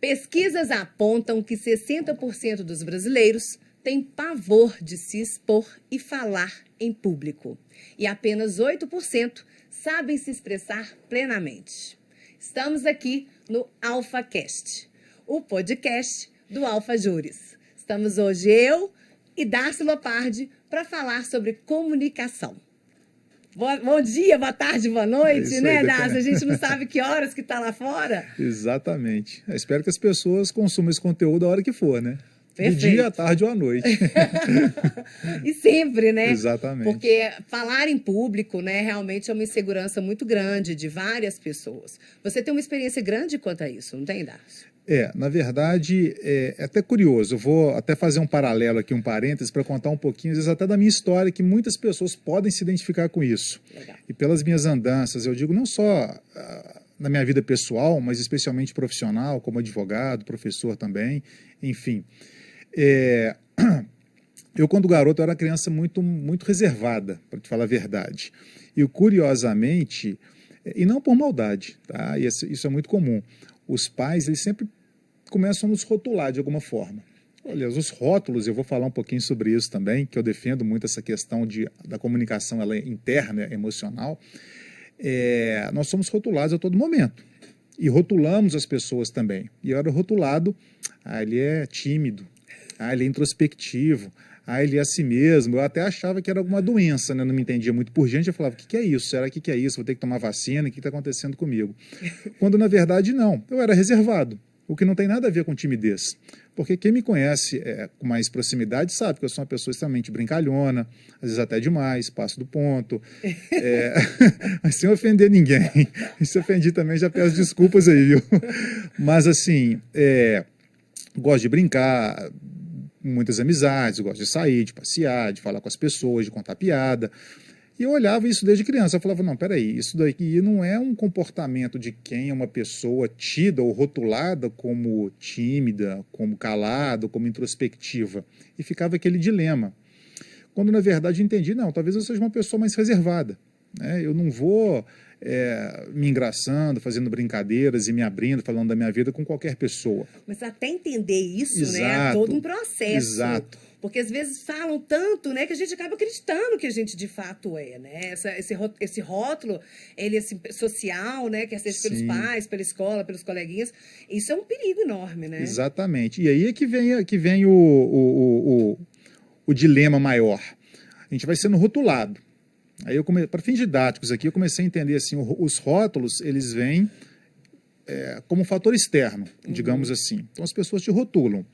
Pesquisas apontam que 60% dos brasileiros têm pavor de se expor e falar em público. E apenas 8% sabem se expressar plenamente. Estamos aqui no AlphaCast, o podcast do Alpha Juris. Estamos hoje eu e Darcy Lopardi para falar sobre comunicação. Bom dia, boa tarde, boa noite, né, Darcy? A gente não sabe que horas que está lá fora. Exatamente. Eu espero que as pessoas consumam esse conteúdo a hora que for, né? Perfeito. De dia, à tarde ou à noite. E sempre, né? Exatamente. Porque falar em público, né, realmente é uma insegurança muito grande de várias pessoas. Você tem uma experiência grande quanto a isso, não tem, Darcy? Na verdade, é até curioso. Eu vou até fazer um paralelo aqui, um parênteses, para contar um pouquinho, às vezes até da minha história, que muitas pessoas podem se identificar com isso. Legal. E pelas minhas andanças, eu digo não só na minha vida pessoal, mas especialmente profissional, como advogado, professor também, enfim. Eu, quando garoto, era uma criança muito reservada, para te falar a verdade. E, curiosamente, e não por maldade, tá? Isso é muito comum, os pais, eles sempre começam a nos rotular de alguma forma. Aliás, os rótulos, eu vou falar um pouquinho sobre isso também, que eu defendo muito essa questão da comunicação ela é interna, emocional. Nós somos rotulados a todo momento. E rotulamos as pessoas também. E eu era rotulado, ele é tímido, ele é introspectivo, ele é assim mesmo. Eu até achava que era alguma doença, né? Eu não me entendia muito por gente. Eu falava, o que é isso? Será que é isso? Vou ter que tomar vacina? O que está acontecendo comigo? Quando, na verdade, não. Eu era reservado, o que não tem nada a ver com timidez. Porque quem me conhece com mais proximidade sabe que eu sou uma pessoa extremamente brincalhona, às vezes até demais, passo do ponto, mas sem ofender ninguém. E se ofendi também, já peço desculpas aí, viu? Mas, assim, gosto de brincar, muitas amizades, eu gosto de sair, de passear, de falar com as pessoas, de contar piada. E eu olhava isso desde criança, eu falava, não, peraí, isso daqui não é um comportamento de quem é uma pessoa tida ou rotulada como tímida, como calada, como introspectiva. E ficava aquele dilema. Quando, na verdade, eu entendi, não, talvez eu seja uma pessoa mais reservada, né? Eu não vou me engraçando, fazendo brincadeiras e me abrindo, falando da minha vida com qualquer pessoa. Mas até entender isso, Exato, né, é todo um processo. Exato. Porque às vezes falam tanto, né, que a gente acaba acreditando que a gente de fato é, né? Esse rótulo, ele assim, social, né, quer seja pelos pais, pela escola, pelos coleguinhas, isso é um perigo enorme, né? Exatamente. E aí é que vem o dilema maior. A gente vai sendo rotulado. Aí para fins didáticos aqui, eu comecei a entender assim, os rótulos, eles vêm como um fator externo, digamos assim. Então as pessoas te rotulam.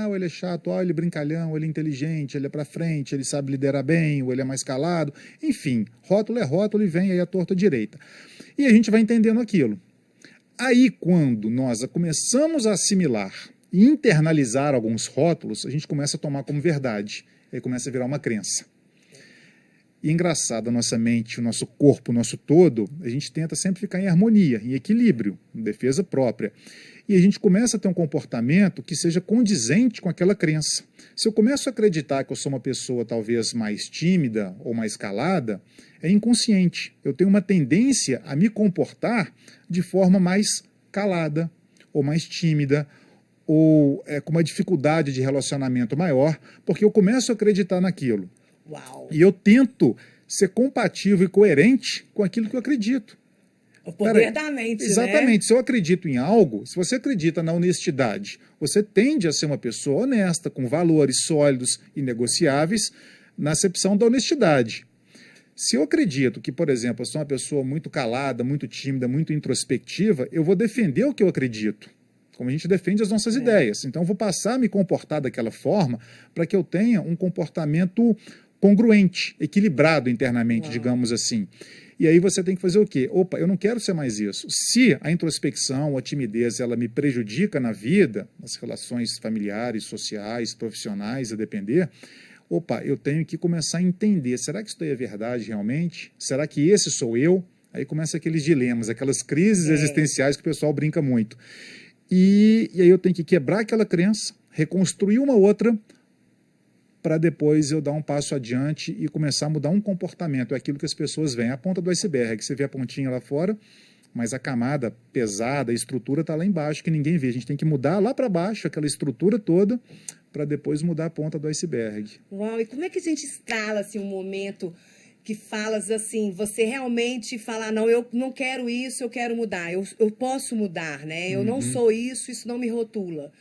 Ou ele é chato, ele é brincalhão, ou ele é inteligente, ele é para frente, ele sabe liderar bem, ou ele é mais calado. Enfim, rótulo é rótulo e vem aí a torta direita. E a gente vai entendendo aquilo. Aí, quando nós começamos a assimilar e internalizar alguns rótulos, a gente começa a tomar como verdade. Aí começa a virar uma crença. E engraçado, a nossa mente, o nosso corpo, o nosso todo, a gente tenta sempre ficar em harmonia, em equilíbrio, em defesa própria. E a gente começa a ter um comportamento que seja condizente com aquela crença. Se eu começo a acreditar que eu sou uma pessoa talvez mais tímida ou mais calada, é inconsciente. Eu tenho uma tendência a me comportar de forma mais calada ou mais tímida, ou com uma dificuldade de relacionamento maior, porque eu começo a acreditar naquilo. Uau. E eu tento ser compatível e coerente com aquilo que eu acredito. O poder da mente, exatamente. Né? Se eu acredito em algo, se você acredita na honestidade, você tende a ser uma pessoa honesta, com valores sólidos e negociáveis na acepção da honestidade. Se eu acredito que, por exemplo, eu sou uma pessoa muito calada, muito tímida, muito introspectiva, eu vou defender o que eu acredito, como a gente defende as nossas ideias. Então, eu vou passar a me comportar daquela forma para que eu tenha um comportamento congruente, equilibrado internamente, digamos assim. E aí você tem que fazer o quê? Opa, eu não quero ser mais isso. Se a introspecção, a timidez, ela me prejudica na vida, nas relações familiares, sociais, profissionais, a depender, opa, eu tenho que começar a entender, será que isso daí é verdade realmente? Será que esse sou eu? Aí começa aqueles dilemas, aquelas crises existenciais que o pessoal brinca muito. E aí eu tenho que quebrar aquela crença, reconstruir uma outra, para depois eu dar um passo adiante e começar a mudar um comportamento. É aquilo que as pessoas veem, a ponta do iceberg. Você vê a pontinha lá fora, mas a camada pesada, a estrutura está lá embaixo, que ninguém vê. A gente tem que mudar lá para baixo, aquela estrutura toda, para depois mudar a ponta do iceberg. Uau, e como é que a gente escala assim, um momento que falas assim, você realmente fala, não, eu não quero isso, eu quero mudar, eu posso mudar, né? Eu não sou isso não me rotula.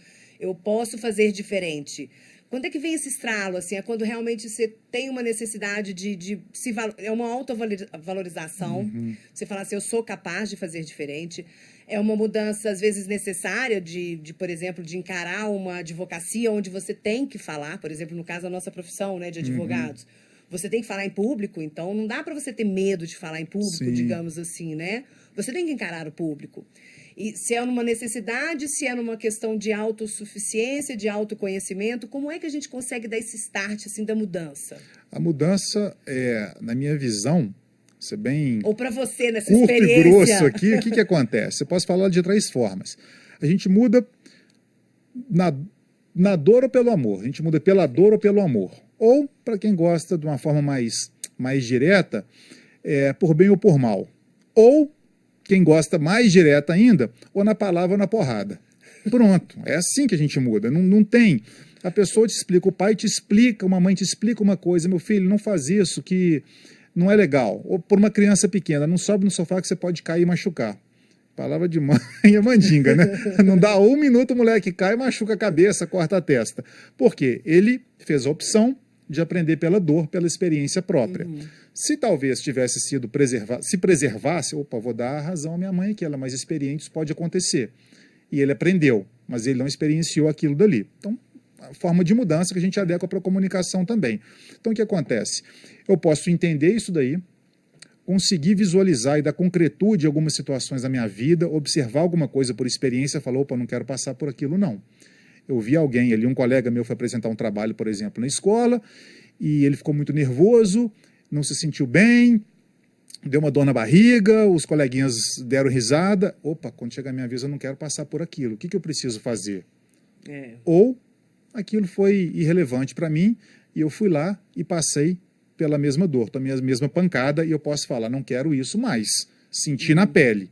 Eu posso fazer diferente. Quando é que vem esse estralo, assim? É quando realmente você tem uma necessidade de se é uma autovalorização. Você fala assim, eu sou capaz de fazer diferente. É uma mudança, às vezes, necessária por exemplo, de encarar uma advocacia onde você tem que falar, por exemplo, no caso da nossa profissão, né, de advogados. Você tem que falar em público, então não dá para você ter medo de falar em público, Sim. digamos assim, né? Você tem que encarar o público. E se é numa necessidade, se é numa questão de autossuficiência, de autoconhecimento, como é que a gente consegue dar esse start assim, da mudança? A mudança, na minha visão, ser bem ou para você, nessa curto experiência. E grosso aqui, o que acontece? Você pode falar de 3 formas. A gente muda na dor ou pelo amor. A gente muda pela dor ou pelo amor. Ou, para quem gosta de uma forma mais direta, por bem ou por mal. Ou, quem gosta mais direta ainda, ou na palavra ou na porrada. Pronto, é assim que a gente muda. Não tem. A pessoa te explica, o pai te explica, uma mãe te explica uma coisa, meu filho, não faz isso, que não é legal. Ou por uma criança pequena, não sobe no sofá que você pode cair e machucar. Palavra de mãe é mandinga, né? Não dá 1 minuto, o moleque cai, machuca a cabeça, corta a testa. Por quê? Ele fez a opção de aprender pela dor, pela experiência própria. Se talvez tivesse sido se preservasse, opa, vou dar a razão à minha mãe, que ela é mais experiente, isso pode acontecer. E ele aprendeu, mas ele não experienciou aquilo dali. Então, a forma de mudança que a gente adequa para a comunicação também. Então, o que acontece? Eu posso entender isso daí, conseguir visualizar e dar concretude em algumas situações da minha vida, observar alguma coisa por experiência, falar, opa, não quero passar por aquilo, não. Eu vi alguém ali, um colega meu foi apresentar um trabalho, por exemplo, na escola, e ele ficou muito nervoso, não se sentiu bem, deu uma dor na barriga, os coleguinhas deram risada. Opa, quando chegar a minha vez eu não quero passar por aquilo. O que eu preciso fazer? Ou aquilo foi irrelevante para mim e eu fui lá e passei pela mesma dor, tomei a mesma pancada e eu posso falar, não quero isso mais. Sentir na pele.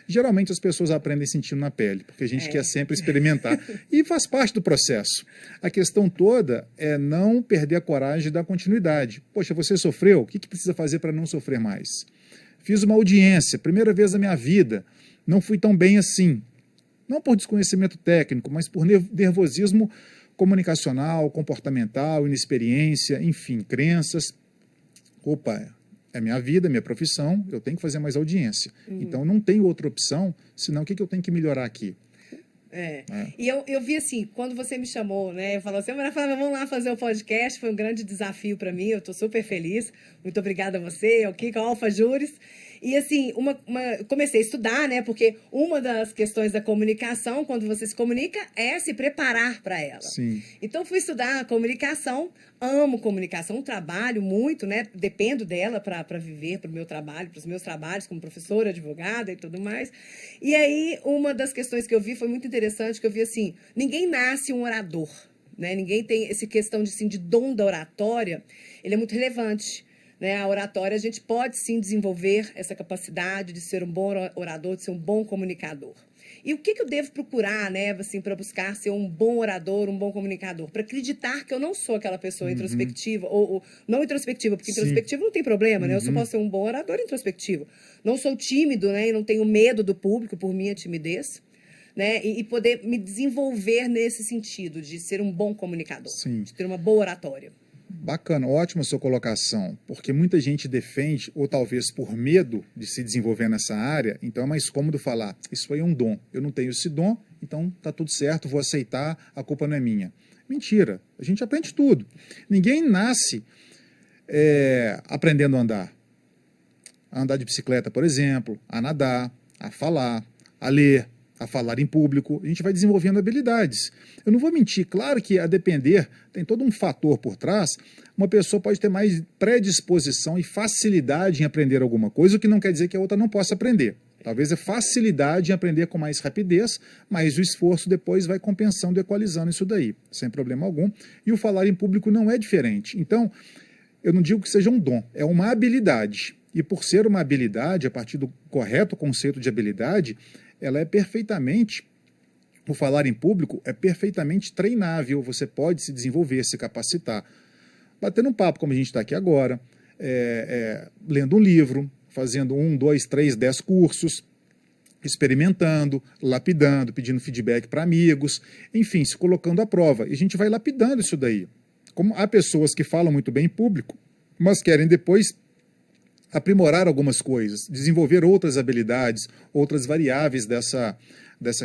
Geralmente as pessoas aprendem sentindo na pele, porque a gente quer sempre experimentar. E faz parte do processo. A questão toda é não perder a coragem de dar continuidade. Poxa, você sofreu? O que precisa fazer para não sofrer mais? Fiz uma audiência, primeira vez na minha vida, não fui tão bem assim. Não por desconhecimento técnico, mas por nervosismo comunicacional, comportamental, inexperiência, enfim, crenças. Opa, é minha vida, é minha profissão, eu tenho que fazer mais audiência. Então, não tem outra opção, senão o que eu tenho que melhorar aqui? E eu vi assim, quando você me chamou, né, falou assim, vamos lá fazer o podcast, foi um grande desafio para mim, eu estou super feliz, muito obrigada a você, ao Kiko, ao Alfa Júris. E assim, comecei a estudar, né, porque uma das questões da comunicação, quando você se comunica, é se preparar para ela. Sim. Então, fui estudar a comunicação, amo comunicação, trabalho muito, né, dependo dela para viver, para o meu trabalho, para os meus trabalhos como professora, advogada e tudo mais. E aí, uma das questões que eu vi foi muito interessante, que eu vi assim, ninguém nasce um orador, né, ninguém tem essa questão de dom da oratória, ele é muito relevante. Né, a oratória, a gente pode sim desenvolver essa capacidade de ser um bom orador, de ser um bom comunicador. E o que eu devo procurar, né, assim, para buscar ser um bom orador, um bom comunicador? Para acreditar que eu não sou aquela pessoa introspectiva, ou não introspectiva, porque introspectivo não tem problema, né? Eu só posso ser um bom orador introspectivo. Não sou tímido, né, e não tenho medo do público por minha timidez. Né, e poder me desenvolver nesse sentido, de ser um bom comunicador, Sim. de ter uma boa oratória. Bacana, ótima a sua colocação, porque muita gente defende, ou talvez por medo de se desenvolver nessa área, então é mais cômodo falar, isso aí é um dom, eu não tenho esse dom, então tá tudo certo, vou aceitar, a culpa não é minha. Mentira, a gente aprende tudo. Ninguém nasce aprendendo a andar de bicicleta, por exemplo, a nadar, a falar, a ler, a falar em público, a gente vai desenvolvendo habilidades. Eu não vou mentir, claro que a depender, tem todo um fator por trás, uma pessoa pode ter mais predisposição e facilidade em aprender alguma coisa, o que não quer dizer que a outra não possa aprender. Talvez é facilidade em aprender com mais rapidez, mas o esforço depois vai compensando e equalizando isso daí, sem problema algum. E o falar em público não é diferente. Então, eu não digo que seja um dom, é uma habilidade. E por ser uma habilidade, a partir do correto conceito de habilidade, ela é perfeitamente, o falar em público é perfeitamente treinável, você pode se desenvolver, se capacitar. Batendo um papo como a gente está aqui agora, lendo um livro, fazendo 1, 2, 3, 10 cursos, experimentando, lapidando, pedindo feedback para amigos, enfim, se colocando à prova. E a gente vai lapidando isso daí. Como há pessoas que falam muito bem em público, mas querem depois aprimorar algumas coisas, desenvolver outras habilidades, outras variáveis dessa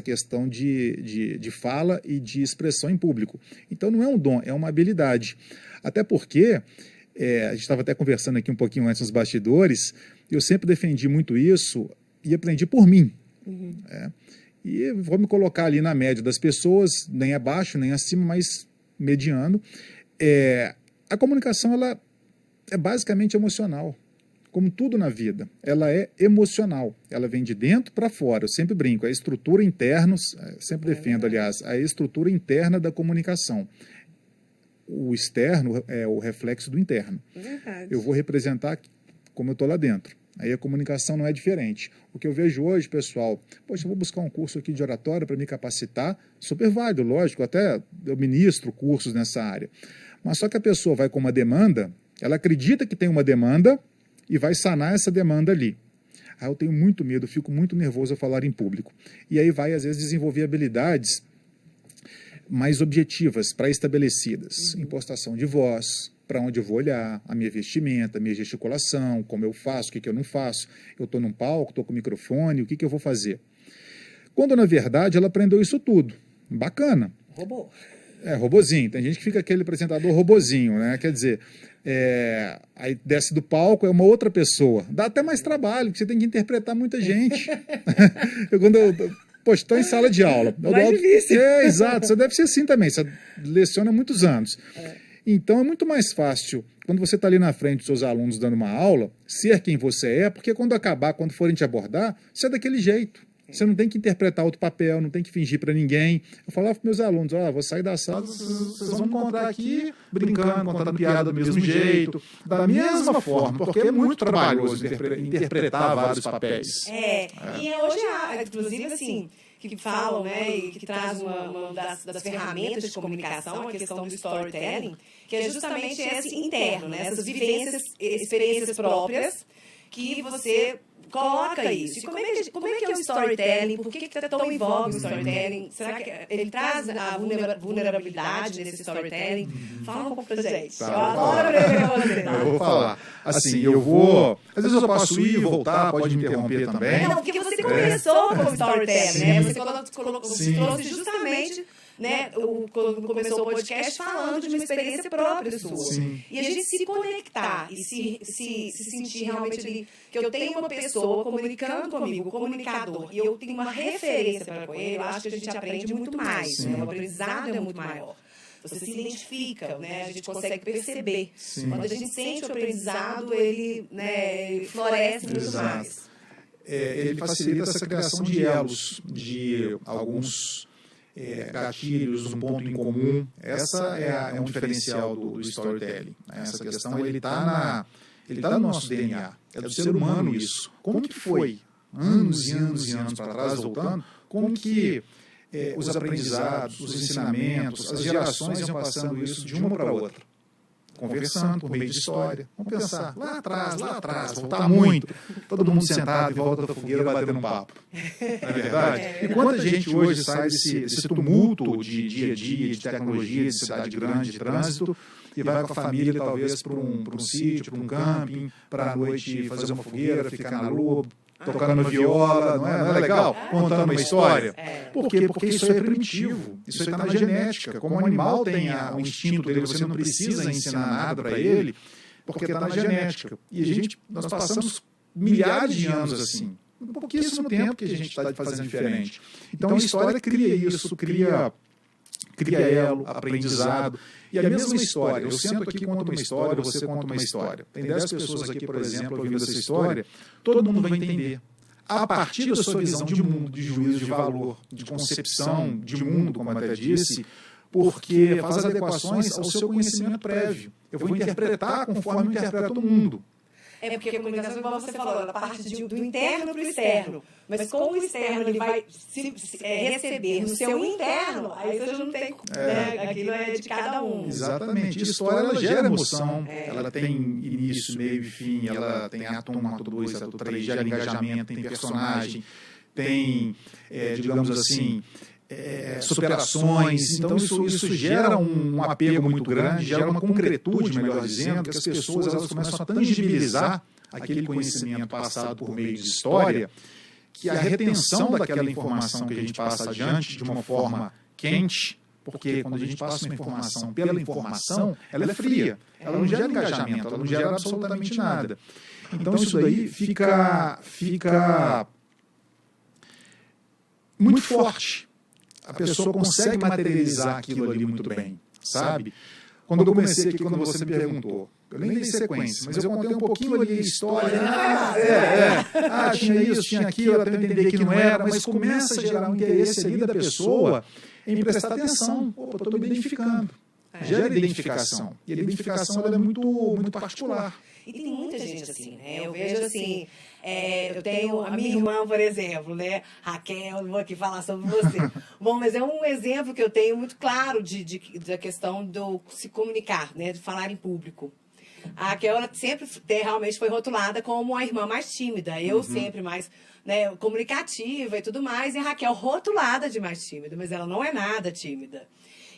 questão de fala e de expressão em público. Então não é um dom, é uma habilidade. Até porque, a gente estava até conversando aqui um pouquinho antes nos bastidores, eu sempre defendi muito isso e aprendi por mim. E vou me colocar ali na média das pessoas, nem abaixo, nem acima, mas mediano. A comunicação ela é basicamente emocional. Como tudo na vida, ela é emocional, ela vem de dentro para fora. Eu sempre brinco, a estrutura interna, sempre defendo, aliás, a estrutura interna da comunicação. O externo é o reflexo do interno. Verdade. Eu vou representar como eu estou lá dentro. Aí a comunicação não é diferente. O que eu vejo hoje, pessoal, poxa, eu vou buscar um curso aqui de oratória para me capacitar, super válido, lógico, até eu ministro cursos nessa área. Mas só que a pessoa vai com uma demanda, ela acredita que tem uma demanda e vai sanar essa demanda ali. Eu tenho muito medo, fico muito nervoso a falar em público. E aí vai, às vezes, desenvolver habilidades mais objetivas, pré-estabelecidas. Impostação de voz, para onde eu vou olhar, a minha vestimenta, a minha gesticulação, como eu faço, o que eu não faço. Eu estou num palco, estou com o microfone, o que eu vou fazer? Quando, na verdade, ela aprendeu isso tudo. Bacana. Robô. Robozinho. Tem gente que fica aquele apresentador robozinho, né? Quer dizer, aí desce do palco, é uma outra pessoa. Dá até mais trabalho, porque você tem que interpretar muita gente. Poxa, estou em sala de aula. Difícil. Exato. Você deve ser assim também. Você leciona há muitos anos. Então é muito mais fácil, quando você está ali na frente dos seus alunos dando uma aula, ser quem você é, porque quando acabar, quando forem te abordar, você é daquele jeito. Você não tem que interpretar outro papel, não tem que fingir para ninguém. Eu falava para meus alunos, vou sair da sala, vocês vão me encontrar aqui brincando, contando piada do mesmo jeito, da mesma forma, porque é muito trabalhoso interpretar vários papéis. E hoje há, inclusive, assim, que falam, né, e que traz uma das ferramentas de comunicação, a questão do storytelling, que é justamente esse interno, né, essas vivências, experiências próprias, que você coloca isso. E como é que é o storytelling? Por que está tão em voga o storytelling? Será que ele traz a vulnerabilidade nesse storytelling? Fala um pouco pra gente. Tá, eu adoro aprender. Eu vou falar. Assim, eu vou... Às vezes eu posso ir e voltar, pode me interromper também. Não, porque você começou com o storytelling, né? Você trouxe justamente... Né, quando começou o podcast, falando de uma experiência própria sua. Sim. E a gente se conectar e se sentir realmente ali, que eu tenho uma pessoa comunicando comigo, comunicador, e eu tenho uma referência para ele, eu acho que a gente aprende muito mais, né? O aprendizado é muito maior. Você se identifica, né? A gente consegue perceber. Sim. Quando a gente sente o aprendizado, ele, né, ele floresce muito mais. Ele facilita essa criação de elos, de alguns... gatilhos, um ponto em comum. Essa é um diferencial do storytelling. Essa questão, ele está no nosso DNA. É do ser humano isso. Como que foi, anos e anos e anos para trás, voltando, como que os aprendizados, os ensinamentos, as gerações iam passando isso de uma para outra? Conversando por meio de história. Vamos pensar, lá atrás, voltar muito. Todo mundo sentado em volta da fogueira batendo um papo. Não é verdade? E quanta gente hoje sai desse tumulto de dia a dia, de tecnologia, de cidade grande, de trânsito, e vai com a família talvez para um sítio, para um camping, para a noite fazer uma fogueira, ficar na lua, tocando viola, não é legal? Contando uma história. Por quê? Porque isso é primitivo, isso está na genética. Como o animal tem o instinto dele, você não precisa ensinar nada para ele, porque está na genética. E nós passamos milhares de anos assim. Um pouquíssimo tempo que a gente está fazendo diferente. Então a história cria isso, cria elo, aprendizado. E a mesma história, eu sento aqui e conto uma história, você conta uma história. Tem 10 pessoas aqui, por exemplo, ouvindo essa história, todo mundo vai entender. A partir da sua visão de mundo, de juízo de valor, de concepção de mundo, como eu até disse, porque faz adequações ao seu conhecimento prévio. Eu vou interpretar conforme eu interpreto o mundo. É porque a comunicação, igual você falou, ela parte do interno para o externo. Mas como o externo ele vai receber no seu interno, aí você não tem... Né? Aquilo é de cada um. Exatamente. A história, ela gera emoção, ela tem início, meio e fim, ela tem ato 1, ato 2, ato 3, gera engajamento, tem personagem, tem, digamos assim... superações, então isso gera um apego muito grande, gera uma concretude, melhor dizendo, que as pessoas elas começam a tangibilizar aquele conhecimento passado por meio de história, que a retenção daquela informação que a gente passa adiante de uma forma quente, porque quando a gente passa uma informação pela informação, ela é fria, ela não gera engajamento, ela não gera absolutamente nada. Então isso daí fica muito forte. A pessoa consegue materializar aquilo ali muito bem, sabe? Quando eu comecei aqui, quando você me perguntou, eu nem dei sequência, mas eu contei um pouquinho ali a história. Tinha isso, tinha aquilo, até eu entender que não era, mas começa a gerar um interesse ali da pessoa em prestar atenção. Opa, estou me identificando. Gera identificação. E a identificação ela é muito particular. E tem muita gente assim, né? Eu vejo assim, eu tenho a minha irmã, por exemplo, né? Raquel, não vou aqui falar sobre você. Bom, mas é um exemplo que eu tenho muito claro da questão do se comunicar, né? De falar em público. A Raquel, ela sempre realmente foi rotulada como a irmã mais tímida. Eu sempre mais, né, comunicativa e tudo mais. E a Raquel rotulada de mais tímida, mas ela não é nada tímida.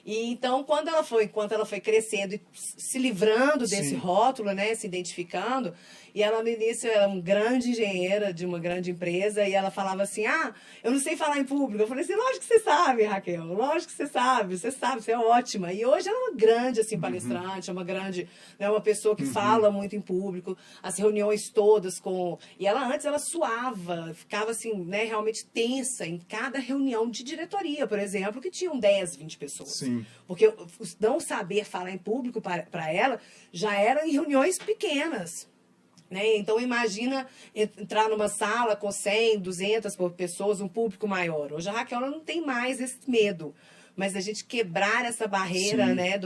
E então, enquanto ela foi crescendo e se livrando desse rótulo, né, se identificando, e ela no início era uma grande engenheira de uma grande empresa, e ela falava assim, eu não sei falar em público. Eu falei assim, lógico que você sabe, Raquel, lógico que você sabe, você é ótima. E hoje ela é uma grande, assim, palestrante, é uma grande, né, uma pessoa que fala muito em público, as reuniões todas E antes ela suava, ficava assim, né, realmente tensa em cada reunião de diretoria, por exemplo, que tinham 10, 20 pessoas. Sim. Porque não saber falar em público para ela já era em reuniões pequenas. Né? Então, imagina entrar numa sala com 100, 200 pessoas, um público maior. Hoje a Raquel não tem mais esse medo. Mas a gente quebrar essa barreira, né,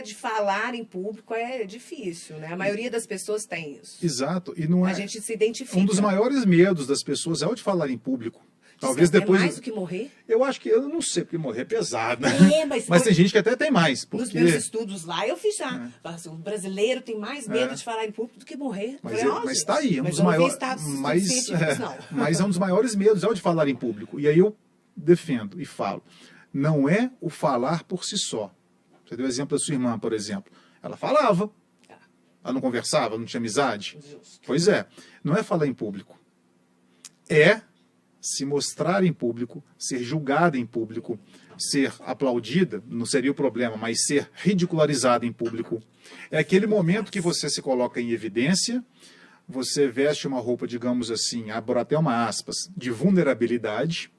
de falar em público é difícil, né? A maioria das pessoas tem isso. Exato. E não a gente se identifica. Um dos maiores medos das pessoas é o de falar em público. Talvez depois. Mais do que morrer? Eu acho que, eu não sei, porque morrer é pesado, né? Mas tem gente que até tem mais. Porque... Nos meus estudos lá, eu fiz já. Assim, o brasileiro tem mais medo de falar em público do que morrer. Mas está aí, um dos maiores. Mas é um dos maiores medos, é o de falar em público. E aí eu defendo e falo. Não é o falar por si só. Você deu o exemplo da sua irmã, por exemplo. Ela falava. Ela não conversava, não tinha amizade. Justo. Pois é. Não é falar em público. É se mostrar em público, ser julgada em público, ser aplaudida, não seria o problema, mas ser ridicularizada em público. É aquele momento que você se coloca em evidência, você veste uma roupa, digamos assim, abro até uma aspas, de vulnerabilidade,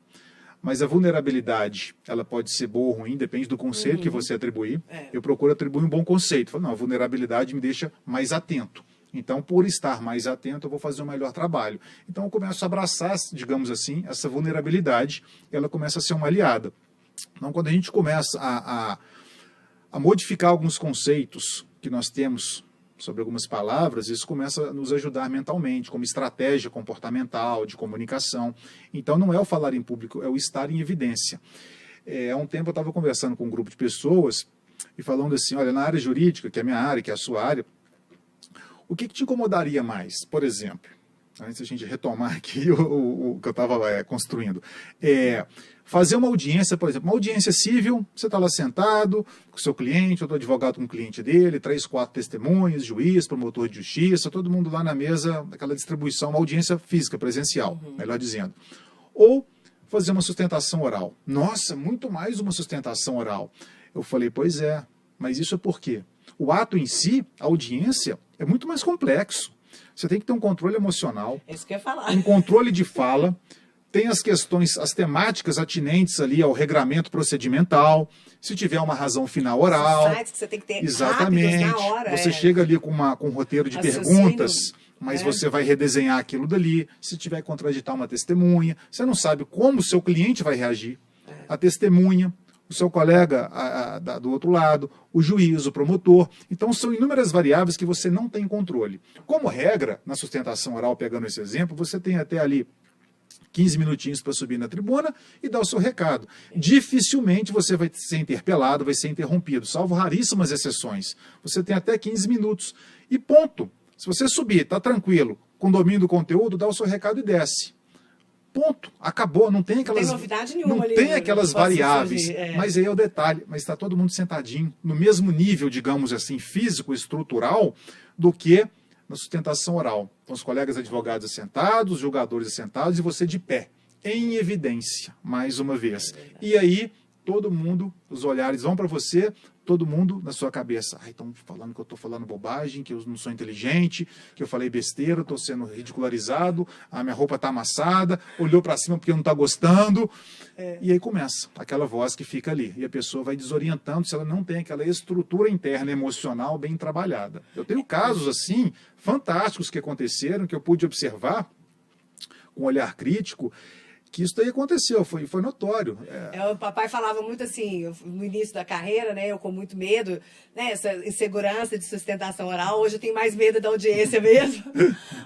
mas a vulnerabilidade, ela pode ser boa ou ruim, depende do conceito que você atribuir. Eu procuro atribuir um bom conceito. Falo, não, a vulnerabilidade me deixa mais atento. Então, por estar mais atento, eu vou fazer um melhor trabalho. Então, eu começo a abraçar, digamos assim, essa vulnerabilidade, ela começa a ser uma aliada. Então, quando a gente começa a modificar alguns conceitos que nós temos sobre algumas palavras, isso começa a nos ajudar mentalmente, como estratégia comportamental, de comunicação. Então, não é o falar em público, é o estar em evidência. Há um tempo eu estava conversando com um grupo de pessoas e falando assim, olha, na área jurídica, que é a minha área, que é a sua área, o que te incomodaria mais, por exemplo, antes da gente retomar aqui o que eu estava construindo, fazer uma audiência, por exemplo, uma audiência civil, você está lá sentado com o seu cliente, ou do advogado com o cliente dele, 3, 4 testemunhas, juiz, promotor de justiça, todo mundo lá na mesa, aquela distribuição, uma audiência física, presencial, melhor dizendo. Ou fazer uma sustentação oral. Nossa, muito mais uma sustentação oral. Eu falei, pois é, mas isso é por quê? O ato em si, a audiência, é muito mais complexo. Você tem que ter um controle emocional, isso que eu ia falar. Um controle de fala, tem as questões, as temáticas atinentes ali ao regramento procedimental, se tiver uma razão final oral. Sites que você tem que ter exatamente. Na hora, você chega ali com um roteiro de perguntas, mas você vai redesenhar aquilo dali. Se tiver que contraditar uma testemunha, você não sabe como o seu cliente vai reagir. A testemunha, o seu colega do outro lado, o juiz, o promotor. Então, são inúmeras variáveis que você não tem controle. Como regra, na sustentação oral, pegando esse exemplo, você tem até ali 15 minutinhos para subir na tribuna e dar o seu recado. Dificilmente você vai ser interpelado, vai ser interrompido, salvo raríssimas exceções. Você tem até 15 minutos. E ponto. Se você subir, está tranquilo, com domínio do conteúdo, dá o seu recado e desce. Ponto. Acabou. Não tem aquelas, não tem novidade nenhuma não ali, tem aquelas variáveis. Surgir, Mas aí é o detalhe. Mas está todo mundo sentadinho, no mesmo nível, digamos assim, físico, estrutural, do que na sustentação oral. Então, os colegas advogados assentados, os julgadores assentados e você de pé, em evidência, mais uma vez. E aí, todo mundo, os olhares vão para você, todo mundo na sua cabeça. Estão falando que eu estou falando bobagem, que eu não sou inteligente, que eu falei besteira, estou sendo ridicularizado, a minha roupa está amassada, olhou para cima porque não está gostando. E aí começa aquela voz que fica ali. E a pessoa vai desorientando se ela não tem aquela estrutura interna emocional bem trabalhada. Eu tenho casos assim, fantásticos que aconteceram, que eu pude observar com um olhar crítico, que isso daí aconteceu, foi notório. O papai falava muito assim, no início da carreira, né, eu com muito medo, né, essa insegurança de sustentação oral, hoje eu tenho mais medo da audiência mesmo,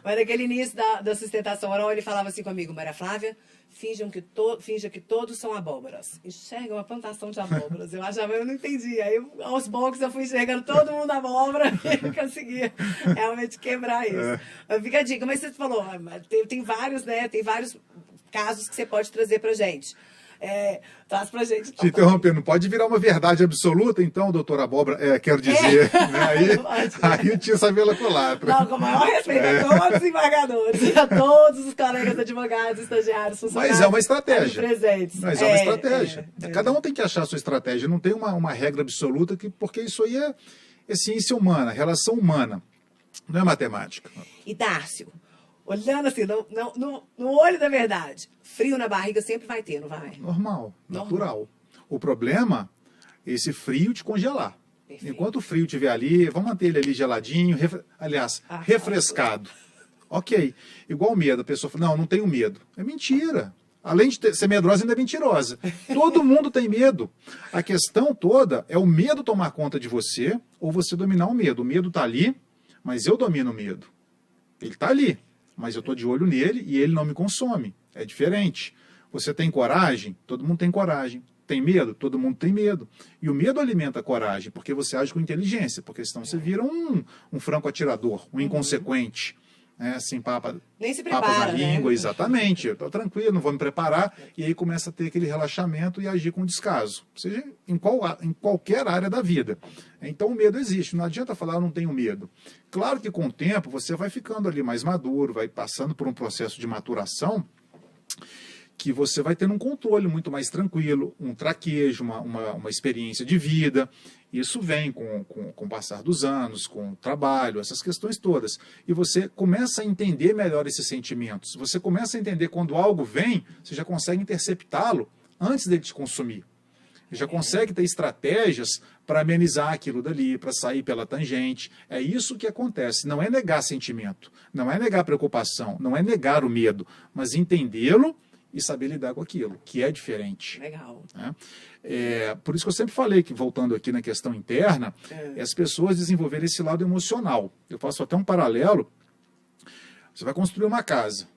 mas naquele início da sustentação oral, ele falava assim comigo: Maria Flávia, finja que todos são abóboras, enxerga uma plantação de abóboras. Eu achava, eu não entendia, aí aos poucos eu fui enxergando todo mundo abóbora e eu conseguia realmente quebrar isso. Fica a dica, mas você falou, tem vários, né, tem vários casos que você pode trazer pra gente. Traz pra gente. Te interrompendo, não pode virar uma verdade absoluta, então, doutora Abóbora, quero dizer, né? Aí o tio Savela Colatra. Não, com o maior respeito a todos os embargadores, a todos os colegas advogados, estagiários, funcionários. Mas é uma estratégia. Presentes. Mas é uma estratégia. Cada um tem que achar a sua estratégia, não tem uma regra absoluta, porque isso aí é ciência humana, relação humana, não é matemática. E Dárcio, olhando assim, no olho da verdade, frio na barriga sempre vai ter, não vai? Normal, natural. O problema é esse frio te congelar. Perfeito. Enquanto o frio estiver ali, vamos manter ele ali geladinho, refrescado. Ok. Igual o medo, a pessoa fala, não tenho medo. É mentira. Além de ser medrosa, ainda é mentirosa. Todo mundo tem medo. A questão toda é o medo tomar conta de você ou você dominar o medo. O medo está ali, mas eu domino o medo. Ele está ali, mas eu estou de olho nele e ele não me consome. É diferente. Você tem coragem? Todo mundo tem coragem. Tem medo? Todo mundo tem medo. E o medo alimenta a coragem, porque você age com inteligência, porque senão você vira um franco atirador, um inconsequente. Assim, nem se prepara, papas na língua, né? Exatamente. Eu estou tranquilo, não vou me preparar. E aí começa a ter aquele relaxamento e agir com descaso. Seja em qualquer área da vida. Então o medo existe. Não adianta falar, eu não tenho medo. Claro que com o tempo você vai ficando ali mais maduro, vai passando por um processo de maturação, que você vai tendo um controle muito mais tranquilo, um traquejo, uma experiência de vida. Isso vem com o passar dos anos, com o trabalho, essas questões todas. E você começa a entender melhor esses sentimentos. Você começa a entender quando algo vem, você já consegue interceptá-lo antes dele te consumir. Já consegue ter estratégias para amenizar aquilo dali, para sair pela tangente. É isso que acontece. Não é negar sentimento, não é negar preocupação, não é negar o medo, mas entendê-lo e saber lidar com aquilo, que é diferente. Legal. Né? Por isso que eu sempre falei que, voltando aqui na questão interna, as pessoas desenvolverem esse lado emocional. Eu faço até um paralelo. Você vai construir uma casa.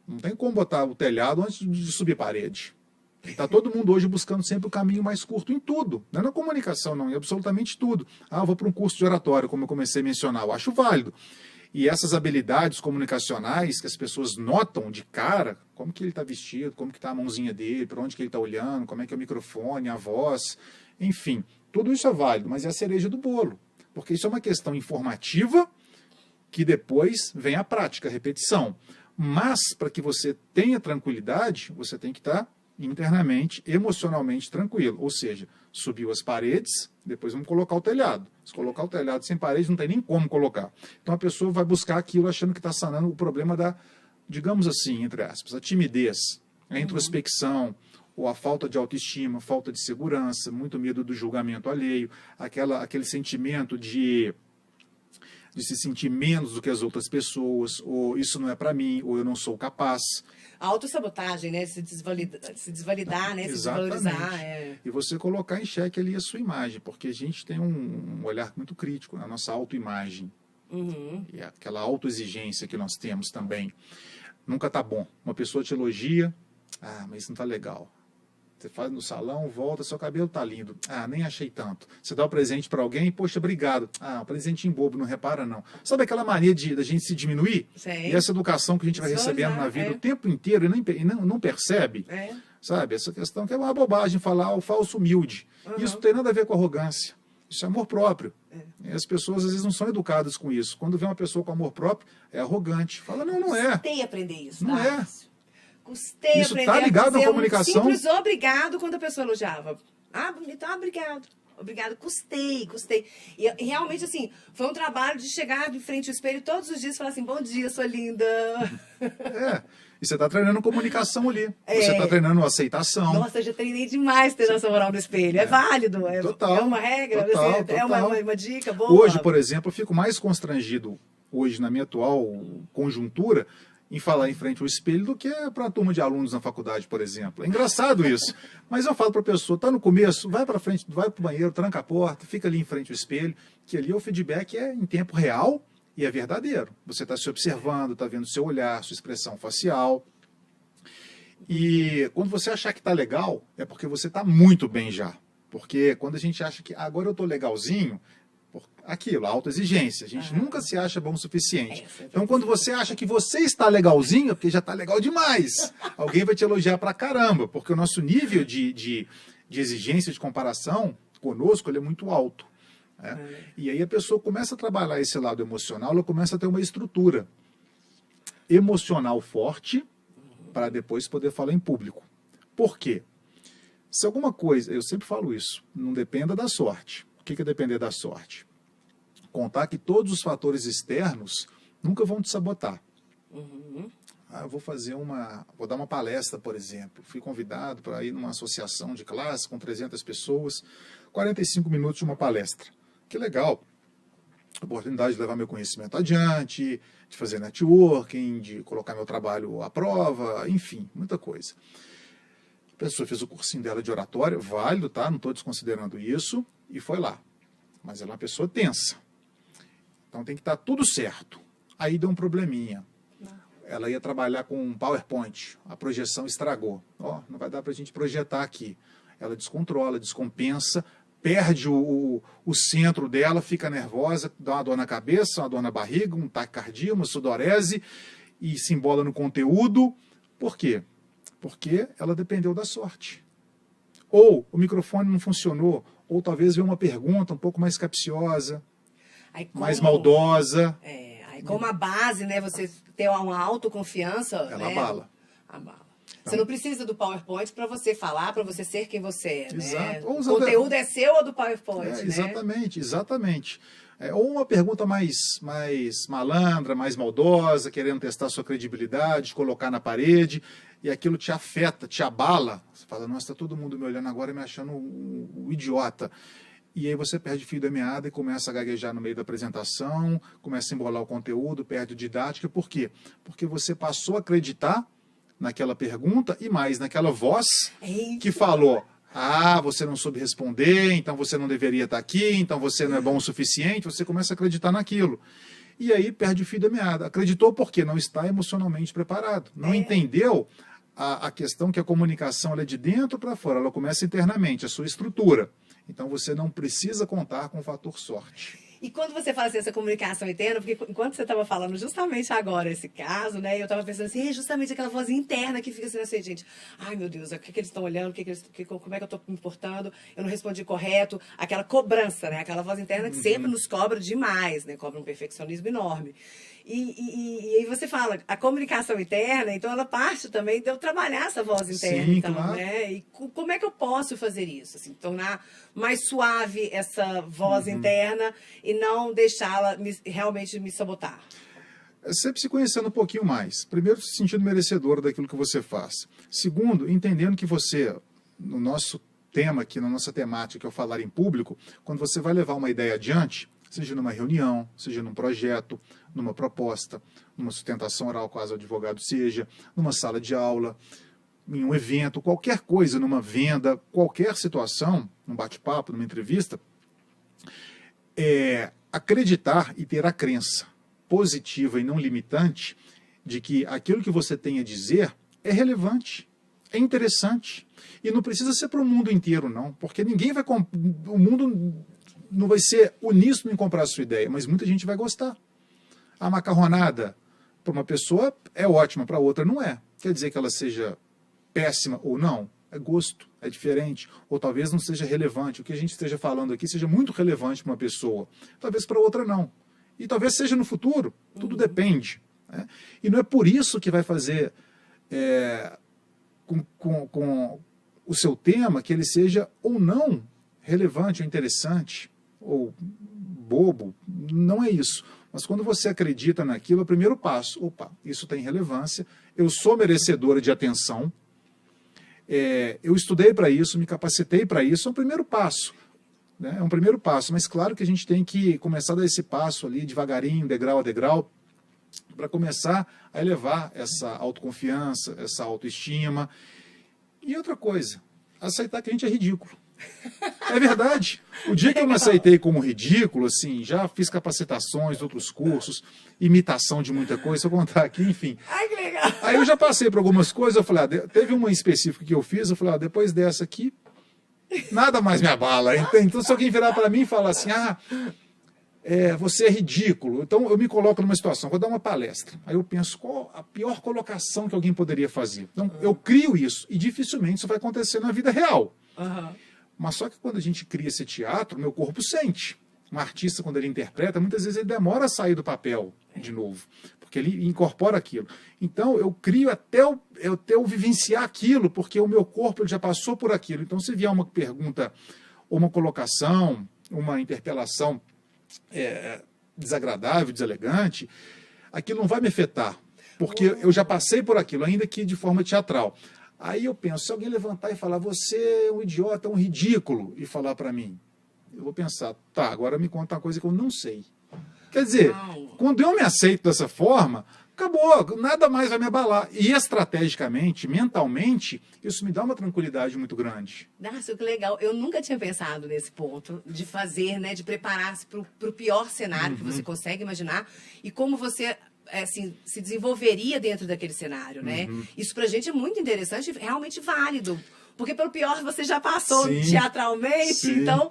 Não tem como botar o telhado antes de subir parede. Está todo mundo hoje buscando sempre o caminho mais curto em tudo. Não é na comunicação, não, em absolutamente tudo. Eu vou para um curso de oratório, como eu comecei a mencionar. Eu acho válido. E essas habilidades comunicacionais que as pessoas notam de cara, como que ele está vestido, como que está a mãozinha dele, para onde que ele está olhando, como é que é o microfone, a voz, enfim, tudo isso é válido, mas é a cereja do bolo, porque isso é uma questão informativa que depois vem a prática, a repetição. Mas para que você tenha tranquilidade, você tem que estar internamente, emocionalmente tranquilo, ou seja, subiu as paredes, depois vamos colocar o telhado. Se colocar o telhado sem parede, não tem nem como colocar. Então a pessoa vai buscar aquilo achando que está sanando o problema da, digamos assim, entre aspas, a timidez, a introspecção, ou a falta de autoestima, falta de segurança, muito medo do julgamento alheio, aquele sentimento de de se sentir menos do que as outras pessoas, ou isso não é para mim, ou eu não sou capaz. A autossabotagem, né? Se desvalidar, né? Se desvalorizar. E você colocar em xeque ali a sua imagem, porque a gente tem um olhar muito crítico na nossa autoimagem. E aquela autoexigência que nós temos também. Nunca tá bom. Uma pessoa te elogia, mas isso não tá legal. Você faz no salão, volta, seu cabelo tá lindo. Nem achei tanto. Você dá o presente para alguém, poxa, obrigado. Um presentinho bobo, não repara não. Sabe aquela mania da gente se diminuir? Sim. E essa educação que a gente vai recebendo na vida o tempo inteiro e não percebe? Sabe? Essa questão que é uma bobagem falar o falso humilde. Isso não tem nada a ver com arrogância. Isso é amor próprio. E as pessoas às vezes não são educadas com isso. Quando vê uma pessoa com amor próprio, é arrogante. Fala, não é. Custei aprender isso. Não é. Custei isso aprender está ligado a à comunicação. Simples obrigado quando a pessoa elogiava. Então, obrigado. Obrigado, custei. E realmente, assim, foi um trabalho de chegar de frente ao espelho todos os dias e falar assim, bom dia, sua linda. E você está treinando comunicação ali. Você está treinando aceitação. Nossa, eu já treinei demais alteração moral no espelho. É válido. Total, é uma regra, total. É uma dica boa. Hoje, por exemplo, eu fico mais constrangido, hoje, na minha atual conjuntura, em falar em frente ao espelho do que para a turma de alunos na faculdade, por exemplo. É engraçado isso. Mas eu falo para a pessoa, está no começo, vai para frente, vai para o banheiro, tranca a porta, fica ali em frente ao espelho, que ali o feedback é em tempo real e é verdadeiro. Você está se observando, está vendo seu olhar, sua expressão facial. E quando você achar que está legal, é porque você está muito bem já. Porque quando a gente acha que agora eu estou legalzinho, aquilo, a autoexigência. A gente nunca se acha bom o suficiente. Então, quando você acha que você está legalzinho, é porque já está legal demais. Alguém vai te elogiar pra caramba, porque o nosso nível de exigência, de comparação conosco, ele é muito alto. E aí a pessoa começa a trabalhar esse lado emocional, ela começa a ter uma estrutura emocional forte para depois poder falar em público. Por quê? Se alguma coisa, eu sempre falo isso, não dependa da sorte. O que é depender da sorte? Contar que todos os fatores externos nunca vão te sabotar. Eu vou dar uma palestra, por exemplo. Fui convidado para ir numa associação de classe com 300 pessoas, 45 minutos de uma palestra. Que legal. Oportunidade de levar meu conhecimento adiante, de fazer networking, de colocar meu trabalho à prova, enfim, muita coisa. A pessoa fez o cursinho dela de oratória, válido, tá? Não estou desconsiderando isso, e foi lá. Mas ela é uma pessoa tensa. Então tem que estar tudo certo. Aí deu um probleminha. Ela ia trabalhar com um PowerPoint. A projeção estragou. Não vai dar para a gente projetar aqui. Ela descontrola, descompensa, perde o centro dela, fica nervosa, dá uma dor na cabeça, uma dor na barriga, um taquicardia, uma sudorese e se embola no conteúdo. Por quê? Porque ela dependeu da sorte. Ou o microfone não funcionou, ou talvez veio uma pergunta um pouco mais capciosa, mais maldosa. Aí como a base, né, você ter uma autoconfiança, ela abala. Você não precisa do PowerPoint para você falar, para você ser quem você é. Exato. Né? O conteúdo é seu ou do PowerPoint, né? Exatamente. Ou uma pergunta mais malandra, mais maldosa, querendo testar sua credibilidade, colocar na parede, e aquilo te afeta, te abala. Você fala, nossa, está todo mundo me olhando agora e me achando um idiota. E aí você perde fio da meada e começa a gaguejar no meio da apresentação, começa a embolar o conteúdo, perde didática. Por quê? Porque você passou a acreditar naquela pergunta e mais naquela voz que falou, você não soube responder, então você não deveria estar aqui, então você não é bom o suficiente, você começa a acreditar naquilo. E aí perde o fio da meada. Acreditou porque não está emocionalmente preparado. Não entendeu a questão que a comunicação ela é de dentro para fora, ela começa internamente, a sua estrutura. Então você não precisa contar com o fator sorte. E quando você fala assim, essa comunicação interna, porque enquanto você estava falando justamente agora esse caso, né, eu estava pensando assim, justamente aquela voz interna que fica assim, gente, ai meu Deus, o que eles estão olhando, como é que eu estou me importando, eu não respondi correto, aquela cobrança, né, aquela voz interna que sempre nos cobra demais, né, cobra um perfeccionismo enorme. E aí você fala, a comunicação interna, então ela parte também de eu trabalhar essa voz interna. Sim, então, claro. Né? E como é que eu posso fazer isso? Assim, tornar mais suave essa voz interna e não deixá-la realmente me sabotar. É sempre se conhecendo um pouquinho mais. Primeiro, se sentindo merecedora daquilo que você faz. Segundo, entendendo que você, no nosso tema aqui, na nossa temática, que é o falar em público, quando você vai levar uma ideia adiante, seja numa reunião, seja num projeto, numa proposta, numa sustentação oral, caso o advogado seja, numa sala de aula, em um evento, qualquer coisa, numa venda, qualquer situação, num bate-papo, numa entrevista, acreditar e ter a crença positiva e não limitante de que aquilo que você tem a dizer é relevante, é interessante. E não precisa ser para o mundo inteiro, não, porque ninguém vai... O mundo não vai ser uníssono em comprar a sua ideia, mas muita gente vai gostar. A macarronada, para uma pessoa, é ótima, para outra não é. Quer dizer que ela seja péssima ou não? É gosto, é diferente, ou talvez não seja relevante. O que a gente esteja falando aqui seja muito relevante para uma pessoa, talvez para outra não. E talvez seja no futuro, tudo depende. Né? E não é por isso que vai fazer com o seu tema que ele seja ou não relevante ou interessante, ou bobo, não é isso. Mas quando você acredita naquilo, é o primeiro passo. Opa, isso tem relevância, eu sou merecedora de atenção, eu estudei para isso, me capacitei para isso, é um primeiro passo. Né? É um primeiro passo, mas claro que a gente tem que começar a dar esse passo ali, devagarinho, degrau a degrau, para começar a elevar essa autoconfiança, essa autoestima. E outra coisa, aceitar que a gente é ridículo. É verdade. O dia que eu me aceitei como ridículo, assim, já fiz capacitações, outros cursos, imitação de muita coisa, se eu contar aqui, enfim. Ai, que legal. Aí eu já passei por algumas coisas, eu falei, teve uma em específico que eu fiz, eu falei, depois dessa aqui, nada mais me abala. Então se alguém virar para mim e falar assim, você é ridículo, então eu me coloco numa situação, vou dar uma palestra, aí eu penso, qual a pior colocação que alguém poderia fazer? Então eu crio isso, e dificilmente isso vai acontecer na vida real. Mas só que quando a gente cria esse teatro, meu corpo sente. Um artista, quando ele interpreta, muitas vezes ele demora a sair do papel de novo, porque ele incorpora aquilo. Então, eu crio até eu vivenciar aquilo, porque o meu corpo ele já passou por aquilo. Então, se vier uma pergunta, ou uma colocação, uma interpelação desagradável, deselegante, aquilo não vai me afetar, porque eu já passei por aquilo, ainda que de forma teatral. Aí eu penso, se alguém levantar e falar, você é um idiota, um ridículo, e falar para mim, eu vou pensar, tá, agora me conta uma coisa que eu não sei. Quer dizer, quando eu me aceito dessa forma, acabou, nada mais vai me abalar. E estrategicamente, mentalmente, isso me dá uma tranquilidade muito grande. Nossa, que legal. Eu nunca tinha pensado nesse ponto de fazer, né, de preparar-se para o pior cenário que você consegue imaginar e como você... assim, se desenvolveria dentro daquele cenário, né? Isso pra gente é muito interessante e realmente válido. Porque pelo pior você já passou teatralmente, então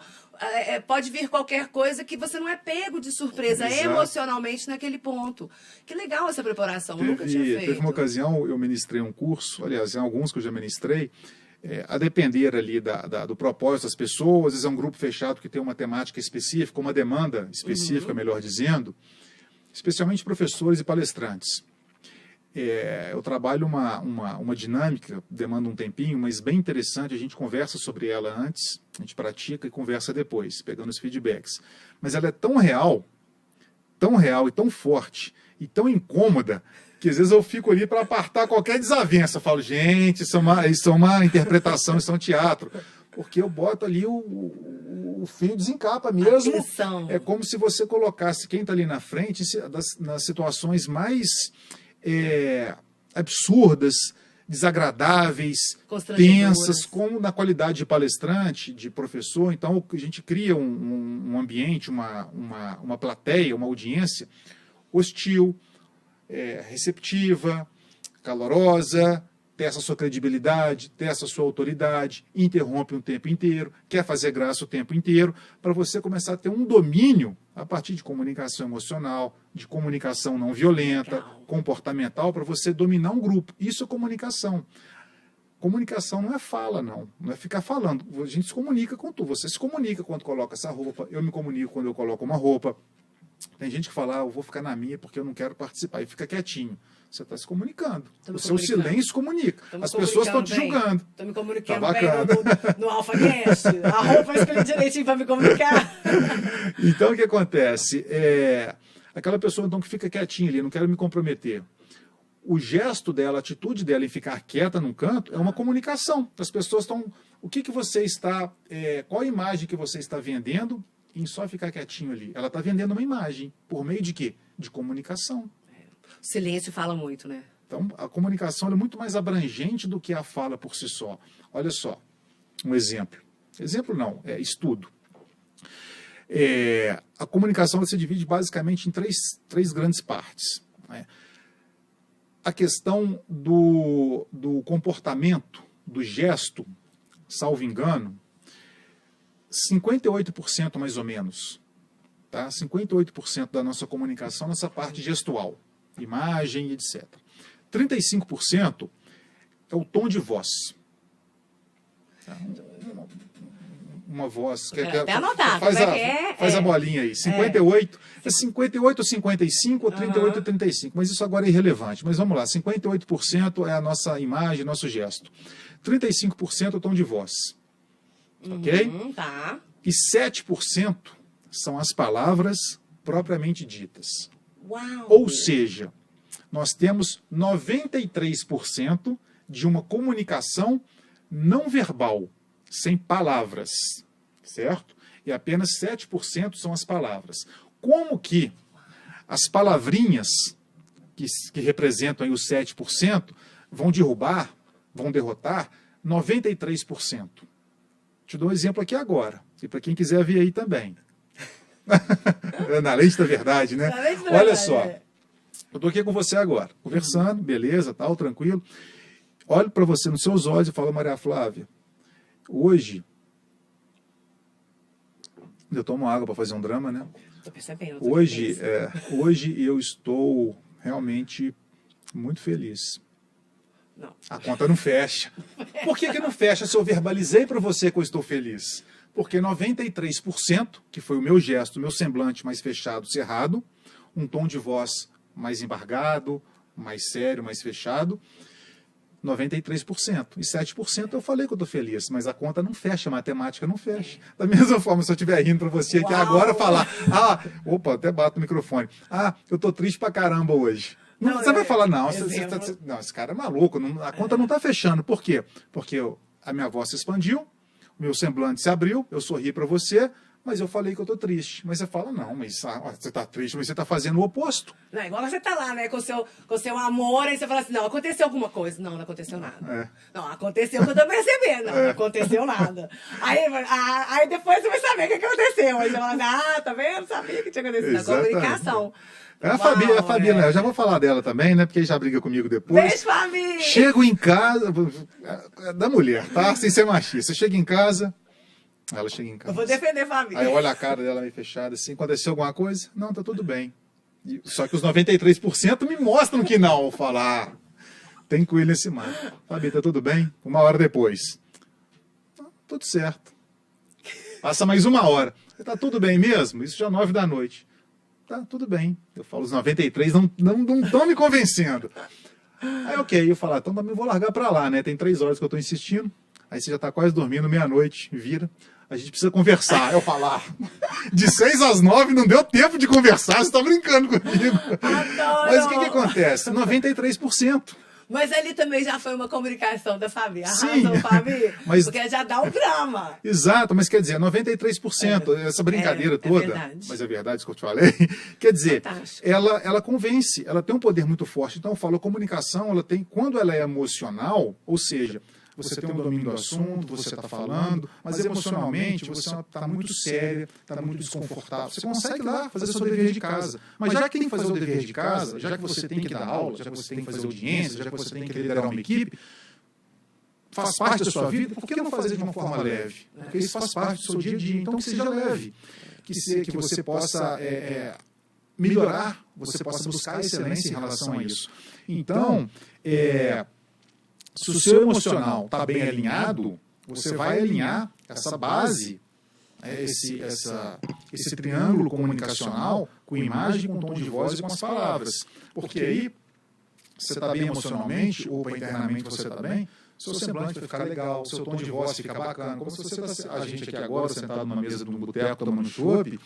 pode vir qualquer coisa que você não é pego de surpresa emocionalmente naquele ponto. Que legal essa preparação, eu nunca tinha feito. Teve uma ocasião, eu ministrei um curso, aliás, em alguns que eu já ministrei, a depender ali do propósito das pessoas, às vezes é um grupo fechado que tem uma temática específica, uma demanda específica, melhor dizendo, especialmente professores e palestrantes. Eu trabalho uma dinâmica, demanda um tempinho, mas bem interessante, a gente conversa sobre ela antes, a gente pratica e conversa depois, pegando os feedbacks. Mas ela é tão real e tão forte e tão incômoda, que às vezes eu fico ali para apartar qualquer desavença. Eu falo, gente, isso é uma interpretação, isso é um teatro. Porque eu boto ali o fio desencapa mesmo. Atenção. É como se você colocasse quem está ali na frente nas situações mais absurdas, desagradáveis, tensas, como na qualidade de palestrante, de professor. Então a gente cria um ambiente, uma plateia, uma audiência hostil, receptiva, calorosa, testa a sua credibilidade, testa a sua autoridade, interrompe o tempo inteiro, quer fazer graça o tempo inteiro, para você começar a ter um domínio a partir de comunicação emocional, de comunicação não violenta, comportamental, para você dominar um grupo. Isso é comunicação. Comunicação não é fala, não é ficar falando. A gente se comunica com tudo. Você se comunica quando coloca essa roupa, eu me comunico quando eu coloco uma roupa. Tem gente que fala, eu vou ficar na minha porque eu não quero participar, e fica quietinho. Você está se comunicando. O seu silêncio comunica. As pessoas estão te julgando. Estou me comunicando bem no AlphaCast. A roupa eu escolhi direitinho para me comunicar. Então, o que acontece? Aquela pessoa então, que fica quietinha ali, não quero me comprometer. O gesto dela, a atitude dela em ficar quieta num canto é uma comunicação. As pessoas estão... O que você está... qual a imagem que você está vendendo em só ficar quietinho ali. Ela está vendendo uma imagem. Por meio de quê? De comunicação. O silêncio fala muito, né? Então, a comunicação é muito mais abrangente do que a fala por si só. Olha só, um exemplo. Exemplo não, é estudo. A comunicação se divide basicamente em três grandes partes, né? A questão do comportamento, do gesto, salvo engano, 58% mais ou menos, tá? 58% da nossa comunicação nessa parte gestual, imagem, etc. 35% é o tom de voz. Tá? Uma voz que até anotar, faz a bolinha aí. 58, é 58 ou 55 ou 38 ou 35, mas isso agora é irrelevante. Mas vamos lá, 58% é a nossa imagem, nosso gesto. 35% é o tom de voz. Ok? Tá. E 7% são as palavras propriamente ditas. Uau. Ou seja, nós temos 93% de uma comunicação não verbal, sem palavras, certo? E apenas 7% são as palavras. Como que as palavrinhas, que representam aí os 7%, vão derrotar 93%? Te dou um exemplo aqui agora, e para quem quiser ver aí também. Na lente da verdade, né? Olha só, eu estou aqui com você agora, conversando, beleza, tal, tranquilo. Olho para você nos seus olhos e falo, Maria Flávia, hoje, eu tomo água para fazer um drama, né? Tô percebendo. Hoje eu estou realmente muito feliz. Não. A conta não fecha. Por que não fecha se eu verbalizei para você que eu estou feliz? Porque 93%, que foi o meu gesto, o meu semblante mais fechado, cerrado, um tom de voz mais embargado, mais sério, mais fechado, 93%. E 7% eu falei que eu estou feliz, mas a conta não fecha, a matemática não fecha. Da mesma forma, se eu estiver rindo para você aqui agora, falar, opa, até bato o microfone, eu estou triste pra caramba hoje. Não, você vai falar, não, esse cara é maluco, a conta não está fechando. Por quê? Porque a minha voz se expandiu, o meu semblante se abriu, eu sorri para você, mas eu falei que eu estou triste. Mas você fala, não, mas você está triste, mas você está fazendo o oposto. Não, igual você está lá, né, com o seu amor, aí você fala assim, não, aconteceu alguma coisa. Não aconteceu nada. Não, aconteceu o que eu estou percebendo. Não aconteceu nada. Aí depois você vai saber o que aconteceu. Aí você fala assim, tá vendo? Sabia que tinha acontecido. Exatamente. Na comunicação. A Fabi, né? Eu já vou falar dela também, né? Porque já briga comigo depois. Beijo, Fabi! Chego em casa, da mulher, tá? Sem ser machista. Chega em casa, ela chega em casa. Eu vou defender, Fabi. Aí olha a cara dela meio fechada, assim, aconteceu alguma coisa? Não, tá tudo bem. Só que os 93% me mostram que não. Eu falo, tem coelho nesse mar. Fabi, tá tudo bem? 1 hora depois. Tudo certo. Passa mais 1 hora. Tá tudo bem mesmo? Isso já 9 da noite. Tá, tudo bem. Eu falo, os 93 não estão me convencendo. Aí, ok, eu falo, então eu vou largar pra lá, né? Tem 3 horas que eu tô insistindo. Aí você já tá quase dormindo, meia-noite, vira. A gente precisa conversar. Eu falar, de 6 às 9 não deu tempo de conversar, você tá brincando comigo. Adoro. Mas o que acontece? 93%. Mas ali também já foi uma comunicação da Fabi. Arrasou, Sim, Fabi. mas... Porque já dá um drama. Exato, mas quer dizer, 93%, essa brincadeira toda, verdade. mas é verdade isso que eu te falei, quer dizer, Fantástico. ela convence, ela tem um poder muito forte. Então eu falo, a comunicação, ela tem, quando ela é emocional, ou seja, você tem um domínio do assunto, você está falando, mas emocionalmente você está muito séria, está muito desconfortável. Você consegue lá fazer seu dever de casa. Mas já que tem que fazer o dever de casa, já que você tem que dar aula, já que você tem que fazer audiência, já que você tem que liderar uma equipe, faz parte da sua vida, por que não fazer de uma forma leve? Porque isso faz parte do seu dia a dia, então que seja leve. Que você possa melhorar, você possa buscar excelência em relação a isso. Então, se o seu emocional está bem alinhado, você vai alinhar essa base, esse triângulo comunicacional com imagem, com tom de voz e com as palavras. Porque aí, você está bem emocionalmente, ou internamente você está bem, seu semblante vai ficar legal, seu tom de voz fica bacana. Como se você está, a gente aqui agora, sentado numa mesa de um boteco, tomando chopp,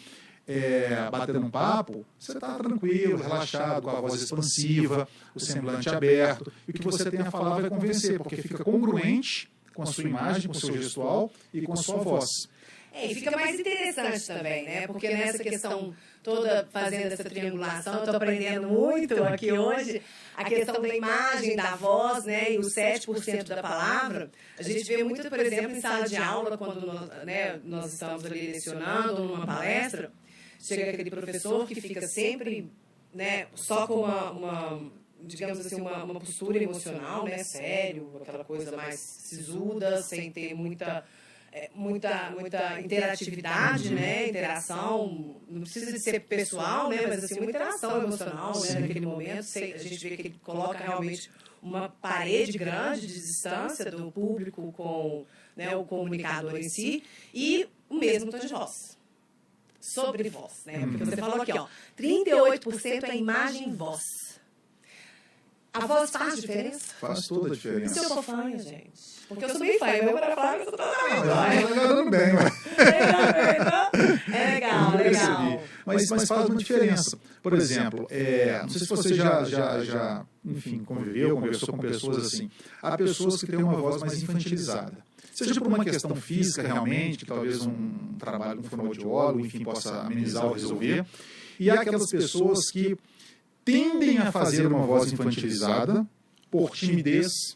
batendo um papo, você está tranquilo, relaxado, com a voz expansiva, o semblante aberto, e o que você tem a falar vai convencer, porque fica congruente com a sua imagem, com o seu gestual e com a sua voz. E fica mais interessante também, né? Porque nessa questão toda, fazendo essa triangulação, eu estou aprendendo muito aqui hoje, a questão da imagem, da voz, né? E os 7% da palavra. A gente vê muito, por exemplo, em sala de aula, quando nós estamos ali lecionando, numa palestra, chega aquele professor que fica sempre, né, só com digamos assim, uma postura emocional, né? Sério, aquela coisa mais sisuda, sem ter muita interatividade, né? Interação, não precisa de ser pessoal, né? Mas assim, uma interação emocional, né? Naquele momento, a gente vê que ele coloca realmente uma parede grande de distância do público com, né, o comunicador em si, e o mesmo tom de voz. Sobre voz, né? Porque você falou aqui, ó, 38% é imagem e voz. A voz faz diferença? Faz toda a diferença. E se eu for fã, gente? Porque eu sou bem fã, meu para falar que eu tô toda vez. Tudo bem, Legal. Mas faz uma diferença. Por exemplo, não sei se você já enfim, conversou com pessoas assim. Há pessoas que têm uma voz mais infantilizada. Seja por uma questão física, realmente, que talvez um trabalho com fonoaudiólogo, enfim, possa amenizar ou resolver. E há aquelas pessoas que tendem a fazer uma voz infantilizada por timidez,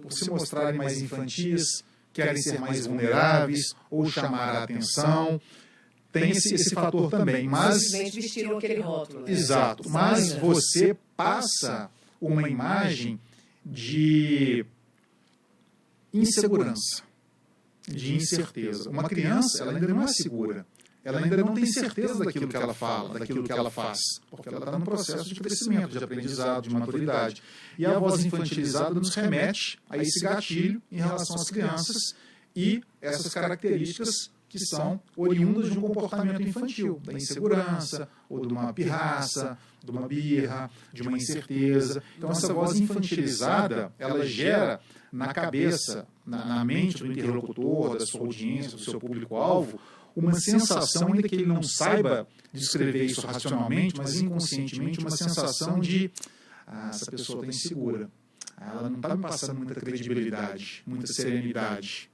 por se mostrarem mais infantis, querem ser mais vulneráveis ou chamar a atenção. Tem esse fator também. Mas simplesmente vestiram aquele rótulo. Né? Exato. Mas você passa uma imagem de insegurança, de incerteza. Uma criança, ela ainda não é segura. Ela ainda não tem certeza daquilo que ela fala, daquilo que ela faz, porque ela está num processo de crescimento, de aprendizado, de maturidade. E a voz infantilizada nos remete a esse gatilho em relação às crianças e essas características que são oriundas de um comportamento infantil, da insegurança, ou de uma pirraça, de uma birra, de uma incerteza. Então, essa voz infantilizada, ela gera na cabeça, na mente do interlocutor, da sua audiência, do seu público-alvo, uma sensação, ainda que ele não saiba descrever isso racionalmente, mas inconscientemente, uma sensação de essa pessoa está insegura, ela não está me passando muita credibilidade, muita serenidade,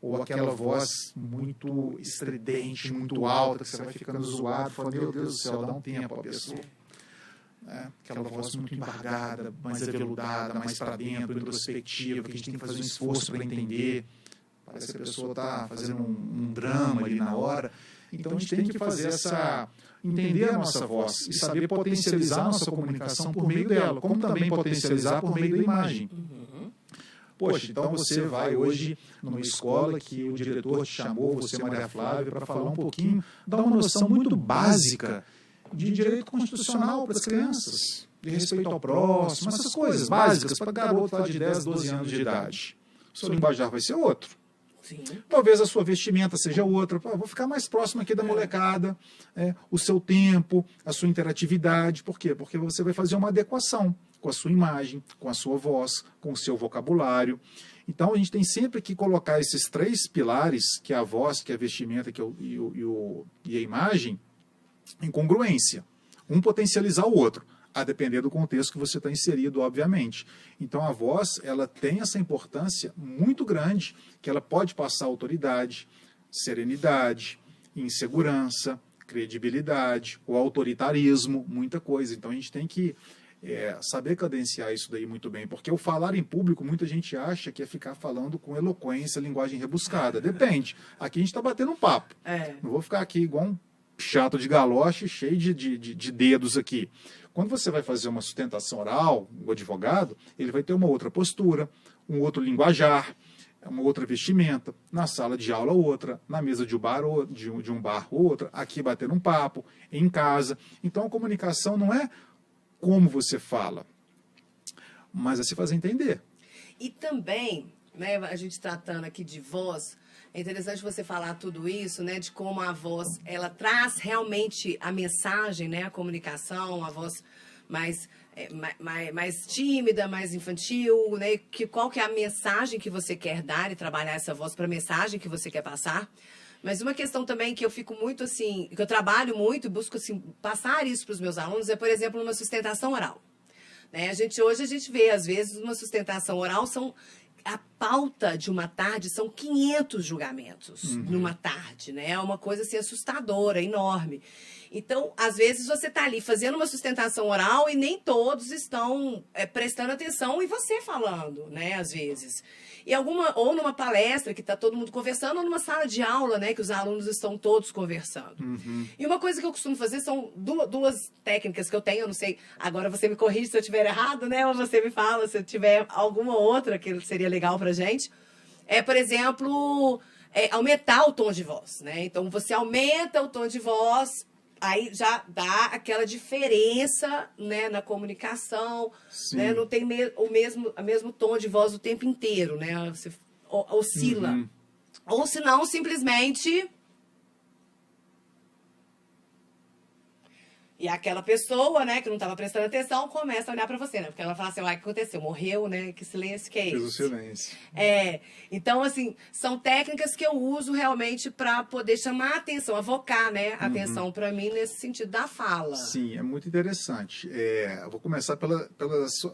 ou aquela voz muito estridente, muito alta, que você vai ficando zoado, falando, meu Deus do céu, dá um tempo à pessoa. Aquela voz muito embargada, mais aveludada, mais para dentro, introspectiva, que a gente tem que fazer um esforço para entender. Parece que a pessoa está fazendo um drama ali na hora. Então a gente tem que fazer entender a nossa voz e saber potencializar a nossa comunicação por meio dela, como também potencializar por meio da imagem. Poxa, então você vai hoje numa escola que o diretor te chamou, você, Maria Flávia, para falar um pouquinho, dar uma noção muito básica de direito constitucional para as crianças, de respeito ao próximo, essas coisas básicas para garoto lá de 10, 12 anos de idade. O seu linguajar vai ser outro. Sim. Talvez a sua vestimenta seja outra. Vou ficar mais próximo aqui da molecada. O seu tempo, a sua interatividade. Por quê? Porque você vai fazer uma adequação com a sua imagem, com a sua voz, com o seu vocabulário. Então, a gente tem sempre que colocar esses 3 pilares, que é a voz, que é a vestimenta e a imagem, em congruência. Um potencializar o outro, a depender do contexto que você está inserido, obviamente. Então, a voz, ela tem essa importância muito grande, que ela pode passar autoridade, serenidade, insegurança, credibilidade, o autoritarismo, muita coisa. Então, a gente tem que saber cadenciar isso daí muito bem, porque o falar em público, muita gente acha que é ficar falando com eloquência, linguagem rebuscada. Depende. Aqui a gente está batendo um papo. Não vou ficar aqui igual um chato de galoche, cheio de dedos aqui. Quando você vai fazer uma sustentação oral, o advogado, ele vai ter uma outra postura, um outro linguajar, uma outra vestimenta, na sala de aula outra, na mesa de um bar outra, aqui batendo um papo, em casa. Então a comunicação não é como você fala, mas é se fazer entender. E também, né, a gente tratando aqui de voz, é interessante você falar tudo isso, né, de como a voz, ela traz realmente a mensagem, né, a comunicação, a voz mais tímida, mais infantil, né, qual que é a mensagem que você quer dar e trabalhar essa voz para a mensagem que você quer passar. Mas uma questão também que eu fico muito assim, que eu trabalho muito e busco assim, passar isso para os meus alunos é, por exemplo, uma sustentação oral. Né? Hoje a gente vê, às vezes, uma sustentação oral a pauta de uma tarde são 500 julgamentos numa tarde, né? É uma coisa assim assustadora, enorme. Então, às vezes você está ali fazendo uma sustentação oral e nem todos estão prestando atenção e você falando, né? Às vezes. E ou numa palestra que está todo mundo conversando, ou numa sala de aula, né? Que os alunos estão todos conversando. E uma coisa que eu costumo fazer são duas técnicas que eu tenho, eu não sei, agora você me corrige se eu estiver errado, né? Ou você me fala se eu tiver alguma outra que seria legal pra gente. Por exemplo, aumentar o tom de voz, né? Então, você aumenta o tom de voz, aí já dá aquela diferença, né, na comunicação, né? Não tem o mesmo tom de voz o tempo inteiro, né? Você oscila. Ou se não, simplesmente... E aquela pessoa, né, que não estava prestando atenção, começa a olhar para você, né? Porque ela fala assim, o que aconteceu? Morreu, né? Que silêncio que é esse? Fez o silêncio. Então, assim, são técnicas que eu uso realmente para poder chamar a atenção, avocar, né, a atenção para mim nesse sentido da fala. Sim, é muito interessante. Eu vou começar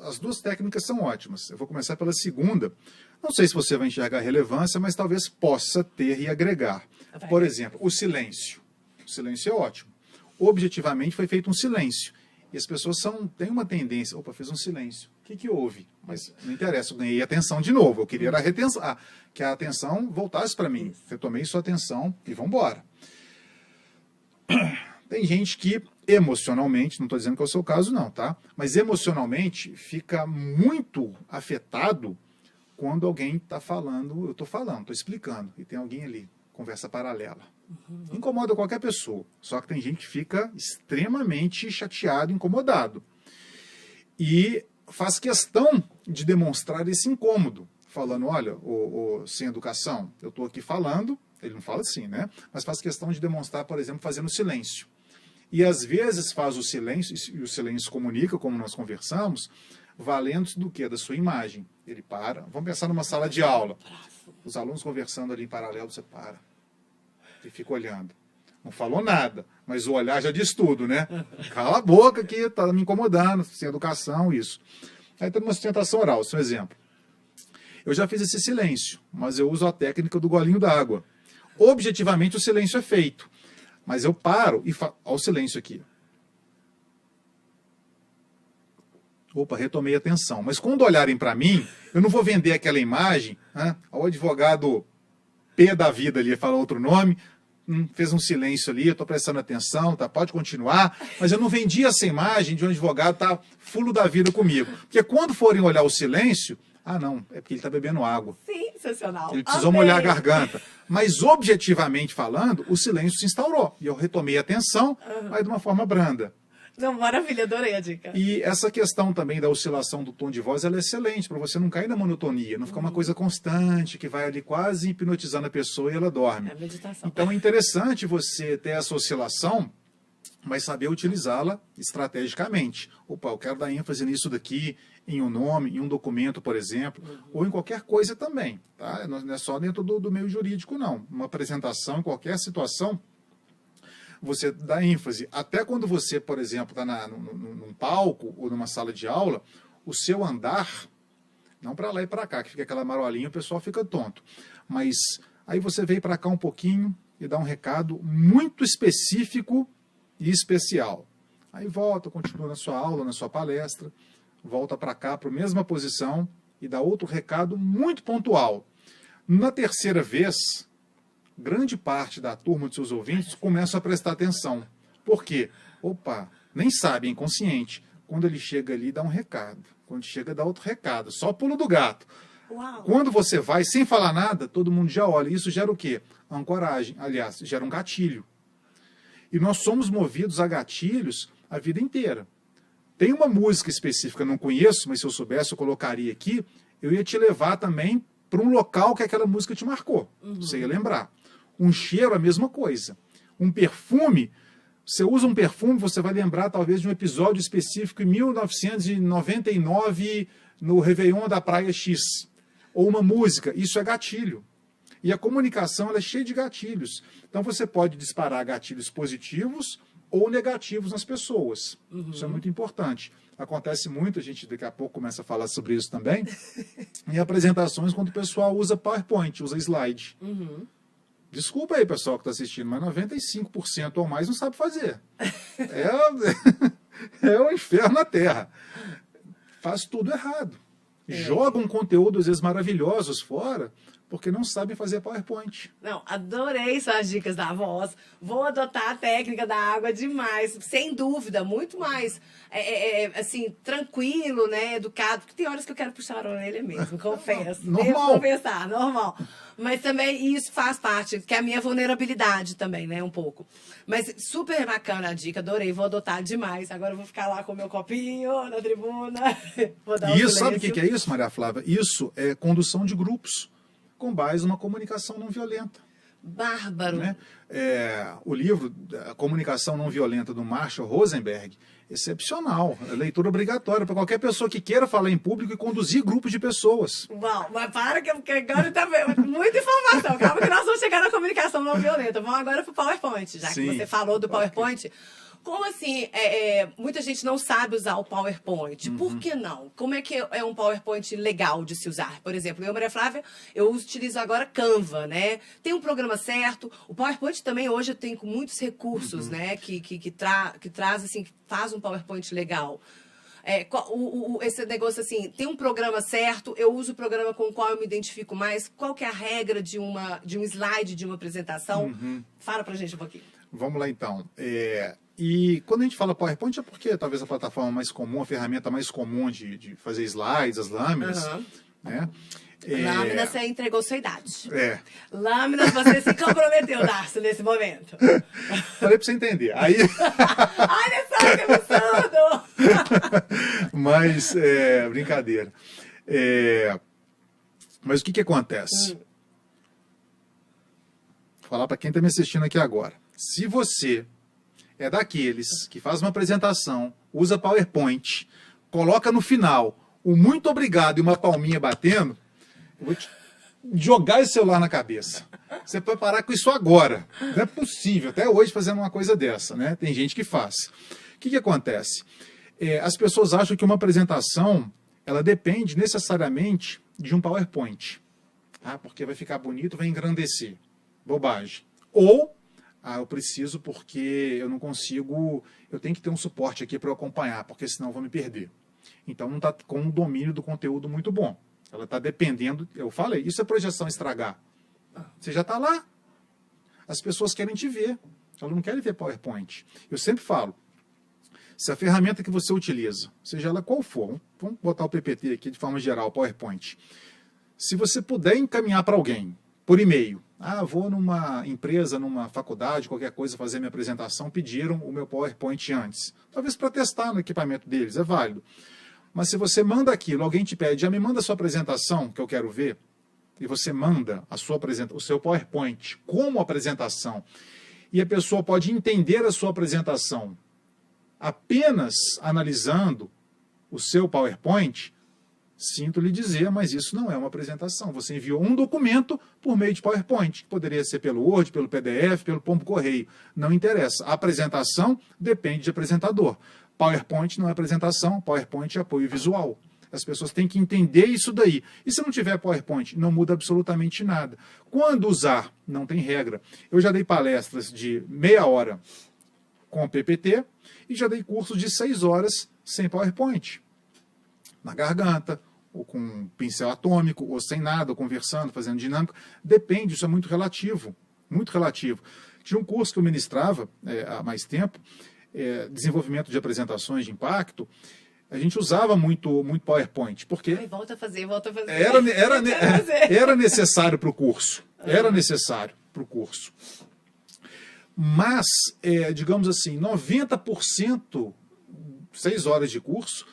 as duas técnicas são ótimas. Eu vou começar pela segunda. Não sei se você vai enxergar relevância, mas talvez possa ter e agregar. Por exemplo, o silêncio. O silêncio é ótimo. Objetivamente foi feito um silêncio. E as pessoas têm uma tendência, fez um silêncio. O que houve? Mas não interessa, eu ganhei atenção de novo. Eu queria que a atenção voltasse para mim. Eu tomei sua atenção e vamos embora. Tem gente que emocionalmente, não estou dizendo que é o seu caso não, tá? Mas emocionalmente fica muito afetado quando alguém está falando, eu estou falando, estou explicando, e tem alguém ali, conversa paralela. Incomoda qualquer pessoa, só que tem gente que fica extremamente chateado, incomodado. E faz questão de demonstrar esse incômodo, falando, olha, sem educação, eu estou aqui falando, ele não fala assim, né? Mas faz questão de demonstrar, por exemplo, fazendo silêncio. E às vezes faz o silêncio, e o silêncio comunica, como nós conversamos, valendo do quê? Da sua imagem. Ele para, vamos pensar numa sala de aula, os alunos conversando ali em paralelo, você para. E fica olhando. Não falou nada, mas o olhar já diz tudo, né? Cala a boca que está me incomodando, sem educação, isso. Aí tem uma sustentação oral, esse é um exemplo. Eu já fiz esse silêncio, mas eu uso a técnica do golinho d'água. Objetivamente o silêncio é feito, mas eu paro e falo, olha o silêncio aqui. Retomei a atenção. Mas quando olharem para mim, eu não vou vender aquela imagem, né? O advogado P da vida ali, fala outro nome, fez um silêncio ali, eu estou prestando atenção, tá? Pode continuar, mas eu não vendi essa imagem de um advogado tá fulo da vida comigo. Porque quando forem olhar o silêncio, não, é porque ele está bebendo água. Sensacional. Ele precisou molhar a garganta. Mas objetivamente falando, o silêncio se instaurou. E eu retomei a atenção, mas de uma forma branda. Não, maravilha, adorei a dica. E essa questão também da oscilação do tom de voz, ela é excelente, para você não cair na monotonia, não ficar uma coisa constante, que vai ali quase hipnotizando a pessoa e ela dorme. É meditação. Então é interessante você ter essa oscilação, mas saber utilizá-la estrategicamente. Eu quero dar ênfase nisso daqui, em um nome, em um documento, por exemplo, ou em qualquer coisa também. Tá? Não é só dentro do meio jurídico, não. Uma apresentação, em qualquer situação, você dá ênfase. Até quando você, por exemplo, está num palco ou numa sala de aula, o seu andar, não para lá e para cá, que fica aquela marolinha, o pessoal fica tonto. Mas aí você veio para cá um pouquinho e dá um recado muito específico e especial. Aí volta, continua na sua aula, na sua palestra, volta para cá, para a mesma posição e dá outro recado muito pontual. Na terceira vez, grande parte da turma de seus ouvintes começa a prestar atenção. Por quê? Nem sabe, é inconsciente. Quando ele chega ali, dá um recado. Quando chega, dá outro recado. Só pulo do gato. Uau. Quando você vai sem falar nada, todo mundo já olha. Isso gera o quê? Ancoragem. Aliás, gera um gatilho. E nós somos movidos a gatilhos a vida inteira. Tem uma música específica, não conheço, mas se eu soubesse, eu colocaria aqui. Eu ia te levar também para um local que aquela música te marcou. Você ia lembrar. Um cheiro, a mesma coisa. Um perfume, você usa um perfume, você vai lembrar talvez de um episódio específico em 1999, no Réveillon da Praia X. Ou uma música, isso é gatilho. E a comunicação ela é cheia de gatilhos. Então você pode disparar gatilhos positivos ou negativos nas pessoas. Isso é muito importante. Acontece muito, a gente daqui a pouco começa a falar sobre isso também, em apresentações quando o pessoal usa PowerPoint, usa slide. Desculpa aí, pessoal que está assistindo, mas 95% ou mais não sabe fazer. É o inferno na Terra. Faz tudo errado. Jogam conteúdos, às vezes, maravilhosos fora, porque não sabem fazer PowerPoint. Não, adorei suas dicas da voz. Vou adotar a técnica da água demais, sem dúvida, muito mais, assim, tranquilo, né, educado, porque tem horas que eu quero puxar a orelha mesmo, confesso. Normal. Devo conversar, normal. Mas também isso faz parte, que é a minha vulnerabilidade também, né, um pouco. Mas super bacana a dica, adorei, vou adotar demais. Agora eu vou ficar lá com o meu copinho na tribuna. Vou dar Isso, sabe o que é isso, Maria Flávia? Isso é condução de grupos, com base numa comunicação não violenta. Bárbaro. Né? O livro A Comunicação Não Violenta, do Marshall Rosenberg, excepcional, é leitura obrigatória para qualquer pessoa que queira falar em público e conduzir grupos de pessoas. Uau, mas para que agora tá muita informação. Calma que nós vamos chegar na comunicação não violenta. Vamos agora para o PowerPoint, já Sim. que você falou do PowerPoint. Como assim, muita gente não sabe usar o PowerPoint? Por que não? Como é que é um PowerPoint legal de se usar? Por exemplo, eu, Maria Flávia, eu utilizo agora Canva, né? Tem um programa certo. O PowerPoint também hoje tem com muitos recursos, né? Que traz, assim, que faz um PowerPoint legal. Esse negócio assim, tem um programa certo, eu uso o programa com o qual eu me identifico mais. Qual que é a regra de um slide, de uma apresentação? Fala pra gente um pouquinho. Vamos lá, então. E quando a gente fala PowerPoint é porque talvez a plataforma mais comum, a ferramenta mais comum de fazer slides, as lâminas, né? Lâminas, você entregou sua idade. Lâminas, você se comprometeu, Darcio, nesse momento. Falei pra você entender. Aí... Olha só que absurdo! Mas, brincadeira. Mas o que acontece? Vou falar para quem está me assistindo aqui agora. Se você é daqueles que faz uma apresentação, usa PowerPoint, coloca no final o muito obrigado e uma palminha batendo, eu vou te jogar esse celular na cabeça. Você pode parar com isso agora. Não é possível, até hoje, fazendo uma coisa dessa, né? Tem gente que faz. O que acontece? As pessoas acham que uma apresentação, ela depende necessariamente de um PowerPoint. Porque vai ficar bonito, vai engrandecer. Bobagem. Ou, eu preciso porque eu não consigo, eu tenho que ter um suporte aqui para eu acompanhar, porque senão eu vou me perder. Então não está com um domínio do conteúdo muito bom. Ela está dependendo, eu falei, isso é projeção estragar. Você já está lá. As pessoas querem te ver. Elas não querem ver PowerPoint. Eu sempre falo, se a ferramenta que você utiliza, seja ela qual for, vamos botar o PPT aqui de forma geral, PowerPoint. Se você puder encaminhar para alguém, por e-mail, vou numa empresa, numa faculdade, qualquer coisa, fazer minha apresentação, pediram o meu PowerPoint antes. Talvez para testar no equipamento deles, é válido. Mas se você manda aquilo, alguém te pede, já me manda a sua apresentação, que eu quero ver, e você manda o seu PowerPoint como apresentação, e a pessoa pode entender a sua apresentação apenas analisando o seu PowerPoint, sinto lhe dizer, mas isso não é uma apresentação. Você enviou um documento por meio de PowerPoint, que poderia ser pelo Word, pelo PDF, pelo pombo correio. Não interessa. A apresentação depende de apresentador. PowerPoint não é apresentação, PowerPoint é apoio visual. As pessoas têm que entender isso daí. E se não tiver PowerPoint, não muda absolutamente nada. Quando usar, não tem regra. Eu já dei palestras de meia hora com PPT e já dei cursos de 6 horas sem PowerPoint. Na garganta, ou com um pincel atômico, ou sem nada, ou conversando, fazendo dinâmica. Depende, isso é muito relativo. Muito relativo. Tinha um curso que eu ministrava há mais tempo, desenvolvimento de apresentações de impacto. A gente usava muito PowerPoint, porque volta a fazer. Era necessário para o curso. Era necessário para o curso. Mas, digamos assim, 90%, 6 horas de curso,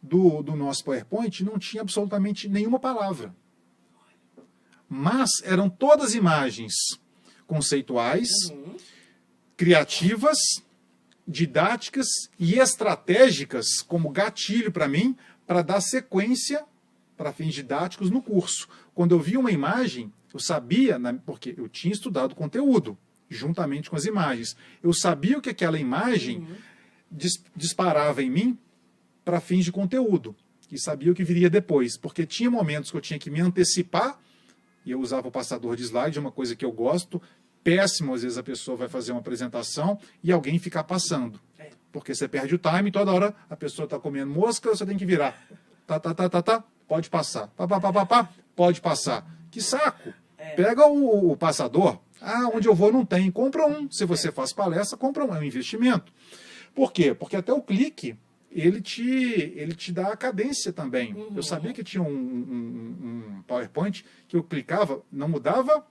do nosso PowerPoint não tinha absolutamente nenhuma palavra. Mas eram todas imagens conceituais, criativas, didáticas e estratégicas como gatilho para mim, para dar sequência para fins didáticos no curso. Quando eu via uma imagem, eu sabia, porque eu tinha estudado o conteúdo, juntamente com as imagens. Eu sabia que aquela imagem disparava em mim para fins de conteúdo, e sabia o que viria depois, porque tinha momentos que eu tinha que me antecipar, e eu usava o passador de slide, uma coisa que eu gosto. Péssimo, às vezes a pessoa vai fazer uma apresentação e alguém ficar passando, porque você perde o time, toda hora a pessoa está comendo mosca, você tem que virar, pode passar, pode passar. Que saco! Pega o passador, onde eu vou não tem, compra um. Se você faz palestra, compra um, é um investimento. Por quê? Porque até o clique, ele te dá a cadência também. Eu sabia que tinha um PowerPoint que eu clicava, não mudava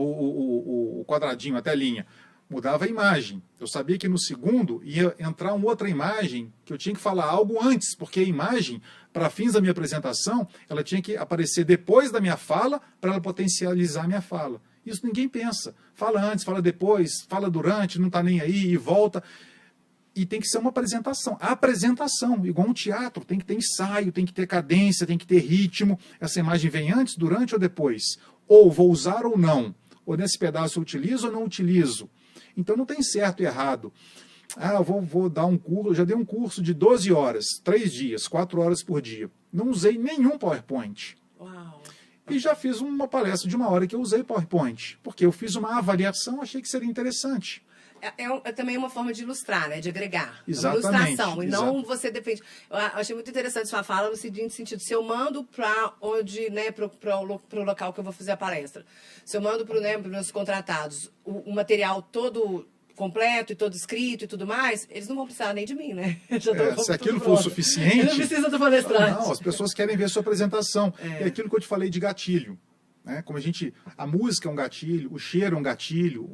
o quadradinho, a telinha, mudava a imagem. Eu sabia que no segundo ia entrar uma outra imagem, que eu tinha que falar algo antes, porque a imagem, para fins da minha apresentação, ela tinha que aparecer depois da minha fala, para ela potencializar a minha fala. Isso ninguém pensa. Fala antes, fala depois, fala durante, não está nem aí, e volta. E tem que ser uma apresentação. A apresentação, igual um teatro, tem que ter ensaio, tem que ter cadência, tem que ter ritmo. Essa imagem vem antes, durante ou depois? Ou vou usar ou não? Ou nesse pedaço eu utilizo ou não utilizo? Então não tem certo e errado. Eu vou dar um curso, eu já dei um curso de 12 horas, 3 dias, 4 horas por dia. Não usei nenhum PowerPoint. Uau. E já fiz uma palestra de 1 hora que eu usei PowerPoint, porque eu fiz uma avaliação, achei que seria interessante. É também uma forma de ilustrar, né? De agregar. Exatamente. Uma ilustração. E não você depende. Eu achei muito interessante sua fala no seguinte sentido. Se eu mando para onde, né, para o local que eu vou fazer a palestra. Se eu mando para os meus contratados o material todo completo e todo escrito e tudo mais, eles não vão precisar nem de mim, né? Se aquilo for o suficiente... Não precisa do palestrante. Não, as pessoas querem ver sua apresentação. É aquilo que eu te falei de gatilho. Como a música é um gatilho, o cheiro é um gatilho,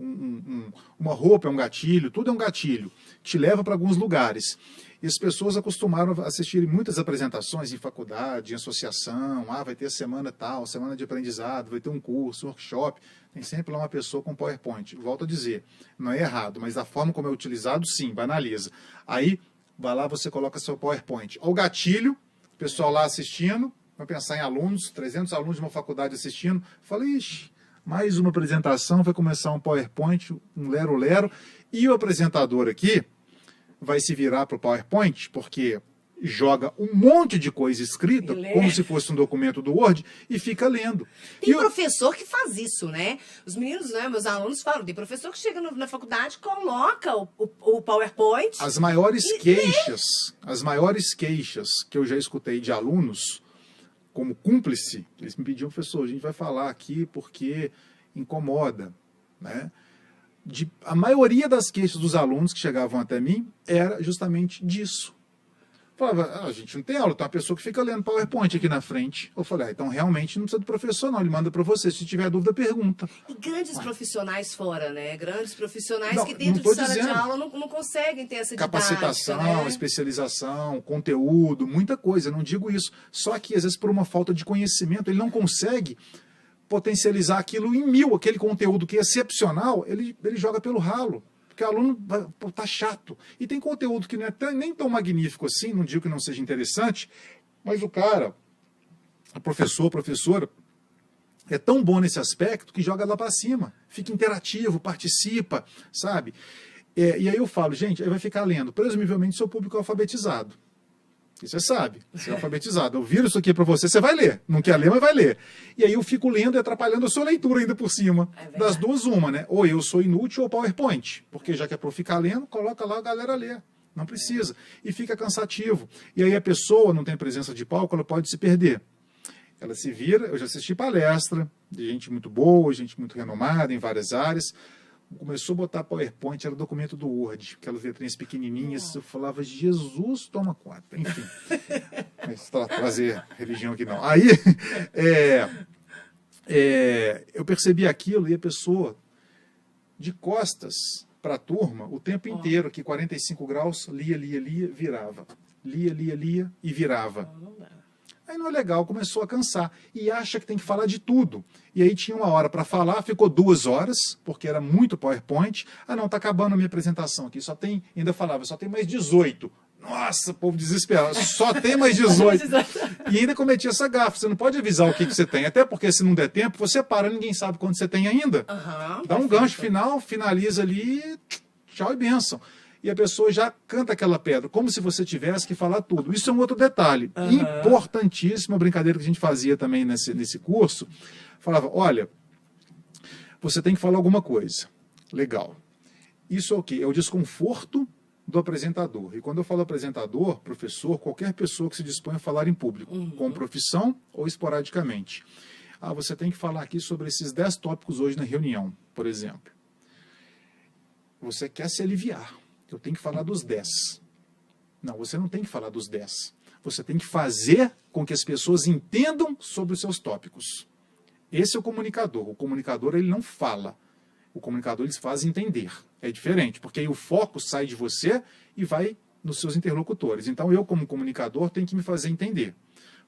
uma roupa é um gatilho, tudo é um gatilho, te leva para alguns lugares. E as pessoas acostumaram a assistir muitas apresentações em faculdade, em associação, vai ter semana tal, semana de aprendizado, vai ter um curso, um workshop, tem sempre lá uma pessoa com PowerPoint. Volto a dizer, não é errado, mas da forma como é utilizado, sim, banaliza. Aí, vai lá, você coloca seu PowerPoint. Olha o gatilho, o pessoal lá assistindo, vai pensar em alunos, 300 alunos de uma faculdade assistindo. Falei, ixi, mais uma apresentação, vai começar um PowerPoint, um lero-lero, e o apresentador aqui vai se virar para o PowerPoint, porque joga um monte de coisa escrita, como se fosse um documento do Word, e fica lendo. Tem professor que faz isso, né? Os meninos, né, meus alunos falam, tem professor que chega na faculdade, coloca o PowerPoint. As maiores queixas que eu já escutei de alunos, como cúmplice, eles me pediam, professor, a gente vai falar aqui porque incomoda, né? A maioria das queixas dos alunos que chegavam até mim era justamente disso. Falava, a gente não tem aula, tem uma pessoa que fica lendo PowerPoint aqui na frente. Eu falei, então realmente não precisa do professor não, ele manda para você, se tiver dúvida, pergunta. E grandes profissionais fora, né? Grandes profissionais que dentro de sala de aula não conseguem ter essa capacitação, didática, né? Especialização, conteúdo, muita coisa, eu não digo isso. Só que às vezes por uma falta de conhecimento, ele não consegue potencializar aquilo em 1000, aquele conteúdo que é excepcional, ele joga pelo ralo. Porque o aluno está chato. E tem conteúdo que não é nem tão magnífico assim, não digo que não seja interessante, mas o cara, o professor, a professora, é tão bom nesse aspecto que joga lá para cima. Fica interativo, participa, sabe? E aí eu falo, gente, aí vai ficar lendo. Presumivelmente, seu público é alfabetizado. E você sabe, você é alfabetizado. Eu viro isso aqui para você, você vai ler. Não quer ler, mas vai ler. E aí eu fico lendo e atrapalhando a sua leitura ainda por cima. Das duas, uma, né? Ou eu sou inútil ou PowerPoint. Porque já que é para eu ficar lendo, coloca lá a galera ler. Não precisa. E fica cansativo. E aí a pessoa não tem presença de palco, ela pode se perder. Ela se vira, eu já assisti palestra de gente muito boa, gente muito renomada em várias áreas. Começou a botar PowerPoint, era documento do Word, aquelas letrinhas pequenininhas, eu falava, Jesus, toma conta, enfim. Mas trazer religião aqui não. Aí, eu percebi aquilo e a pessoa, de costas para a turma, o tempo inteiro, aqui 45 graus, lia, virava. Lia e virava. Aí não é legal, começou a cansar. E acha que tem que falar de tudo. E aí tinha 1 hora para falar, ficou 2 horas, porque era muito PowerPoint. Não, está acabando a minha apresentação aqui. Ainda falava, só tem mais 18. Nossa, povo desesperado. Só tem mais 18. E ainda cometi essa gafe. Você não pode avisar o que você tem. Até porque se não der tempo, você para, ninguém sabe quanto você tem ainda. Dá um gancho final, finaliza ali, tchau e bênção. E a pessoa já canta aquela pedra, como se você tivesse que falar tudo. Isso é um outro detalhe. Importantíssimo, uma brincadeira que a gente fazia também nesse curso. Falava, olha, você tem que falar alguma coisa. Legal. Isso é o quê? É o desconforto do apresentador. E quando eu falo apresentador, professor, qualquer pessoa que se dispõe a falar em público, com profissão ou esporadicamente. Você tem que falar aqui sobre esses 10 tópicos hoje na reunião, por exemplo. Você quer se aliviar. Eu tenho que falar dos 10. Não, você não tem que falar dos 10. Você tem que fazer com que as pessoas entendam sobre os seus tópicos. Esse é o comunicador. O comunicador, ele não fala. O comunicador, eles faz entender. É diferente, porque aí o foco sai de você e vai nos seus interlocutores. Então, eu, como comunicador, tenho que me fazer entender.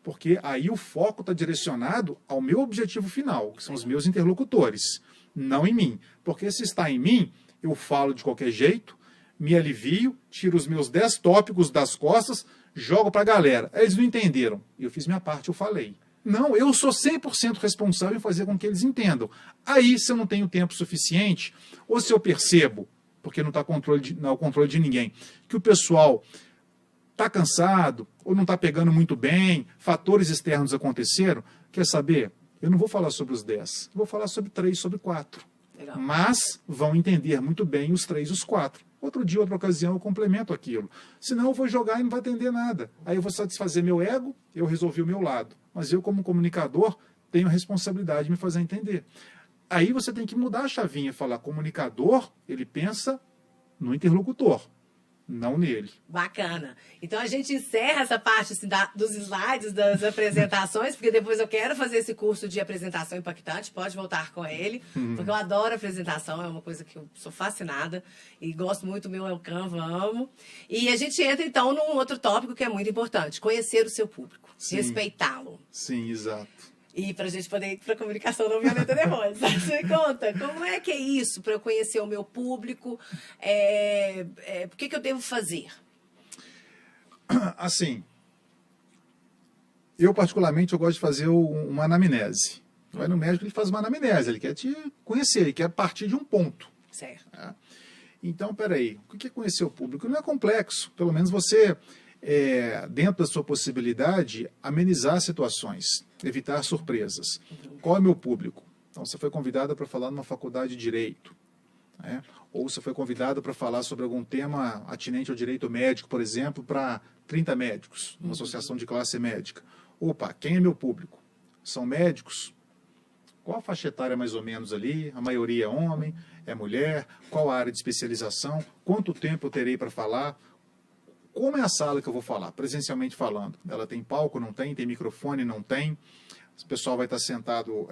Porque aí o foco está direcionado ao meu objetivo final, que são os meus interlocutores, não em mim. Porque se está em mim, eu falo de qualquer jeito, me alivio, tiro os meus 10 tópicos das costas, jogo para a galera. Eles não entenderam. Eu fiz minha parte, eu falei. Não, eu sou 100% responsável em fazer com que eles entendam. Aí, se eu não tenho tempo suficiente, ou se eu percebo, porque não está ao controle de ninguém, que o pessoal está cansado, ou não está pegando muito bem, fatores externos aconteceram, quer saber? Eu não vou falar sobre os 10, vou falar sobre 3, sobre 4. Legal. Mas vão entender muito bem os 3 e os 4. Outro dia, outra ocasião, eu complemento aquilo. Senão eu vou jogar e não vai entender nada. Aí eu vou satisfazer meu ego, eu resolvi o meu lado. Mas eu, como comunicador, tenho a responsabilidade de me fazer entender. Aí você tem que mudar a chavinha e falar, comunicador, ele pensa no interlocutor, não nele. Bacana. Então a gente encerra essa parte assim, dos slides, das apresentações, porque depois eu quero fazer esse curso de apresentação impactante, pode voltar com ele, porque eu adoro apresentação, é uma coisa que eu sou fascinada e gosto muito, meu é o Canva, amo. E a gente entra então num outro tópico que é muito importante, conhecer o seu público, respeitá-lo. Sim, exato. E para a gente poder ir para a comunicação não violenta depois. Você conta, como é que é isso para eu conhecer o meu público? Por que eu devo fazer? Assim, eu particularmente eu gosto de fazer uma anamnese. Vai no médico, ele faz uma anamnese, ele quer te conhecer, ele quer partir de um ponto. Certo. Então, peraí, o que é conhecer o público? Não é complexo, pelo menos você, dentro da sua possibilidade, amenizar situações, evitar surpresas. Qual é o meu público? Então, você foi convidada para falar numa faculdade de Direito, né? Ou você foi convidada para falar sobre algum tema atinente ao direito médico, por exemplo, para 30 médicos, uma associação de classe médica. Opa, quem é meu público? São médicos? Qual a faixa etária mais ou menos ali? A maioria é homem, é mulher? Qual a área de especialização? Quanto tempo eu terei para falar? Como é a sala que eu vou falar, presencialmente falando? Ela tem palco, não tem? Tem microfone, não tem? O pessoal vai estar sentado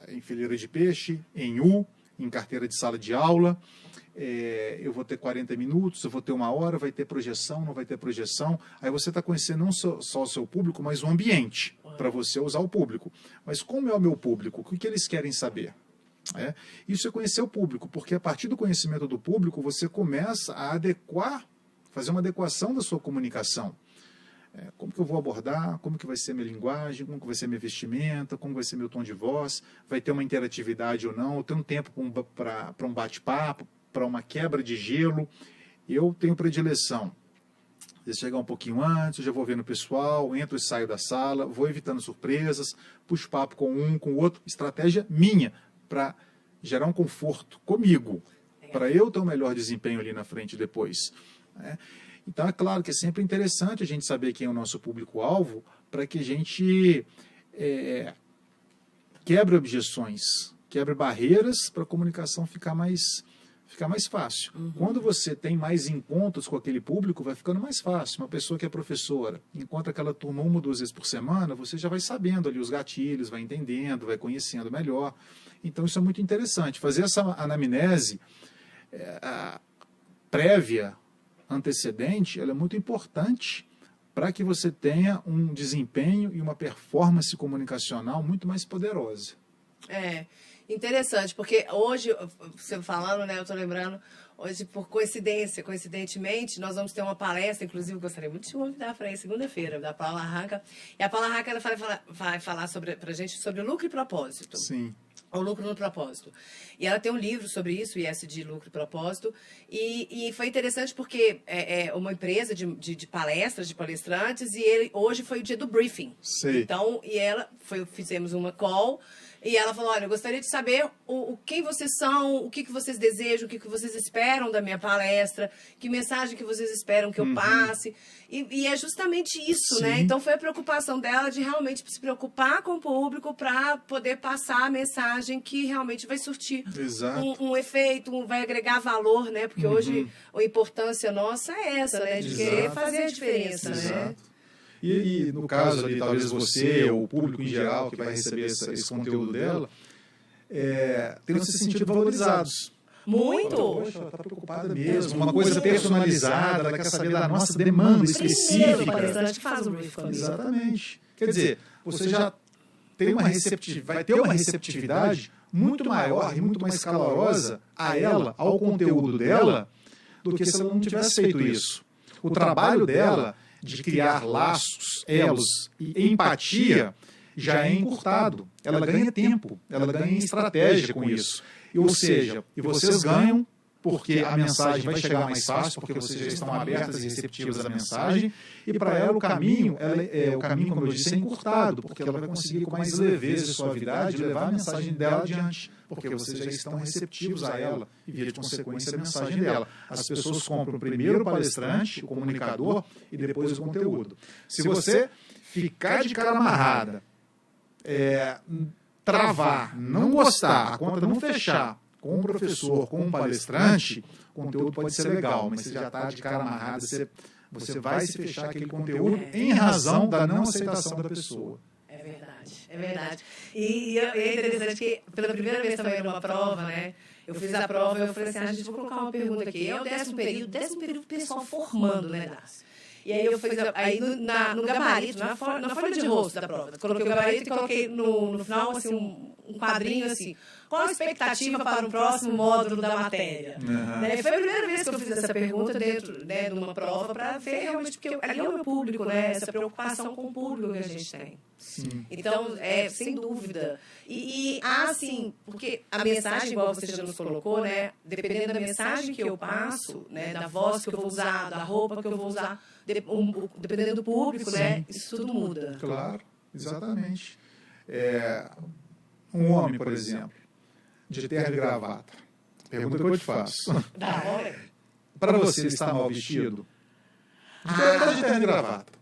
em fileira de peixe, em U, em carteira de sala de aula. Eu vou ter 40 minutos, eu vou ter 1 hora, vai ter projeção, não vai ter projeção. Aí você está conhecendo não só o seu público, mas o ambiente, para você usar o público. Mas como é o meu público? O que eles querem saber? Isso é conhecer o público, porque a partir do conhecimento do público, você começa a adequar, fazer uma adequação da sua comunicação. Como que eu vou abordar, como que vai ser minha linguagem, como que vai ser minha vestimenta, como vai ser meu tom de voz, vai ter uma interatividade ou não, eu tenho um tempo para um bate-papo, para uma quebra de gelo. Eu tenho predileção. Se chegar um pouquinho antes, eu já vou vendo o pessoal, entro e saio da sala, vou evitando surpresas, puxo papo com um, com o outro, estratégia minha, para gerar um conforto comigo, para eu ter um melhor desempenho ali na frente depois. Então, é claro que é sempre interessante a gente saber quem é o nosso público-alvo para que a gente quebre objeções, quebre barreiras para a comunicação ficar mais fácil. Quando você tem mais encontros com aquele público, vai ficando mais fácil. Uma pessoa que é professora, encontra aquela turma 1 ou 2 vezes por semana, você já vai sabendo ali os gatilhos, vai entendendo, vai conhecendo melhor. Então, isso é muito interessante. Fazer essa anamnese prévia, antecedente, ela é muito importante para que você tenha um desempenho e uma performance comunicacional muito mais poderosa. Interessante, porque hoje, você falando, né, eu tô lembrando, hoje, por coincidentemente, nós vamos ter uma palestra, inclusive, gostaria muito de te convidar para ir segunda-feira, da Paula Ranca. E a Paula Ranca ela vai falar pra gente sobre lucro e propósito. Sim. O lucro no propósito. E ela tem um livro sobre isso, ISD, lucro e propósito. E foi interessante porque é uma empresa de palestras, de palestrantes, e hoje foi o dia do briefing. Sei. Então, fizemos uma call. E ela falou, olha, eu gostaria de saber quem vocês são, o que vocês desejam, o que vocês esperam da minha palestra, que mensagem que vocês esperam que eu passe. E é justamente isso, né? Então, foi a preocupação dela de realmente se preocupar com o público para poder passar a mensagem que realmente vai surtir um efeito, vai agregar valor, né? Porque hoje a importância nossa é essa, né? De querer fazer a diferença, né? E no caso ali, talvez você ou o público em geral que vai receber esse conteúdo dela, tenham se sentido valorizados. Muito! Poxa, ela está preocupada mesmo, uma coisa personalizada, ela quer saber da nossa demanda específica. O palestrante que faz o briefing. Exatamente. Quer dizer, você já tem vai ter uma receptividade muito maior e muito mais calorosa a ela, ao conteúdo dela, do que se ela não tivesse feito isso. O trabalho dela de criar laços, elos e empatia já é encurtado. Ela ganha tempo, ela ganha estratégia com isso. Ou seja, e vocês ganham porque a mensagem vai chegar mais fácil, porque vocês já estão abertas e receptivas à mensagem, e para ela o caminho, como eu disse, é encurtado, porque ela vai conseguir com mais leveza e suavidade levar a mensagem dela adiante, porque vocês já estão receptivos a ela, e via de consequência a mensagem dela. As pessoas compram primeiro o palestrante, o comunicador, e depois o conteúdo. Se você ficar de cara amarrada, travar, não gostar, a conta não fechar, com um professor, com um palestrante, o conteúdo pode ser legal, mas você já está de cara amarrada, você vai se fechar aquele conteúdo em razão da não aceitação da pessoa. É verdade, é verdade. E é interessante que, pela primeira vez também numa prova, né? Eu fiz a prova e eu falei assim, gente, vou colocar uma pergunta aqui. É o 10º período pessoal formando, né, Dácio? E aí eu fiz, no gabarito, na folha de rosto da prova, coloquei o gabarito e coloquei no final, assim, um quadrinho assim, qual a expectativa para o próximo módulo da matéria? Né? Foi a primeira vez que eu fiz essa pergunta dentro, né, de uma prova para ver realmente, porque ali é o meu público, né, essa preocupação com o público que a gente tem. Sim. Então, sem dúvida. E assim, porque a mensagem, igual você já nos colocou, né, dependendo da mensagem que eu passo, né, da voz que eu vou usar, da roupa que eu vou usar, dependendo do público, né, isso tudo muda. Claro, exatamente. Um homem, por exemplo, de terno e gravata. Pergunta que eu te faço. Para você, ele está mal vestido? De terno e gravata.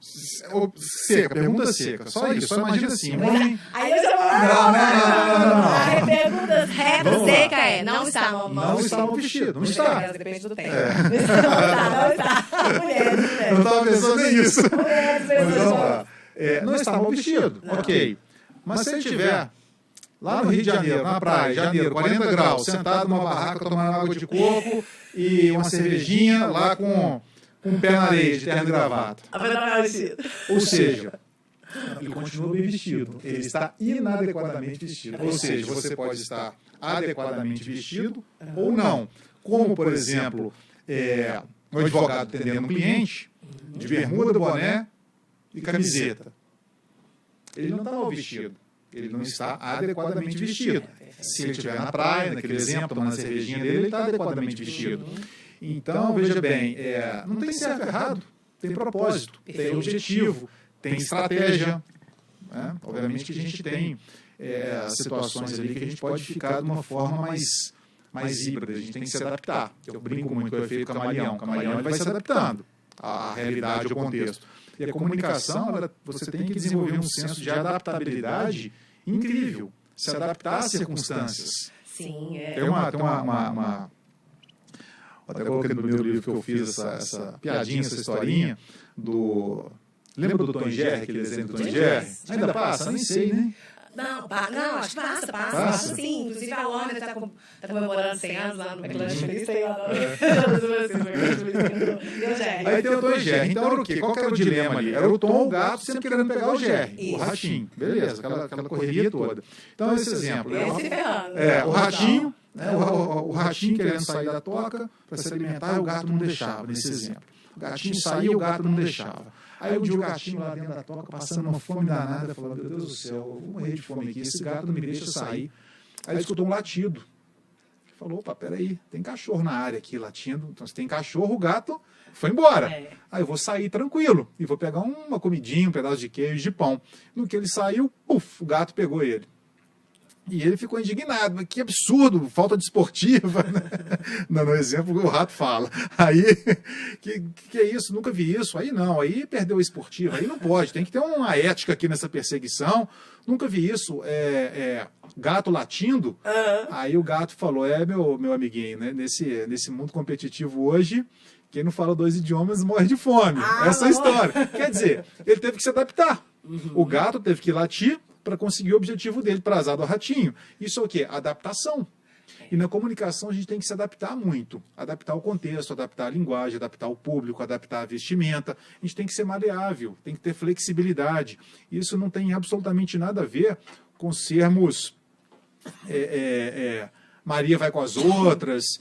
Seca, pergunta seca. Só isso, só imagina assim. Um homem... Aí eu já vou... Não. A pergunta reta, seca não está mal vestido. Não está mal vestido, não está. Depende do tempo. Não está. Mulheres, eu não estava pensando nisso. Mas vamos lá. Não está mal vestido, ok. Mas se ele estiver lá no Rio de Janeiro, na praia, janeiro, 40 graus, sentado numa barraca tomando água de coco e uma cervejinha lá com um pé na areia, de terno e gravata. Ou seja, ele continua bem vestido. Ele está inadequadamente vestido. Ou seja, você pode estar adequadamente vestido ou não. Como, por exemplo, um advogado atendendo um cliente de bermuda, boné e camiseta. Ele não está mal vestido. Ele não está adequadamente vestido. Se ele estiver na praia, naquele exemplo, tomando a cervejinha dele, ele está adequadamente vestido. Então, veja bem, não tem certo e errado, tem propósito, tem objetivo, tem estratégia. Né? Obviamente que a gente tem situações ali que a gente pode ficar de uma forma mais híbrida, a gente tem que se adaptar. Eu brinco muito com o efeito camaleão. O camaleão ele vai se adaptando à realidade, ao contexto. E a comunicação, você tem que desenvolver um senso de adaptabilidade incrível, se adaptar às circunstâncias. Sim, Tem uma até coloquei no meu livro que eu fiz essa piadinha, essa historinha Lembra do Tom e Jerry, aquele desenho do Tom e Jerry? Ainda passa? Nem sei, né? Não, acho que passa sim. Inclusive a ONU está comemorando 100 anos lá no Backlash Feliz. Aí tem o Tom e Jerry. Então era o quê? Qual que era o dilema ali? Era o Tom, o gato, sempre querendo pegar o Jerry, o ratinho. Beleza, aquela correria toda. Então esse exemplo. O ratinho, né, o ratinho querendo sair da toca para se alimentar e o gato não deixava, nesse exemplo. O gatinho saía e o gato não deixava. Aí um dia o gatinho lá dentro da toca, passando uma fome danada, falou, meu Deus do céu, eu vou morrer de fome aqui, esse gato não me deixa sair. Aí ele escutou um latido. Ele falou, opa, peraí, tem cachorro na área aqui latindo, então se tem cachorro, o gato foi embora. Aí eu vou sair tranquilo e vou pegar uma comidinha, um pedaço de queijo, de pão. No que ele saiu, o gato pegou ele. E ele ficou indignado, mas que absurdo, falta de esportiva, né? No exemplo que o rato fala. Aí, que é isso? Nunca vi isso. Aí não, aí perdeu a esportiva, aí não pode, tem que ter uma ética aqui nessa perseguição. Nunca vi isso, gato latindo. Aí o gato falou, meu amiguinho, né? Nesse mundo competitivo hoje, quem não fala 2 idiomas morre de fome. Essa é a história. Quer dizer, ele teve que se adaptar. O gato teve que latir para conseguir o objetivo dele, para azar do ratinho. Isso é o quê? Adaptação. E na comunicação a gente tem que se adaptar muito. Adaptar o contexto, adaptar a linguagem, adaptar o público, adaptar a vestimenta. A gente tem que ser maleável, tem que ter flexibilidade. Isso não tem absolutamente nada a ver com sermos Maria vai com as outras,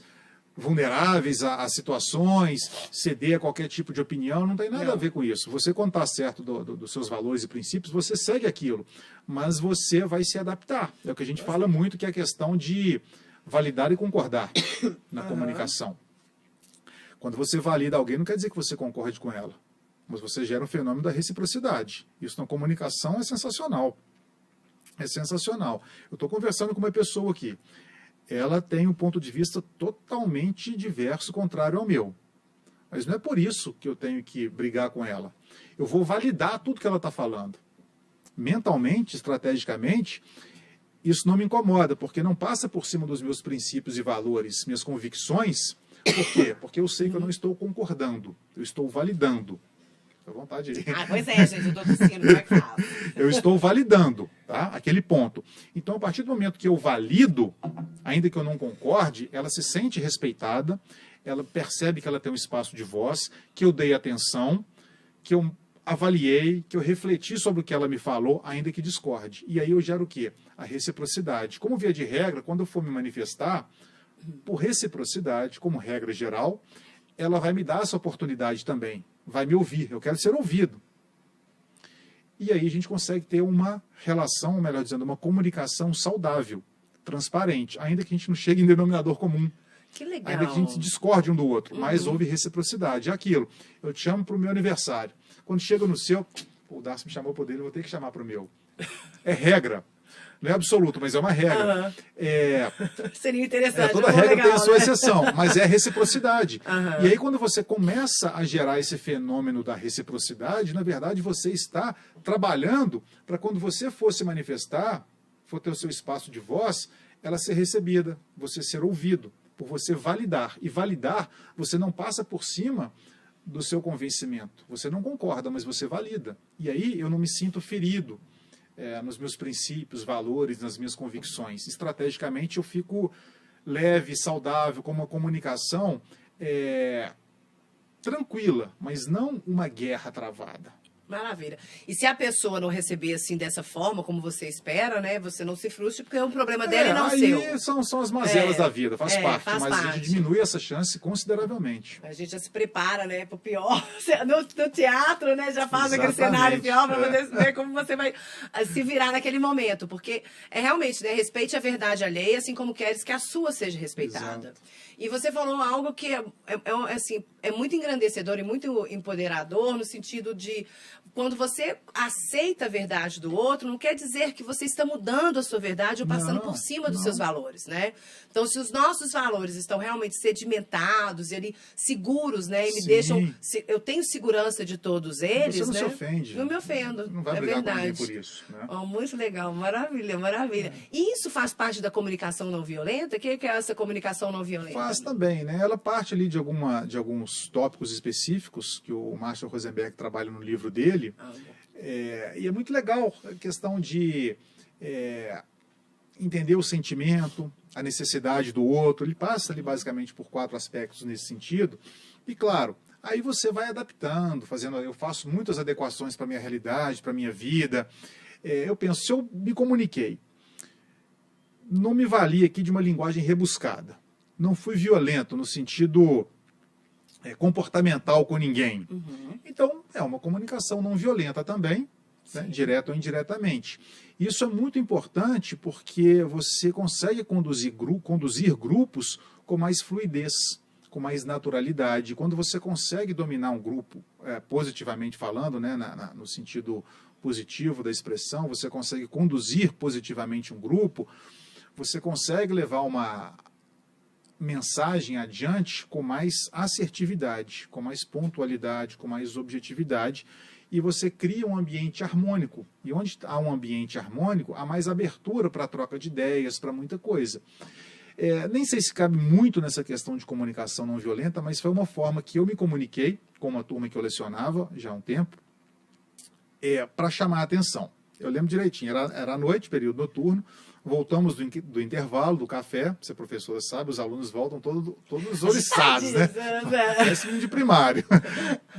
vulneráveis a situações, ceder a qualquer tipo de opinião, não tem nada a ver com isso. Você, quando está certo dos seus valores e princípios, você segue aquilo, mas você vai se adaptar. É o que a gente fala muito, que é a questão de validar e concordar na comunicação. Quando você valida alguém, não quer dizer que você concorde com ela, mas você gera um fenômeno da reciprocidade. Isso na comunicação é sensacional. É sensacional. Eu estou conversando com uma pessoa aqui. Ela tem um ponto de vista totalmente diverso, contrário ao meu. Mas não é por isso que eu tenho que brigar com ela. Eu vou validar tudo que ela está falando. Mentalmente, estrategicamente, isso não me incomoda, porque não passa por cima dos meus princípios e valores, minhas convicções. Por quê? Porque eu sei que eu não estou concordando, eu estou validando. Fica à vontade aí. Pois é, gente, eu estou tossindo, como é que fala? Eu estou validando, tá? Aquele ponto. Então, a partir do momento que eu valido, ainda que eu não concorde, ela se sente respeitada, ela percebe que ela tem um espaço de voz, que eu dei atenção, que eu avaliei, que eu refleti sobre o que ela me falou, ainda que discorde. E aí eu gero o quê? A reciprocidade. Como via de regra, quando eu for me manifestar, por reciprocidade, como regra geral, ela vai me dar essa oportunidade também. Vai me ouvir, eu quero ser ouvido. E aí a gente consegue ter uma relação, melhor dizendo, uma comunicação saudável, transparente, ainda que a gente não chegue em denominador comum. Que legal. Ainda que a gente discorde um do outro, mas houve reciprocidade. É aquilo, eu te chamo para o meu aniversário. Quando chega no seu, o Darcy me chamou para o dele, eu vou ter que chamar para o meu. É regra. Não é absoluto, mas é uma regra. Seria interessante. Toda regra tem a sua exceção, mas é reciprocidade. E aí, quando você começa a gerar esse fenômeno da reciprocidade, na verdade, você está trabalhando para quando você for se manifestar, for ter o seu espaço de voz, ela ser recebida, você ser ouvido, por você validar. E validar, você não passa por cima do seu convencimento. Você não concorda, mas você valida. E aí eu não me sinto ferido. Nos meus princípios, valores, nas minhas convicções. Estrategicamente, eu fico leve, saudável, com uma comunicação tranquila, mas não uma guerra travada. Maravilha. E se a pessoa não receber assim dessa forma, como você espera, né? Você não se frustre, porque é um problema dele e não aí seu. São as mazelas da vida, faz parte. Faz mas parte. A gente diminui essa chance consideravelmente. A gente já se prepara, né, pro pior. No teatro, né, já faz aquele cenário pior para poder ver como você vai se virar naquele momento. Porque realmente, né, respeite a verdade alheia, assim como queres que a sua seja respeitada. Exato. E você falou algo que é muito engrandecedor e muito empoderador, no sentido de quando você aceita a verdade do outro, não quer dizer que você está mudando a sua verdade ou passando por cima dos seus valores, né? Então, se os nossos valores estão realmente sedimentados e ali seguros, né? E me deixam... Eu tenho segurança de todos eles, você não né? se ofende. Não me ofendo. Não vai brigar com ninguém por isso, né? Muito legal, maravilha, maravilha. E isso faz parte da comunicação não violenta? O que é essa comunicação não violenta? Faz também, né? Ela parte ali de alguns tópicos específicos que o Marshall Rosenberg trabalha no livro dele. E é muito legal a questão de entender o sentimento, a necessidade do outro. Ele passa ali basicamente por 4 aspectos nesse sentido. E claro, aí você vai adaptando, eu faço muitas adequações para a minha realidade, para a minha vida. Eu penso, se eu me comuniquei, não me vali aqui de uma linguagem rebuscada. Não fui violento no sentido comportamental com ninguém. Uhum. Então, é uma comunicação não violenta também, né, direta ou indiretamente. Isso é muito importante porque você consegue conduzir grupos com mais fluidez, com mais naturalidade. Quando você consegue dominar um grupo, positivamente falando, né, no sentido positivo da expressão, você consegue conduzir positivamente um grupo, você consegue levar uma mensagem adiante com mais assertividade, com mais pontualidade, com mais objetividade, e você cria um ambiente harmônico. E onde há um ambiente harmônico, há mais abertura para a troca de ideias, para muita coisa. Nem sei se cabe muito nessa questão de comunicação não violenta, mas foi uma forma que eu me comuniquei com uma turma que eu lecionava já há um tempo, para chamar a atenção. Eu lembro direitinho, era à noite, período noturno, voltamos do intervalo, do café, você professora sabe, os alunos voltam todos oriçados, né? Parece menino de primário.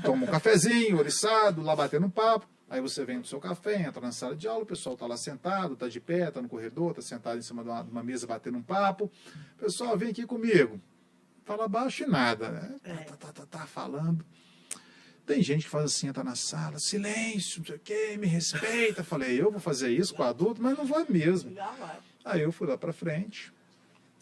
Toma um cafezinho, oriçado, lá batendo um papo, aí você vem do seu café, entra na sala de aula, o pessoal está lá sentado, está de pé, está no corredor, está sentado em cima de uma mesa batendo um papo. Pessoal, vem aqui comigo. Fala baixo e nada, né? Tá falando. Tem gente que faz assim, entra na sala, silêncio, não sei o quê, me respeita. Falei, eu vou fazer isso com o adulto, mas não vai mesmo. Aí eu fui lá para frente,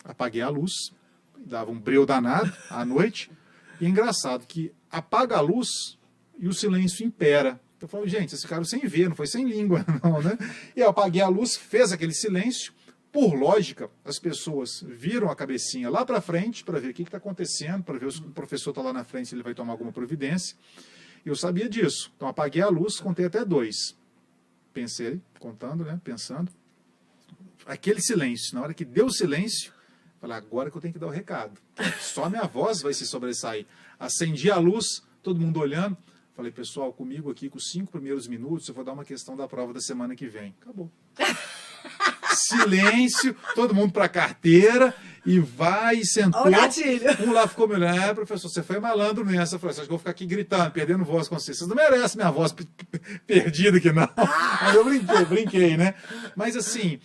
apaguei a luz, dava um breu danado à noite. E é engraçado que apaga a luz e o silêncio impera. Eu falo, gente, esse cara sem ver, não foi sem língua, não, né? E eu apaguei a luz, fez aquele silêncio. Por lógica, as pessoas viram a cabecinha lá para frente para ver o que está acontecendo, para ver se o professor está lá na frente, se ele vai tomar alguma providência. Eu sabia disso. Então apaguei a luz, contei até 2. Pensei, contando, né? Pensando. Aquele silêncio. Na hora que deu o silêncio, falei, agora que eu tenho que dar o recado. Só minha voz vai se sobressair. Acendi a luz, todo mundo olhando. Falei, pessoal, comigo aqui, com os 5 primeiros minutos, eu vou dar uma questão da prova da semana que vem. Acabou. Silêncio, todo mundo para a carteira e vai e sentou. Um lá ficou me olhando, professor, você foi malandro nessa. Eu falei, acho que eu vou ficar aqui gritando, perdendo voz com vocês. Vocês não merecem minha voz perdida aqui, não. Mas eu brinquei, né? Mas assim,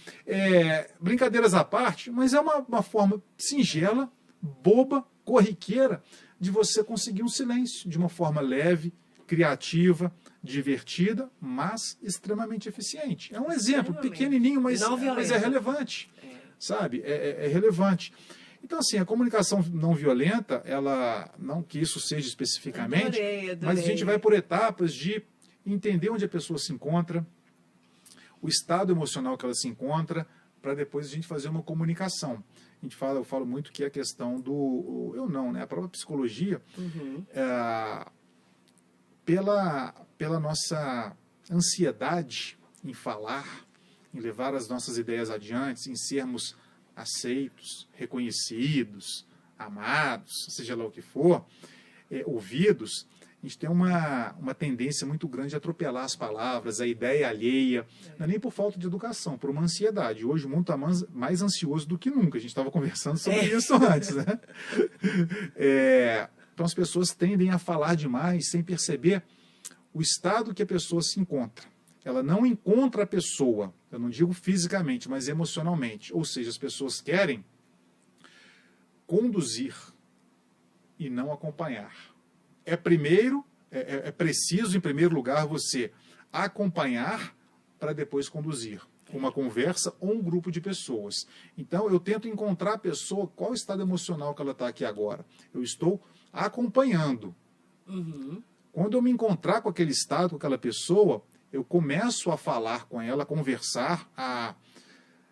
brincadeiras à parte, mas é uma forma singela, boba, corriqueira, de você conseguir um silêncio de uma forma leve, criativa, divertida, mas extremamente eficiente. É um exemplo pequenininho, mas é relevante, sabe? É relevante. Então, assim, a comunicação não violenta, ela, não que isso seja especificamente, adorei. Mas a gente vai por etapas de entender onde a pessoa se encontra, o estado emocional que ela se encontra, para depois a gente fazer uma comunicação. Eu falo muito que é a questão do... a própria psicologia, pela nossa ansiedade em falar, em levar as nossas ideias adiante, em sermos aceitos, reconhecidos, amados, seja lá o que for, ouvidos, a gente tem uma tendência muito grande a atropelar as palavras, a ideia alheia, não é nem por falta de educação, por uma ansiedade. Hoje o mundo está mais ansioso do que nunca, a gente estava conversando sobre isso antes, né? Então as pessoas tendem a falar demais sem perceber o estado que a pessoa se encontra. Ela não encontra a pessoa, eu não digo fisicamente, mas emocionalmente. Ou seja, as pessoas querem conduzir e não acompanhar. É preciso, em primeiro lugar, você acompanhar para depois conduzir uma conversa ou um grupo de pessoas. Então, eu tento encontrar a pessoa, qual o estado emocional que ela está aqui agora. Eu estou acompanhando. Quando eu me encontrar com aquele estado, com aquela pessoa, eu começo a falar com ela, a conversar, a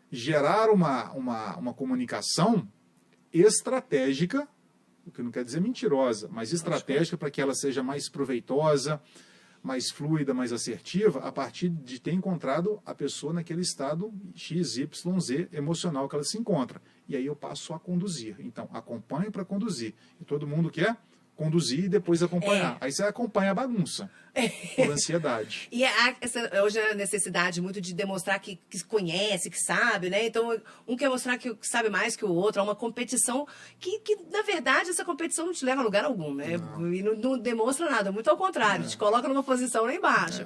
gerar uma comunicação estratégica, o que não quer dizer mentirosa, mas estratégica para que ela seja mais proveitosa, mais fluida, mais assertiva, a partir de ter encontrado a pessoa naquele estado XYZ emocional que ela se encontra. E aí eu passo a conduzir. Então, acompanho para conduzir. E todo mundo quer conduzir e depois acompanhar. Aí você acompanha a bagunça, por ansiedade. E hoje a necessidade muito de demonstrar que conhece, que sabe, né? Então, um quer mostrar que sabe mais que o outro. É uma competição que, na verdade, essa competição não te leva a lugar algum, né? Não. E não demonstra nada. Muito ao contrário, te coloca numa posição lá embaixo.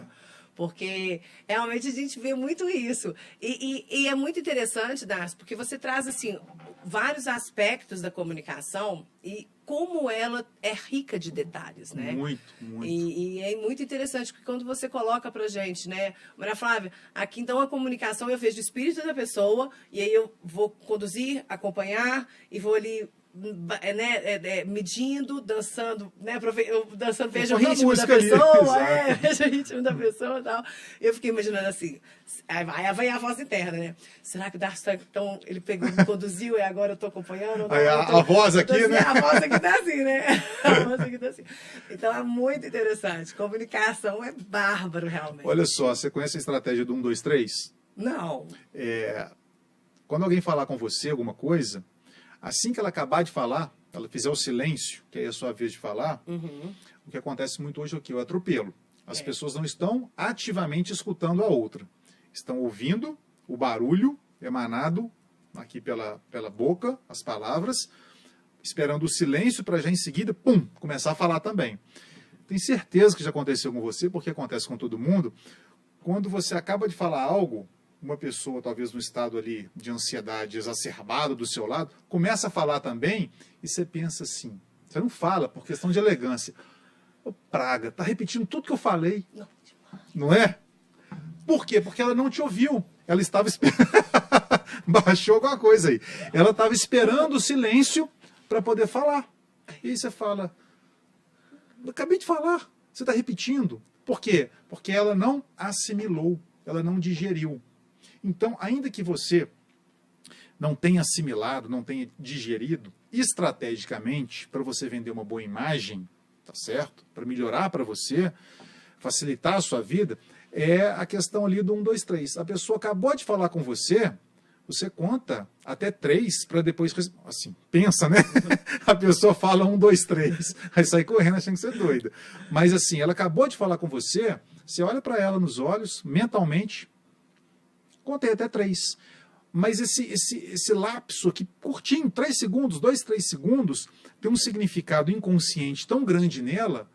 Porque realmente a gente vê muito isso. E é muito interessante, Darcy, porque você traz, assim, vários aspectos da comunicação e como ela é rica de detalhes, né? Muito, muito. E é muito interessante, porque quando você coloca pra gente, né? Maria Flávia, aqui então a comunicação eu vejo o espírito da pessoa e aí eu vou conduzir, acompanhar e vou ali, né, medindo, dançando, né? Eu dançando, vejo o ritmo da pessoa, vejo o ritmo da pessoa e tal. Eu fiquei imaginando assim, aí vai a voz interna, né? Será que o Darcy, então, ele pegou, me conduziu e agora eu tô acompanhando? Aí a voz aqui, né? A voz aqui tá assim, né? A voz aqui tá assim. Então é muito interessante. Comunicação é bárbaro, realmente. Olha só, você conhece a estratégia do 1, 2, 3? Não. Quando alguém falar com você alguma coisa, assim que ela acabar de falar, ela fizer o silêncio, que aí é a sua vez de falar, o que acontece muito hoje é o que? O atropelo. As pessoas não estão ativamente escutando a outra. Estão ouvindo o barulho emanado aqui pela boca, as palavras, esperando o silêncio para já em seguida, pum, começar a falar também. Tenho certeza que já aconteceu com você, porque acontece com todo mundo. Quando você acaba de falar algo, uma pessoa, talvez no estado ali de ansiedade exacerbado do seu lado, começa a falar também e você pensa assim, você não fala por questão de elegância. Ô, praga, tá repetindo tudo que eu falei. Não é? Por quê? Porque ela não te ouviu. Ela estava esperando. Baixou alguma coisa aí. Ela estava esperando o silêncio para poder falar. E aí você fala, eu acabei de falar, você está repetindo. Por quê? Porque ela não assimilou, ela não digeriu. Então, ainda que você não tenha assimilado, não tenha digerido, estrategicamente, para você vender uma boa imagem, tá certo? Para melhorar para você, facilitar a sua vida, é a questão ali do 1, 2, 3. A pessoa acabou de falar com você, você conta até 3 para depois... Assim, pensa, né? A pessoa fala 1, 2, 3, aí sai correndo achando que você é doida. Mas assim, ela acabou de falar com você, você olha para ela nos olhos, mentalmente, contei até 3. Mas esse lapso aqui, curtinho, 3 segundos, 2, 3 segundos, tem um significado inconsciente tão grande nela,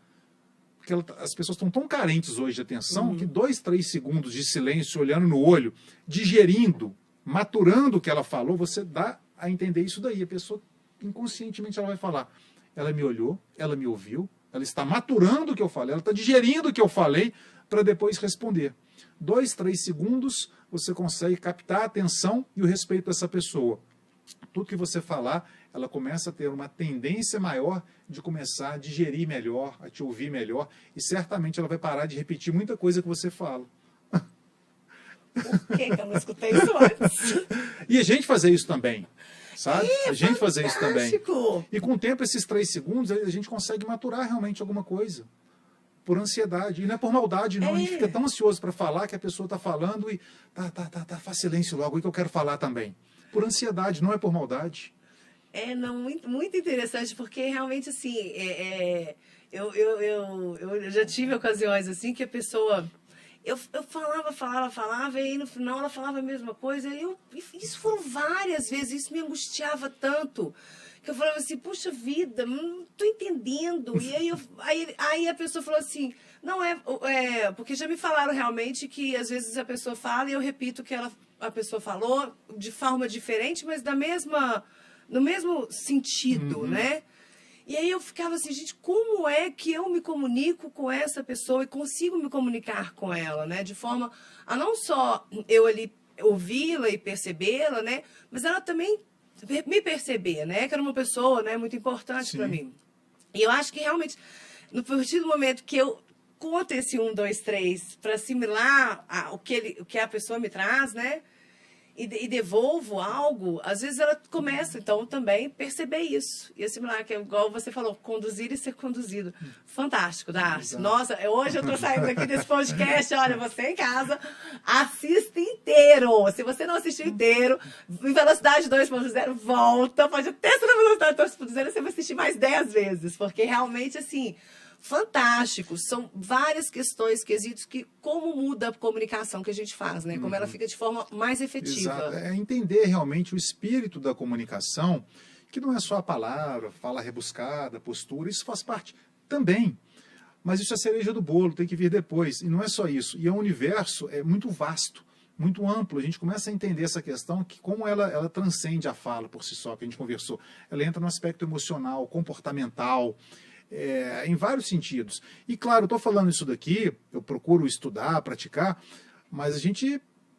porque as pessoas estão tão carentes hoje de atenção, que 2, 3 segundos de silêncio, olhando no olho, digerindo, maturando o que ela falou, você dá a entender isso daí. A pessoa, inconscientemente, ela vai falar, ela me olhou, ela me ouviu, ela está maturando o que eu falei, ela está digerindo o que eu falei, para depois responder. 2, 3 segundos, você consegue captar a atenção e o respeito dessa pessoa. Tudo que você falar, ela começa a ter uma tendência maior de começar a digerir melhor, a te ouvir melhor, e certamente ela vai parar de repetir muita coisa que você fala. Por que eu não escutei isso antes? E a gente fazer isso também, sabe? A gente fazer isso também. E com o tempo, esses 3 segundos, a gente consegue maturar realmente alguma coisa. Por ansiedade. E não é por maldade, não. A gente fica tão ansioso para falar que a pessoa está falando e faz silêncio logo, que eu quero falar também. Por ansiedade, não é por maldade. Não, muito, muito interessante, porque realmente, assim, eu já tive ocasiões, assim, que a pessoa... Eu falava, e aí no final ela falava a mesma coisa. Isso foram várias vezes, isso me angustiava tanto. Que eu falava assim, puxa vida, não tô entendendo. E aí a pessoa falou assim, não porque já me falaram realmente que às vezes a pessoa fala e eu repito o que a pessoa falou de forma diferente, mas no mesmo sentido, né? E aí eu ficava assim, gente, como é que eu me comunico com essa pessoa e consigo me comunicar com ela, né? De forma a não só eu ali ouvi-la e percebê-la, né? Mas ela também me perceber, né? Que era uma pessoa, né, muito importante para mim. E eu acho que realmente, no partir do momento que eu conto esse 1, 2, 3 para assimilar o que a pessoa me traz, né? e devolvo algo, às vezes ela começa, então, também perceber isso. E assimilar, que é igual você falou, conduzir e ser conduzido. Fantástico, Darcy. Nossa, hoje eu tô saindo aqui desse podcast, olha, você em casa, assista inteiro. Se você não assistiu inteiro, em velocidade 2.0, volta, pode até ser na velocidade 2.0, você vai assistir mais 10 vezes, porque realmente, assim, fantástico. São várias questões, quesitos, que como muda a comunicação que a gente faz, né? Como ela fica de forma mais efetiva. Exato. É entender realmente o espírito da comunicação, que não é só a palavra, fala rebuscada, postura, isso faz parte também. Mas isso é a cereja do bolo, tem que vir depois. E não é só isso. E o universo é muito vasto, muito amplo. A gente começa a entender essa questão, que como ela transcende a fala por si só, que a gente conversou. Ela entra no aspecto emocional, comportamental, em vários sentidos. E claro, eu estou falando isso daqui, eu procuro estudar, praticar, mas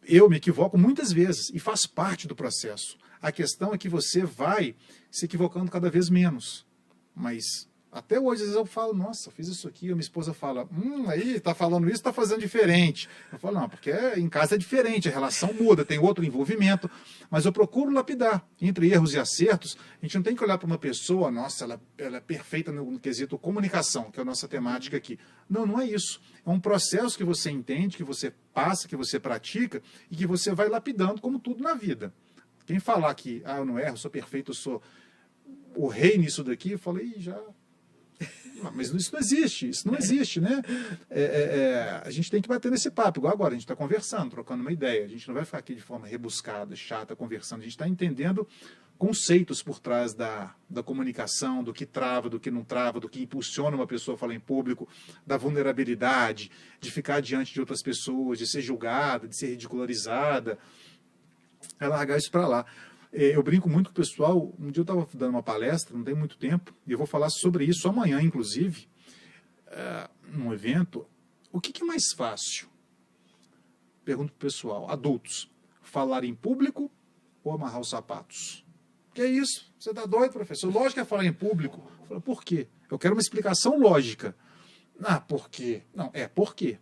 eu me equivoco muitas vezes e faz parte do processo. A questão é que você vai se equivocando cada vez menos. Mas até hoje, às vezes eu falo, nossa, fiz isso aqui, a minha esposa fala, aí tá falando isso, tá fazendo diferente. Eu falo, não, porque em casa é diferente, a relação muda, tem outro envolvimento, mas eu procuro lapidar. Entre erros e acertos, a gente não tem que olhar para uma pessoa, nossa, ela é perfeita no quesito comunicação, que é a nossa temática aqui. Não, não é isso. É um processo que você entende, que você passa, que você pratica e que você vai lapidando, como tudo na vida. Quem falar que, eu não erro, eu sou perfeito, eu sou o rei nisso daqui, eu falei, já... Mas isso não existe, né? A gente tem que bater nesse papo, igual agora, a gente está conversando, trocando uma ideia, a gente não vai ficar aqui de forma rebuscada, chata, conversando, a gente está entendendo conceitos por trás da comunicação, do que trava, do que não trava, do que impulsiona uma pessoa a falar em público, da vulnerabilidade, de ficar diante de outras pessoas, de ser julgada, de ser ridicularizada, é largar isso para lá. Eu brinco muito com o pessoal. Um dia eu estava dando uma palestra, não tem muito tempo, e eu vou falar sobre isso amanhã, inclusive, num evento. O que é mais fácil? Pergunto para o pessoal, adultos, falar em público ou amarrar os sapatos? Que é isso? Você está doido, professor? Lógico que é falar em público. Eu falo, por quê? Eu quero uma explicação lógica. Por quê? Não, por quê?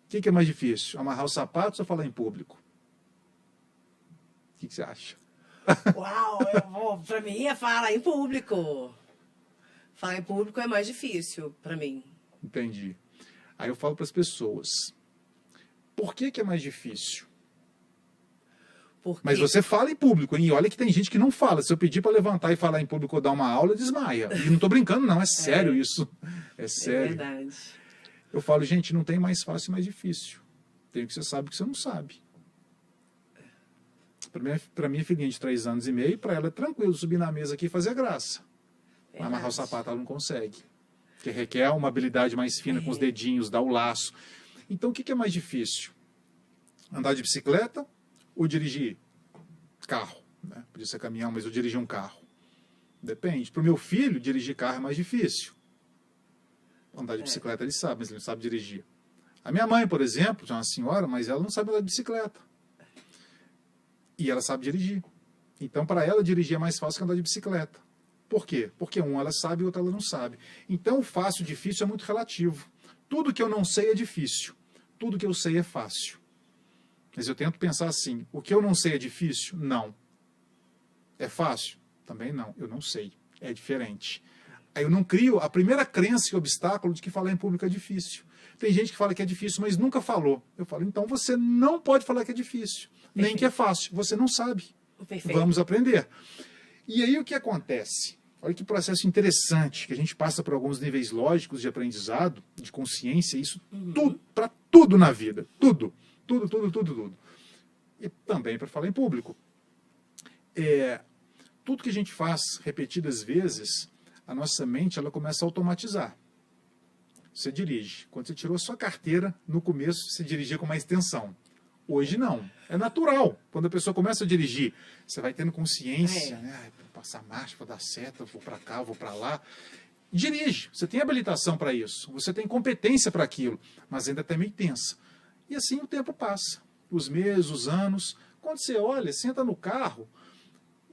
O que é mais difícil? Amarrar os sapatos ou falar em público? O que você acha? Uau, para mim é falar em público. Falar em público é mais difícil para mim. Entendi. Aí eu falo para as pessoas, por que é mais difícil? Mas você fala em público, hein? E olha que tem gente que não fala. Se eu pedir para levantar e falar em público ou dar uma aula, desmaia. E não estou brincando, não. É sério isso. É sério. É verdade. Eu falo, gente, não tem mais fácil e mais difícil. Tem o que você sabe e o que você não sabe. Para minha filhinha de 3 anos e meio, para ela é tranquilo subir na mesa aqui e fazer graça. Amarrar o sapato ela não consegue. Porque requer uma habilidade mais fina com os dedinhos, dar o laço. Então o que é mais difícil? Andar de bicicleta ou dirigir carro? Né? Podia ser caminhão, mas eu dirigi um carro. Depende. Para o meu filho, dirigir carro é mais difícil. Andar de bicicleta ele sabe, mas ele não sabe dirigir. A minha mãe, por exemplo, já é uma senhora, mas ela não sabe andar de bicicleta. E ela sabe dirigir. Então, para ela, dirigir é mais fácil que andar de bicicleta. Por quê? Porque um ela sabe e outra ela não sabe. Então, o fácil e difícil é muito relativo. Tudo que eu não sei é difícil. Tudo que eu sei é fácil. Mas eu tento pensar assim, o que eu não sei é difícil? Não. É fácil? Também não. Eu não sei. É diferente. Aí eu não crio a primeira crença e obstáculo de que falar em público é difícil. Tem gente que fala que é difícil, mas nunca falou. Eu falo, então você não pode falar que é difícil. Nem que é fácil. Você não sabe. Perfeito. Vamos aprender. E aí o que acontece? Olha que processo interessante, que a gente passa por alguns níveis lógicos de aprendizado, de consciência, isso tudo, para tudo na vida. Tudo. Tudo. E também para falar em público. Tudo que a gente faz repetidas vezes, a nossa mente ela começa a automatizar. Você dirige. Quando você tirou a sua carteira, no começo você dirigia com mais tensão. Hoje não. É natural. Quando a pessoa começa a dirigir, você vai tendo consciência, né? Vou passar marcha, vou dar seta, vou para cá, vou para lá. Dirige. Você tem habilitação para isso. Você tem competência para aquilo. Mas ainda está meio tensa. E assim o tempo passa. Os meses, os anos. Quando você olha, senta no carro,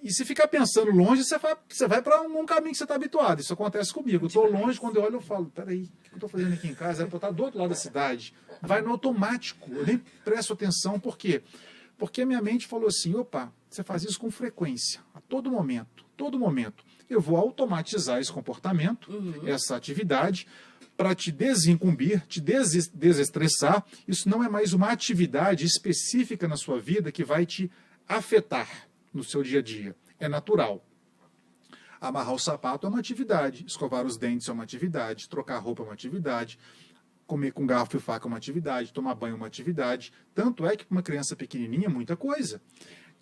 e se ficar pensando longe, você vai para um caminho que você está habituado. Isso acontece comigo. Eu estou longe, quando eu olho, eu falo, peraí, o que eu estou fazendo aqui em casa? Era para eu estar do outro lado da cidade. Vai no automático. Eu nem presto atenção. Por quê? Porque a minha mente falou assim, opa, você faz isso com frequência, a todo momento. Eu vou automatizar esse comportamento, essa atividade, para te desincumbir, te desestressar. Isso não é mais uma atividade específica na sua vida que vai te afetar no seu dia a dia. É natural. Amarrar o sapato é uma atividade, escovar os dentes é uma atividade, trocar roupa é uma atividade, comer com garfo e faca é uma atividade, tomar banho é uma atividade. Tanto é que para uma criança pequenininha é muita coisa.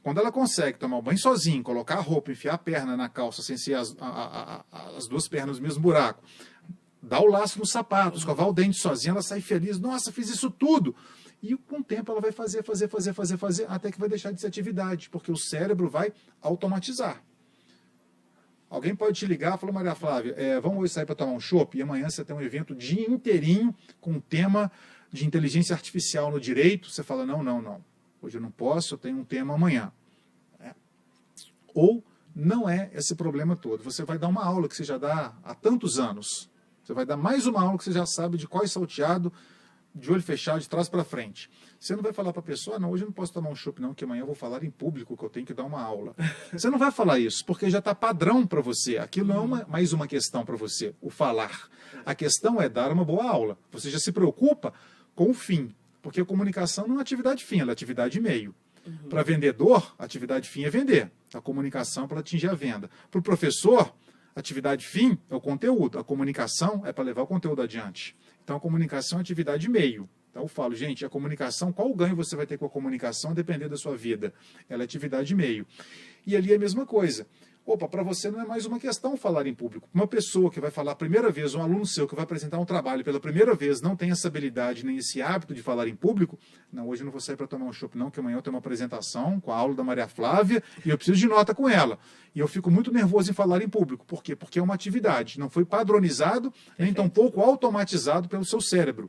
Quando ela consegue tomar o banho sozinha, colocar a roupa, enfiar a perna na calça sem ser as duas pernas no mesmo buraco, dar o laço no sapato, escovar o dente sozinha, ela sai feliz. Nossa, fiz isso tudo. E com o tempo ela vai fazer, até que vai deixar de ser atividade, porque o cérebro vai automatizar. Alguém pode te ligar e falar, Maria Flávia, vamos hoje sair para tomar um chopp? E amanhã você tem um evento o dia inteirinho com um tema de inteligência artificial no direito. Você fala, não. Hoje eu não posso, eu tenho um tema amanhã. Ou não é esse problema todo. Você vai dar uma aula que você já dá há tantos anos. Você vai dar mais uma aula que você já sabe de qual é salteado, de olho fechado, de trás para frente. Você não vai falar para a pessoa, não, hoje eu não posso tomar um chopp não, que amanhã eu vou falar em público, que eu tenho que dar uma aula. Você não vai falar isso, porque já está padrão para você. Aquilo não é mais uma questão para você, o falar. A questão é dar uma boa aula. Você já se preocupa com o fim, porque a comunicação não é atividade fim, ela é atividade meio. Para vendedor, a atividade fim é vender. A comunicação é para atingir a venda. Para o professor, a atividade fim é o conteúdo. A comunicação é para levar o conteúdo adiante. Então, a comunicação é atividade meio. Então, eu falo, gente, a comunicação, qual ganho você vai ter com a comunicação, depender da sua vida. Ela é atividade meio. E ali é a mesma coisa. Opa, para você não é mais uma questão falar em público. Uma pessoa que vai falar a primeira vez, um aluno seu que vai apresentar um trabalho pela primeira vez, não tem essa habilidade nem esse hábito de falar em público, não, hoje eu não vou sair para tomar um chopp não, que amanhã eu tenho uma apresentação com a aula da Maria Flávia e eu preciso de nota com ela. E eu fico muito nervoso em falar em público. Por quê? Porque é uma atividade, não foi padronizado, nem tampouco automatizado pelo seu cérebro.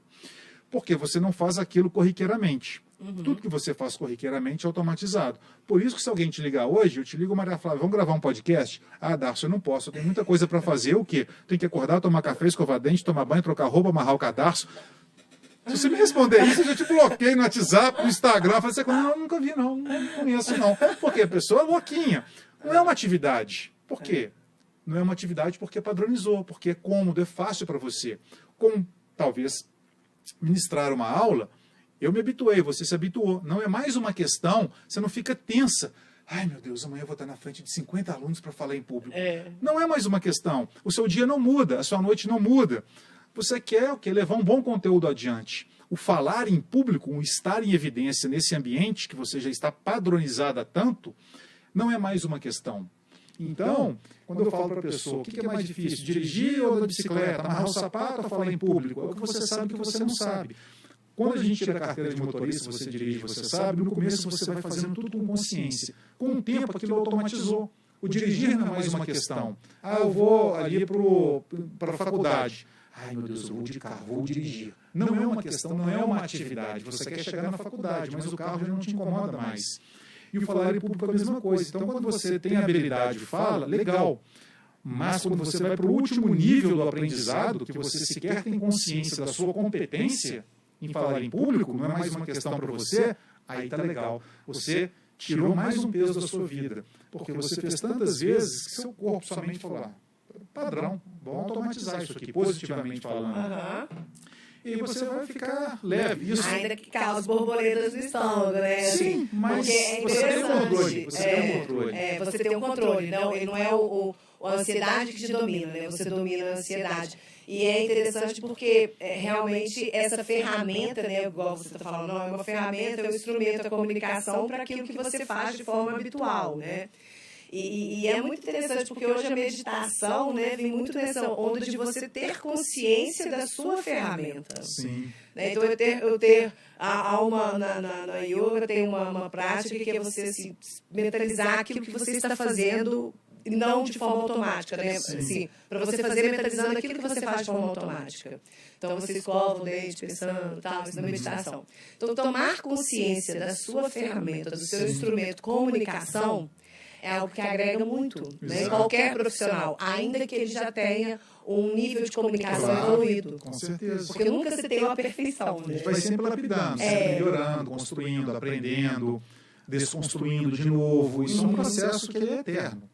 Porque você não faz aquilo corriqueiramente. Tudo que você faz corriqueiramente é automatizado. Por isso que se alguém te ligar hoje, eu te ligo, Maria Flávia, vamos gravar um podcast? Ah, Darcio, eu não posso, eu tenho muita coisa para fazer. O quê? Tem que acordar, tomar café, escovar dente, tomar banho, trocar roupa, amarrar o cadarço. Se você me responder isso, eu já te bloqueei no WhatsApp, no Instagram. Falei assim, não, nunca vi, não conheço, não. Porque a pessoa é louquinha. Não é uma atividade. Por quê? Não é uma atividade porque padronizou, porque é cômodo, é fácil para você. Como, talvez, ministrar uma aula, eu me habituei, você se habituou. Não é mais uma questão, você não fica tensa. Ai, meu Deus, amanhã eu vou estar na frente de 50 alunos para falar em público. Não é mais uma questão. O seu dia não muda, a sua noite não muda. Você quer o quê? Levar um bom conteúdo adiante. O falar em público, o estar em evidência nesse ambiente que você já está padronizada tanto, não é mais uma questão. Então, quando eu falo para a pessoa, o que é mais difícil, dirigir ou andar de bicicleta, amarrar o sapato ou falar em público? É o que você sabe que você não sabe. Quando a gente tira a carteira de motorista, você dirige, você sabe, no começo você vai fazendo tudo com consciência. Com o tempo aquilo automatizou. O dirigir não é mais uma questão. Ah, eu vou ali para a faculdade. Ai, meu Deus, eu vou de carro, vou dirigir. Não é uma questão, não é uma atividade. Você quer chegar na faculdade, mas o carro já não te incomoda mais. E o falar em público é a mesma coisa. Então, quando você tem habilidade de fala, legal. Mas quando você vai para o último nível do aprendizado, que você sequer tem consciência da sua competência em falar em público, não é mais uma questão para você, aí tá legal. Você tirou mais um peso da sua vida. Porque você fez tantas vezes que seu corpo, sua mente falou, padrão, vamos automatizar isso aqui, positivamente falando. E você vai ficar leve. Isso... Ainda que cause borboletas no estômago, né? Sim, mas você tem um controle. Você tem um controle. Você tem um controle. Não é a ansiedade que te domina, né? Você domina a ansiedade. E é interessante porque realmente essa ferramenta, né, igual você está falando, não é uma ferramenta, é um instrumento da comunicação para aquilo que você faz de forma habitual, né? E é muito interessante porque hoje a meditação, né, vem muito nessa onda de você ter consciência da sua ferramenta. Sim. Né? Então, na yoga tem uma prática que é você assim, mentalizar aquilo que você está fazendo e não de forma automática, né? Assim, para você fazer mentalizando aquilo que você faz de forma automática. Então, você escova o dente pensando, tal, isso da meditação. Então, tomar consciência da sua ferramenta, do seu instrumento comunicação, é algo que agrega muito, né? Qualquer profissional, ainda que ele já tenha um nível de comunicação evoluído. Com certeza. Porque nunca se tem uma perfeição. A gente vai sempre lapidando, sempre melhorando, construindo, aprendendo. desconstruindo de novo. Isso é um processo que é eterno.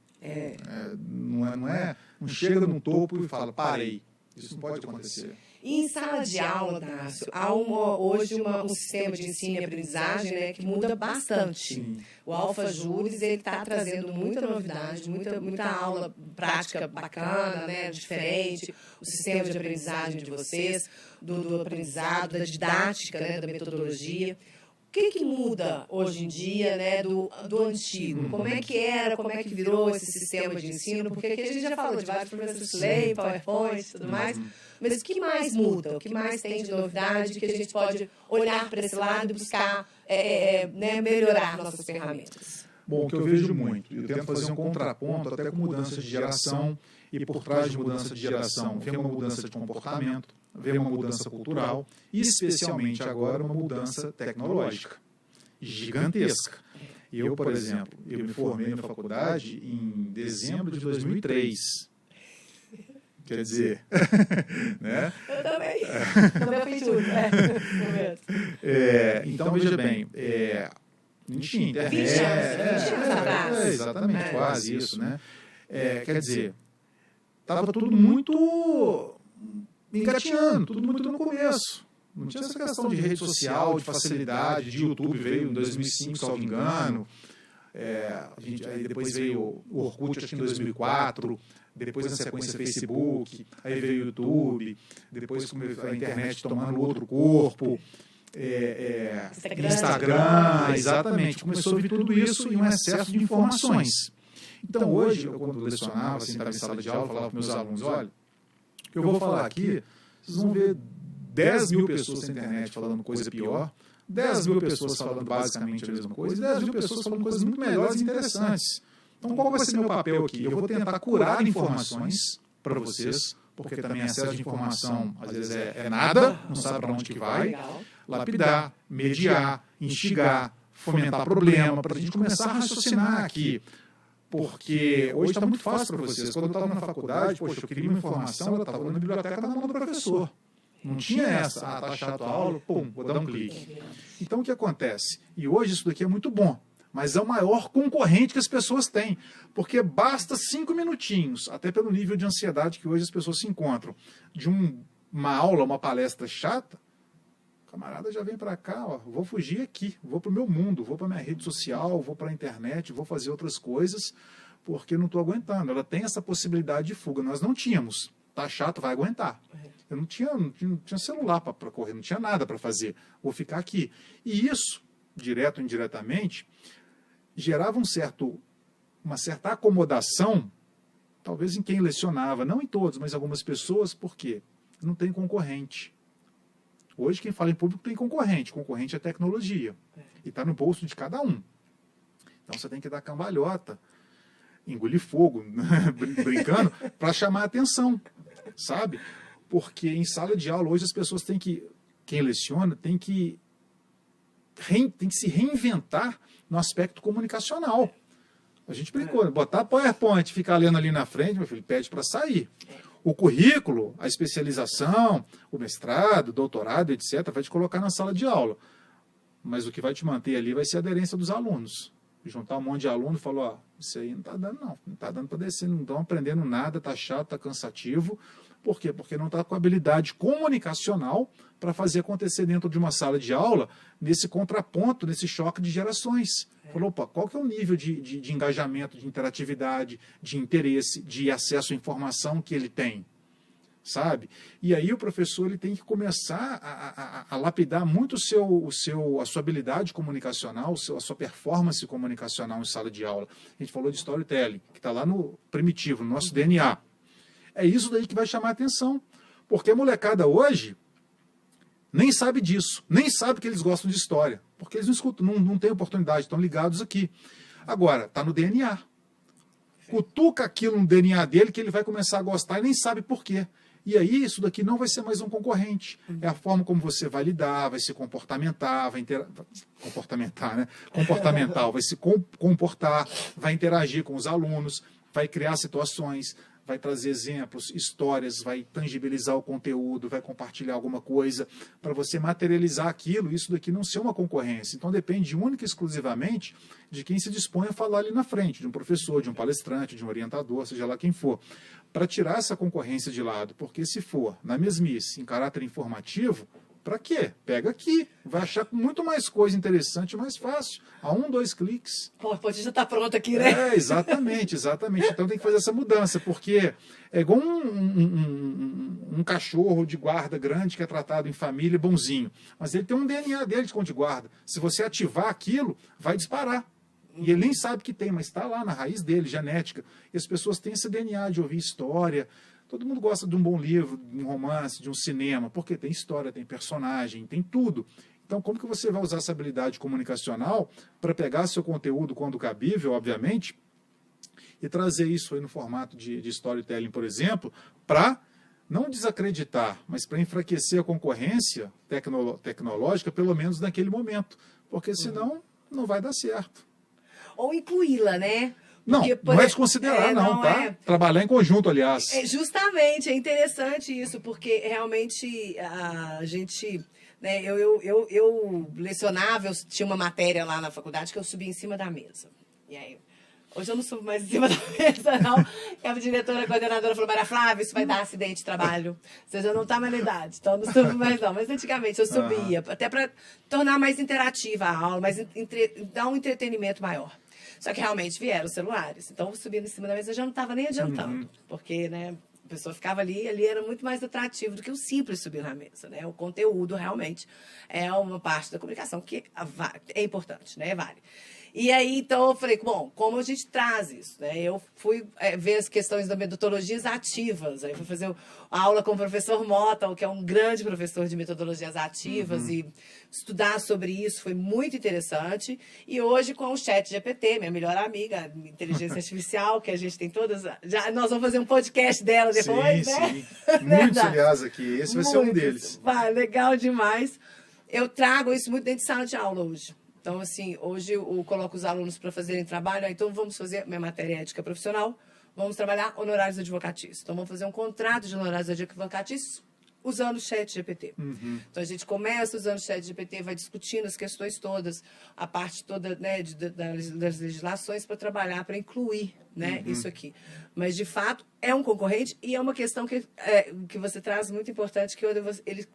Não chega no topo e fala, parei. Isso não pode acontecer. E em sala de aula, Dácio, há hoje um sistema de ensino e aprendizagem, né, que muda bastante. Sim. O Alfa Juris está trazendo muita novidade, muita aula prática bacana, né, diferente. O sistema de aprendizagem de vocês, do aprendizado, da didática, né, da metodologia. O que muda hoje em dia, né, do antigo? Como é que era, como é que virou esse sistema de ensino? Porque aqui a gente já falou de vários professores Slay, PowerPoint e tudo mais. Mas o que mais muda? O que mais tem de novidade que a gente pode olhar para esse lado e buscar né, melhorar nossas ferramentas? Bom, o que eu vejo muito, eu tento fazer um contraponto até com mudança de geração, e por trás de mudança de geração vem uma mudança de comportamento, vem uma mudança cultural e, especialmente agora, uma mudança tecnológica gigantesca. Eu, por exemplo, eu me formei na faculdade em dezembro de 2003. Quer dizer, né? Eu também. Também fiz tudo, então, veja bem, não tinha internet. 20 anos atrás. Exatamente, quase isso, né? Quer dizer, estava tudo muito engatinhando, tudo muito no começo. Não tinha essa questão de rede social, de facilidade, de YouTube veio em 2005, salvo engano. Aí depois veio o Orkut, acho que em 2004. Depois, na sequência, Facebook. Aí veio o YouTube. Depois a internet tomando outro corpo. Instagram, exatamente. Começou a vir tudo isso e um excesso de informações. Então, hoje, eu quando lecionava, assim, estava em sala de aula, falava para os meus alunos, olha, o que eu vou falar aqui, vocês vão ver 10 mil pessoas na internet falando coisa pior, 10 mil pessoas falando basicamente a mesma coisa, e 10 mil pessoas falando coisas muito melhores e interessantes. Então, qual vai ser meu papel aqui? Eu vou tentar curar informações para vocês, porque também excesso de informação, às vezes, é nada, não sabe para onde que vai. Lapidar, mediar, instigar, fomentar problema, para a gente começar a raciocinar aqui. Porque hoje está muito fácil para vocês. Quando eu estava na faculdade, poxa, eu queria uma informação, ela estava na biblioteca na mão do professor. Não tinha essa, tá chato a aula, pum, vou dar um clique. Então, o que acontece? E hoje isso daqui é muito bom, mas é o maior concorrente que as pessoas têm. Porque basta 5 minutinhos, até pelo nível de ansiedade que hoje as pessoas se encontram, de uma aula, uma palestra chata, o camarada já vem para cá, ó, vou fugir aqui, vou para o meu mundo, vou para a minha rede social, vou para a internet, vou fazer outras coisas, porque não estou aguentando. Ela tem essa possibilidade de fuga. Nós não tínhamos. Tá chato, vai aguentar. Eu não tinha celular para correr, não tinha nada para fazer. Vou ficar aqui. E isso, direto ou indiretamente, gerava uma certa acomodação, talvez em quem lecionava, não em todos, mas algumas pessoas, porque não tem concorrente. Hoje, quem fala em público tem concorrente. Concorrente é tecnologia. E está no bolso de cada um. Então, você tem que dar cambalhota, engolir fogo, brincando, para chamar a atenção, sabe? Porque em sala de aula, hoje, as pessoas têm que, quem leciona, tem que se reinventar no aspecto comunicacional. A gente brincou, botar PowerPoint, ficar lendo ali na frente, meu filho, pede para sair. O currículo, a especialização, o mestrado, o doutorado, etc., vai te colocar na sala de aula. Mas o que vai te manter ali vai ser a aderência dos alunos. Juntar um monte de aluno e falar, ó, isso aí não está dando não, não está dando para descer, não estão aprendendo nada, está chato, está cansativo. Por quê? Porque não está com habilidade comunicacional para fazer acontecer dentro de uma sala de aula, nesse contraponto, nesse choque de gerações. Falou, opa, qual que é o nível de engajamento, de interatividade, de interesse, de acesso à informação que ele tem? Sabe? E aí o professor ele tem que começar a lapidar muito a sua habilidade comunicacional, a sua performance comunicacional em sala de aula. A gente falou de storytelling, que está lá no primitivo, no nosso DNA. É isso daí que vai chamar a atenção. Porque a molecada hoje nem sabe disso, nem sabe que eles gostam de história, porque eles não escutam, não têm oportunidade, estão ligados aqui. Agora, está no DNA. Cutuca aquilo no DNA dele que ele vai começar a gostar e nem sabe por quê. E aí, isso daqui não vai ser mais um concorrente. É a forma como você vai lidar, vai se comportamentar, comportamental, vai se comportar, vai interagir com os alunos, vai criar situações, vai trazer exemplos, histórias, vai tangibilizar o conteúdo, vai compartilhar alguma coisa, para você materializar aquilo, isso daqui não ser uma concorrência. Então depende única e exclusivamente de quem se dispõe a falar ali na frente, de um professor, de um palestrante, de um orientador, seja lá quem for, para tirar essa concorrência de lado, porque se for na mesmice, em caráter informativo, para quê? Pega aqui, vai achar muito mais coisa interessante, mais fácil, a 1, 2 cliques. Pô, pode já estar pronto aqui, né? Exatamente. Então tem que fazer essa mudança, porque é igual um cachorro de guarda grande que é tratado em família bonzinho, mas ele tem um DNA dele de cão de guarda. Se você ativar aquilo, vai disparar. E ele nem sabe que tem, mas está lá na raiz dele, genética. E as pessoas têm esse DNA de ouvir história. Todo mundo gosta de um bom livro, de um romance, de um cinema, porque tem história, tem personagem, tem tudo. Então, como que você vai usar essa habilidade comunicacional para pegar seu conteúdo quando cabível, obviamente, e trazer isso aí no formato de storytelling, por exemplo, para não desacreditar, mas para enfraquecer a concorrência tecnológica, pelo menos naquele momento, porque senão não vai dar certo. Ou incluí-la, né? Não, Porque, não é desconsiderar, não, tá? é. Trabalhar em conjunto, aliás. Justamente, é interessante isso, porque realmente a gente, né, eu lecionava, eu tinha uma matéria lá na faculdade que eu subia em cima da mesa. E aí, hoje eu não subo mais em cima da mesa, não. E a diretora, a coordenadora falou, Maria Flávia, isso vai dar acidente de trabalho. Você já não está mais na idade, então eu não subo mais não. Mas antigamente eu subia, até para tornar mais interativa a aula, dar um entretenimento maior. Só que realmente vieram os celulares. Então, subindo em cima da mesa já não estava nem adiantando. Porque, né, a pessoa ficava ali era muito mais atrativo do que o simples subir na mesa, né? O conteúdo, realmente, é uma parte da comunicação que é importante, né? Vale. E aí, então, eu falei, bom, como a gente traz isso, né? Eu fui ver as questões da metodologias ativas. Aí fui fazer a aula com o professor Mota, que é um grande professor de metodologias ativas, e estudar sobre isso foi muito interessante. E hoje, com o ChatGPT, minha melhor amiga, inteligência artificial, que a gente tem todas... nós vamos fazer um podcast dela depois, sim, né? Sim, muitos, aliás, aqui. Esse vai ser um deles. Vai, legal demais. Eu trago isso muito dentro de sala de aula hoje. Então, assim, hoje eu coloco os alunos para fazerem trabalho, então vamos fazer minha matéria ética profissional, vamos trabalhar honorários advocatícios. Então, vamos fazer um contrato de honorários advocatícios usando o ChatGPT. Então, a gente começa usando o ChatGPT, vai discutindo as questões todas, a parte toda, né, das legislações para trabalhar, para incluir, né, isso aqui. Mas, de fato, é um concorrente e é uma questão que você traz muito importante, que eles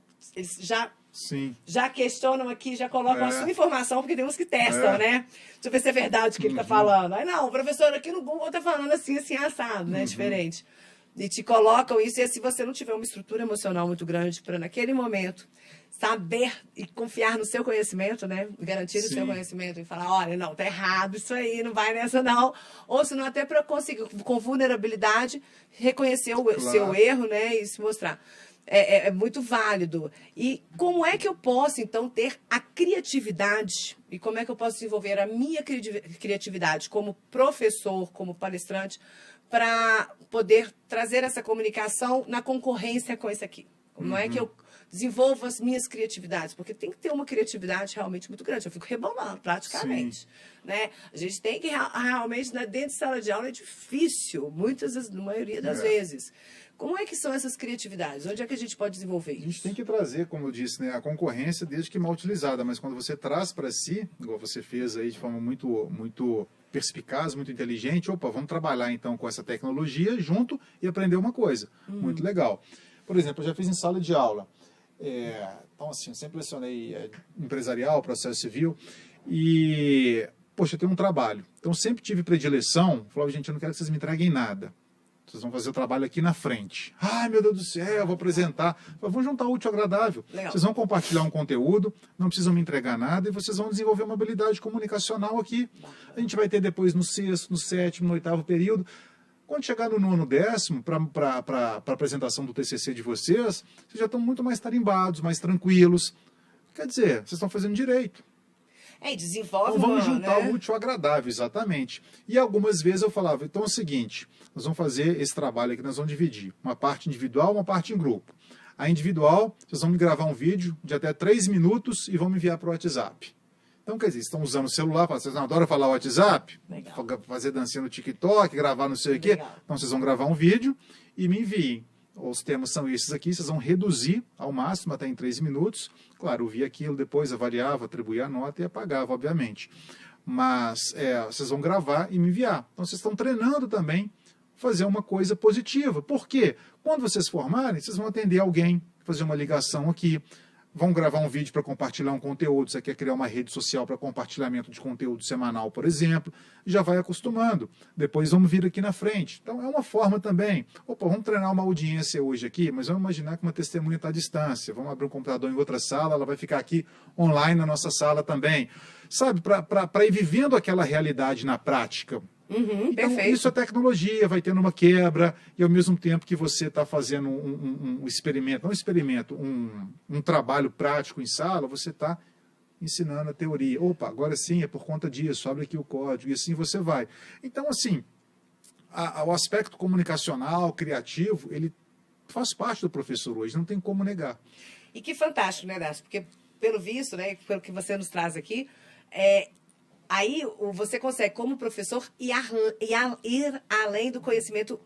já questionam aqui, já colocam a sua informação, porque tem uns que testam, né? Deixa eu ver se é verdade o que ele está falando. Aí, não, o professor aqui no Google está falando assim, assim, assado, né? Diferente. E te colocam isso, e se você não tiver uma estrutura emocional muito grande para, naquele momento, saber e confiar no seu conhecimento, né? Garantir o seu conhecimento e falar, olha, não, tá errado isso aí, não vai nessa não. Ou se não, até para conseguir, com vulnerabilidade, reconhecer o seu erro, né? E se mostrar. É muito válido. E como é que eu posso, então, ter a criatividade e como é que eu posso desenvolver a minha criatividade como professor, como palestrante, para poder trazer essa comunicação na concorrência com isso aqui? Como é que eu desenvolvo as minhas criatividades? Porque tem que ter uma criatividade realmente muito grande. Eu fico rebolando, praticamente. Né? A gente tem que realmente, dentro de sala de aula é difícil, na maioria das vezes. Como é que são essas criatividades? Onde é que a gente pode desenvolver isso? A gente tem que trazer, como eu disse, né, a concorrência desde que mal utilizada, mas quando você traz para si, igual você fez aí de forma muito perspicaz, muito inteligente, opa, vamos trabalhar então com essa tecnologia junto e aprender uma coisa. Muito legal. Por exemplo, eu já fiz em sala de aula. Então, assim, eu sempre lecionei empresarial, processo civil, e, poxa, eu tenho um trabalho. Então, sempre tive predileção, falava, gente, eu não quero que vocês me entreguem nada. Vocês vão fazer o trabalho aqui na frente. Ai, meu Deus do céu, eu vou apresentar. Vamos juntar útil ao agradável. Legal. Vocês vão compartilhar um conteúdo, não precisam me entregar nada, e vocês vão desenvolver uma habilidade comunicacional aqui. A gente vai ter depois no 6º, no 7º, no 8º período. Quando chegar no 9º, 10º, para a apresentação do TCC de vocês já estão muito mais tarimbados, mais tranquilos. Quer dizer, vocês estão fazendo direito. Desenvolve então, vamos juntar o útil ao agradável, exatamente. E algumas vezes eu falava, então é o seguinte, nós vamos fazer esse trabalho aqui, nós vamos dividir uma parte individual, uma parte em grupo. A individual, vocês vão me gravar um vídeo de até 3 minutos e vão me enviar para o WhatsApp. Então, quer dizer, estão usando o celular, vocês não adoram falar WhatsApp, Legal. fazer dancinha no TikTok, gravar não sei o quê. Legal. Então, vocês vão gravar um vídeo e me enviem. Os temas são esses aqui, vocês vão reduzir ao máximo até em 3 minutos. Claro, ouvia aquilo, depois avaliava, atribuía a nota e apagava, obviamente. Mas vocês vão gravar e me enviar. Então, vocês estão treinando também fazer uma coisa positiva. Por quê? Quando vocês formarem, vocês vão atender alguém, fazer uma ligação aqui, vão gravar um vídeo para compartilhar um conteúdo, você quer criar uma rede social para compartilhamento de conteúdo semanal, por exemplo, já vai acostumando. Depois vamos vir aqui na frente. Então é uma forma também. Opa, vamos treinar uma audiência hoje aqui, mas vamos imaginar que uma testemunha está à distância. Vamos abrir um computador em outra sala, ela vai ficar aqui online na nossa sala também. Sabe, para ir vivendo aquela realidade na prática. Então, Perfeito. isso é tecnologia, vai tendo uma quebra, e ao mesmo tempo que você está fazendo um experimento, não um experimento, um trabalho prático em sala, você está ensinando a teoria. Opa, agora sim, é por conta disso, abre aqui o código, e assim você vai. Então, assim, o aspecto comunicacional, criativo, ele faz parte do professor hoje, não tem como negar. E que fantástico, né, Dácio? Porque, pelo visto, né, pelo que você nos traz aqui, aí você consegue, como professor, ir além do conhecimento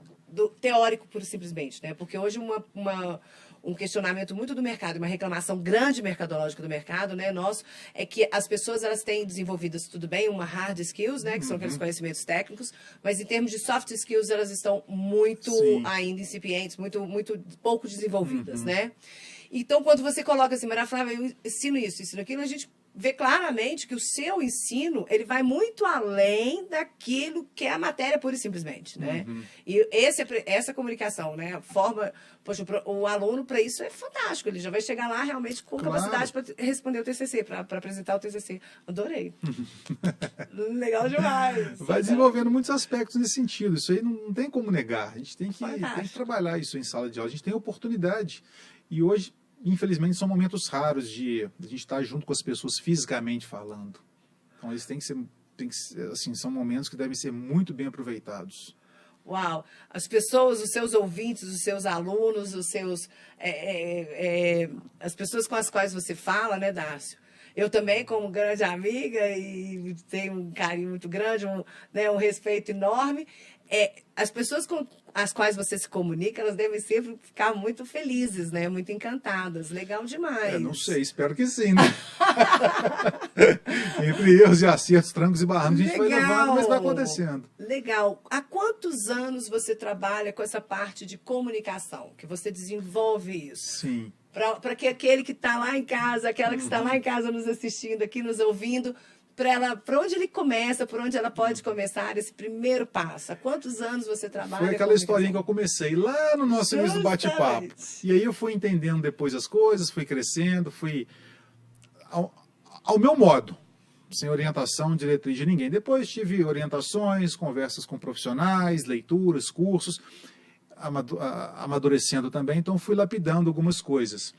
teórico, pura e simplesmente, né? Porque hoje um questionamento muito do mercado, uma reclamação grande mercadológica do mercado, né, nosso, é que as pessoas elas têm desenvolvidas, tudo bem, uma hard skills, né, que são aqueles conhecimentos técnicos, mas em termos de soft skills elas estão muito ainda incipientes, muito pouco desenvolvidas, né? Então, quando você coloca assim, Maria Flávia, eu ensino isso, ensino aquilo, a gente vê claramente que o seu ensino, ele vai muito além daquilo que é a matéria pura e simplesmente, né? E essa comunicação, né? A forma, poxa, o aluno para isso é fantástico, ele já vai chegar lá realmente com capacidade para responder o TCC, para apresentar o TCC. Adorei. Legal demais. Vai desenvolvendo muitos aspectos nesse sentido, isso aí não tem como negar, a gente tem que trabalhar isso em sala de aula, a gente tem oportunidade. E hoje, infelizmente, são momentos raros de a gente estar junto com as pessoas fisicamente falando. Então, eles têm que ser assim, são momentos que devem ser muito bem aproveitados. Uau! As pessoas, os seus ouvintes, os seus alunos, os seus as pessoas com as quais você fala, né, Dácio? Eu também, como grande amiga, e tenho um carinho muito grande, um respeito enorme. As pessoas com as quais você se comunica, elas devem sempre ficar muito felizes, né? Muito encantadas. Legal demais. Não sei, espero que sim, né? Entre erros e acertos, trancos e barrancos, a gente vai levando, mas vai acontecendo. Legal. Há quantos anos você trabalha com essa parte de comunicação? Que você desenvolve isso? Sim. Para que aquele que está lá em casa, aquela que está lá em casa nos assistindo, aqui nos ouvindo, para onde ele começa, por onde ela pode começar esse primeiro passo? Há quantos anos você trabalha? Foi aquela historinha que eu comecei lá no nosso início do bate-papo. E aí eu fui entendendo depois as coisas, fui crescendo, fui ao meu modo, sem orientação, diretriz de ninguém. Depois tive orientações, conversas com profissionais, leituras, cursos, amadurecendo também, então fui lapidando algumas coisas.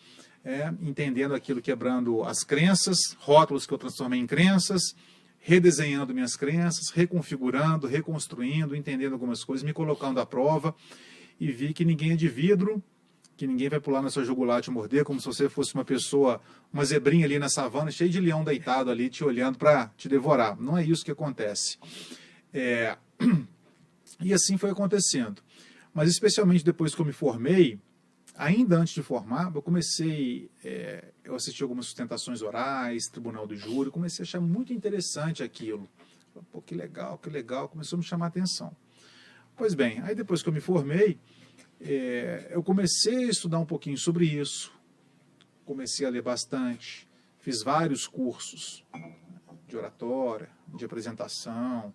Entendendo aquilo, quebrando as crenças, rótulos que eu transformei em crenças, redesenhando minhas crenças, reconfigurando, reconstruindo, entendendo algumas coisas, me colocando à prova, e vi que ninguém é de vidro, que ninguém vai pular na sua jugular te morder, como se você fosse uma pessoa, uma zebrinha ali na savana, cheio de leão deitado ali, te olhando para te devorar. Não é isso que acontece. E assim foi acontecendo. Mas especialmente depois que eu me formei, ainda antes de formar, eu comecei, eu assisti algumas sustentações orais, tribunal do júri, comecei a achar muito interessante aquilo. Pô, que legal, começou a me chamar a atenção. Pois bem, aí depois que eu me formei, eu comecei a estudar um pouquinho sobre isso, comecei a ler bastante, fiz vários cursos de oratória, de apresentação,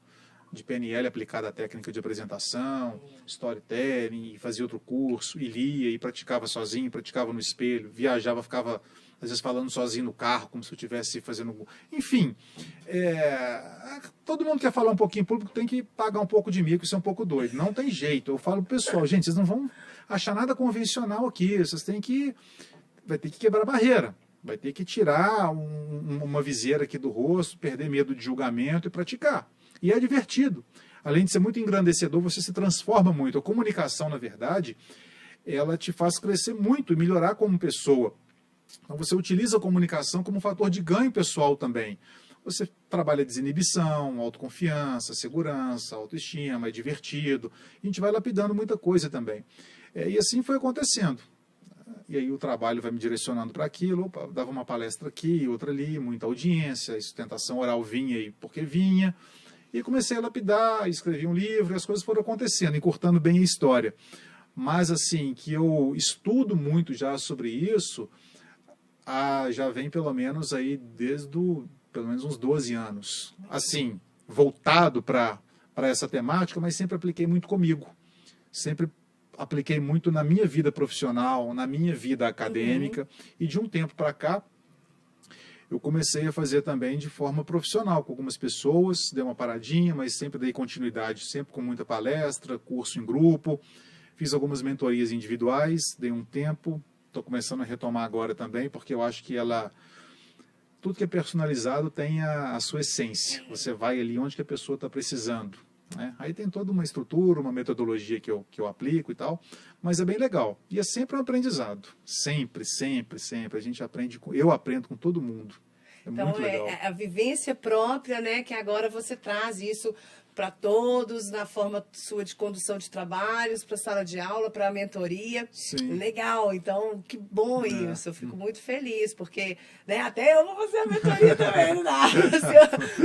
de PNL aplicada à técnica de apresentação, storytelling, fazia outro curso, e lia, e praticava sozinho, praticava no espelho, viajava, ficava às vezes falando sozinho no carro, como se eu estivesse fazendo... Enfim, todo mundo quer falar um pouquinho em público, tem que pagar um pouco de mico, isso é um pouco doido, não tem jeito. Eu falo pro pessoal, gente, vocês não vão achar nada convencional aqui, vocês têm que... vai ter que quebrar a barreira, vai ter que tirar uma viseira aqui do rosto, perder medo de julgamento e praticar. E é divertido. Além de ser muito engrandecedor, você se transforma muito. A comunicação, na verdade, ela te faz crescer muito e melhorar como pessoa. Então você utiliza a comunicação como um fator de ganho pessoal também. você trabalha desinibição, autoconfiança, segurança, autoestima, é divertido. A gente vai lapidando muita coisa também. E assim foi acontecendo. E aí o trabalho vai me direcionando para aquilo, opa, dava uma palestra aqui, outra ali, muita audiência, a sustentação oral vinha aí porque vinha. E comecei a lapidar, escrevi um livro, e as coisas foram acontecendo, encurtando bem a história. Mas assim, que eu estudo muito já sobre isso, já vem pelo menos aí pelo menos uns 12 anos. Assim, voltado para essa temática, mas sempre apliquei muito comigo. Sempre apliquei muito na minha vida profissional, na minha vida acadêmica, e de um tempo para cá, eu comecei a fazer também de forma profissional com algumas pessoas, dei uma paradinha, mas sempre dei continuidade, sempre com muita palestra, curso em grupo, fiz algumas mentorias individuais, dei um tempo, estou começando a retomar agora também, porque eu acho que tudo que é personalizado tem a sua essência, você vai ali onde que a pessoa está precisando. Né? Aí tem toda uma estrutura, uma metodologia que eu aplico e tal, mas é bem legal. E é sempre um aprendizado. Sempre, sempre, sempre. A gente aprende, eu aprendo com todo mundo. É então, muito legal. A vivência própria, né, que agora você traz isso para todos, na forma sua de condução de trabalhos, para a sala de aula, para a mentoria. Sim. Legal, então, que bom isso. Eu fico muito feliz, porque né, até eu vou fazer a mentoria também,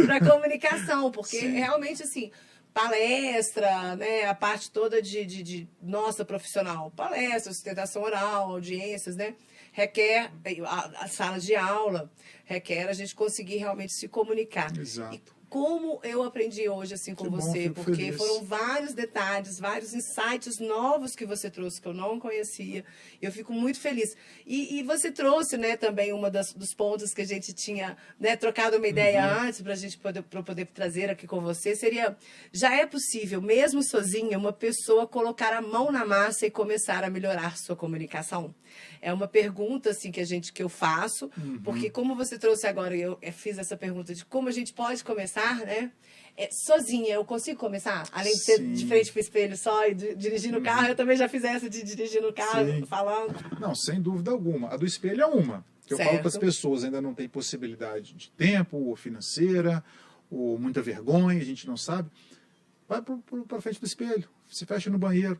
para comunicação, porque realmente, assim, palestra, né, a parte toda de nossa profissional, palestra, sustentação oral, audiências, né, requer a sala de aula, requer a gente conseguir realmente se comunicar. Exato. E como eu aprendi hoje assim com você, porque feliz. Foram vários detalhes, vários insights novos que você trouxe que eu não conhecia. Eu fico muito feliz. E você trouxe, né, também dos pontos que a gente tinha, né, trocado uma ideia antes para a gente poder trazer aqui com você. Já é possível, mesmo sozinha, uma pessoa colocar a mão na massa e começar a melhorar sua comunicação? É uma pergunta assim que eu faço, porque como você trouxe agora, eu fiz essa pergunta de como a gente pode começar, né? Sozinha, eu consigo começar? Além de ser de frente para o espelho só e dirigir no carro, eu também já fiz essa de dirigir no carro, falando. Não, sem dúvida alguma. A do espelho é uma. Que eu falo para as pessoas, ainda não tem possibilidade de tempo, ou financeira, ou muita vergonha, a gente não sabe. Vai para frente do espelho, se fecha no banheiro,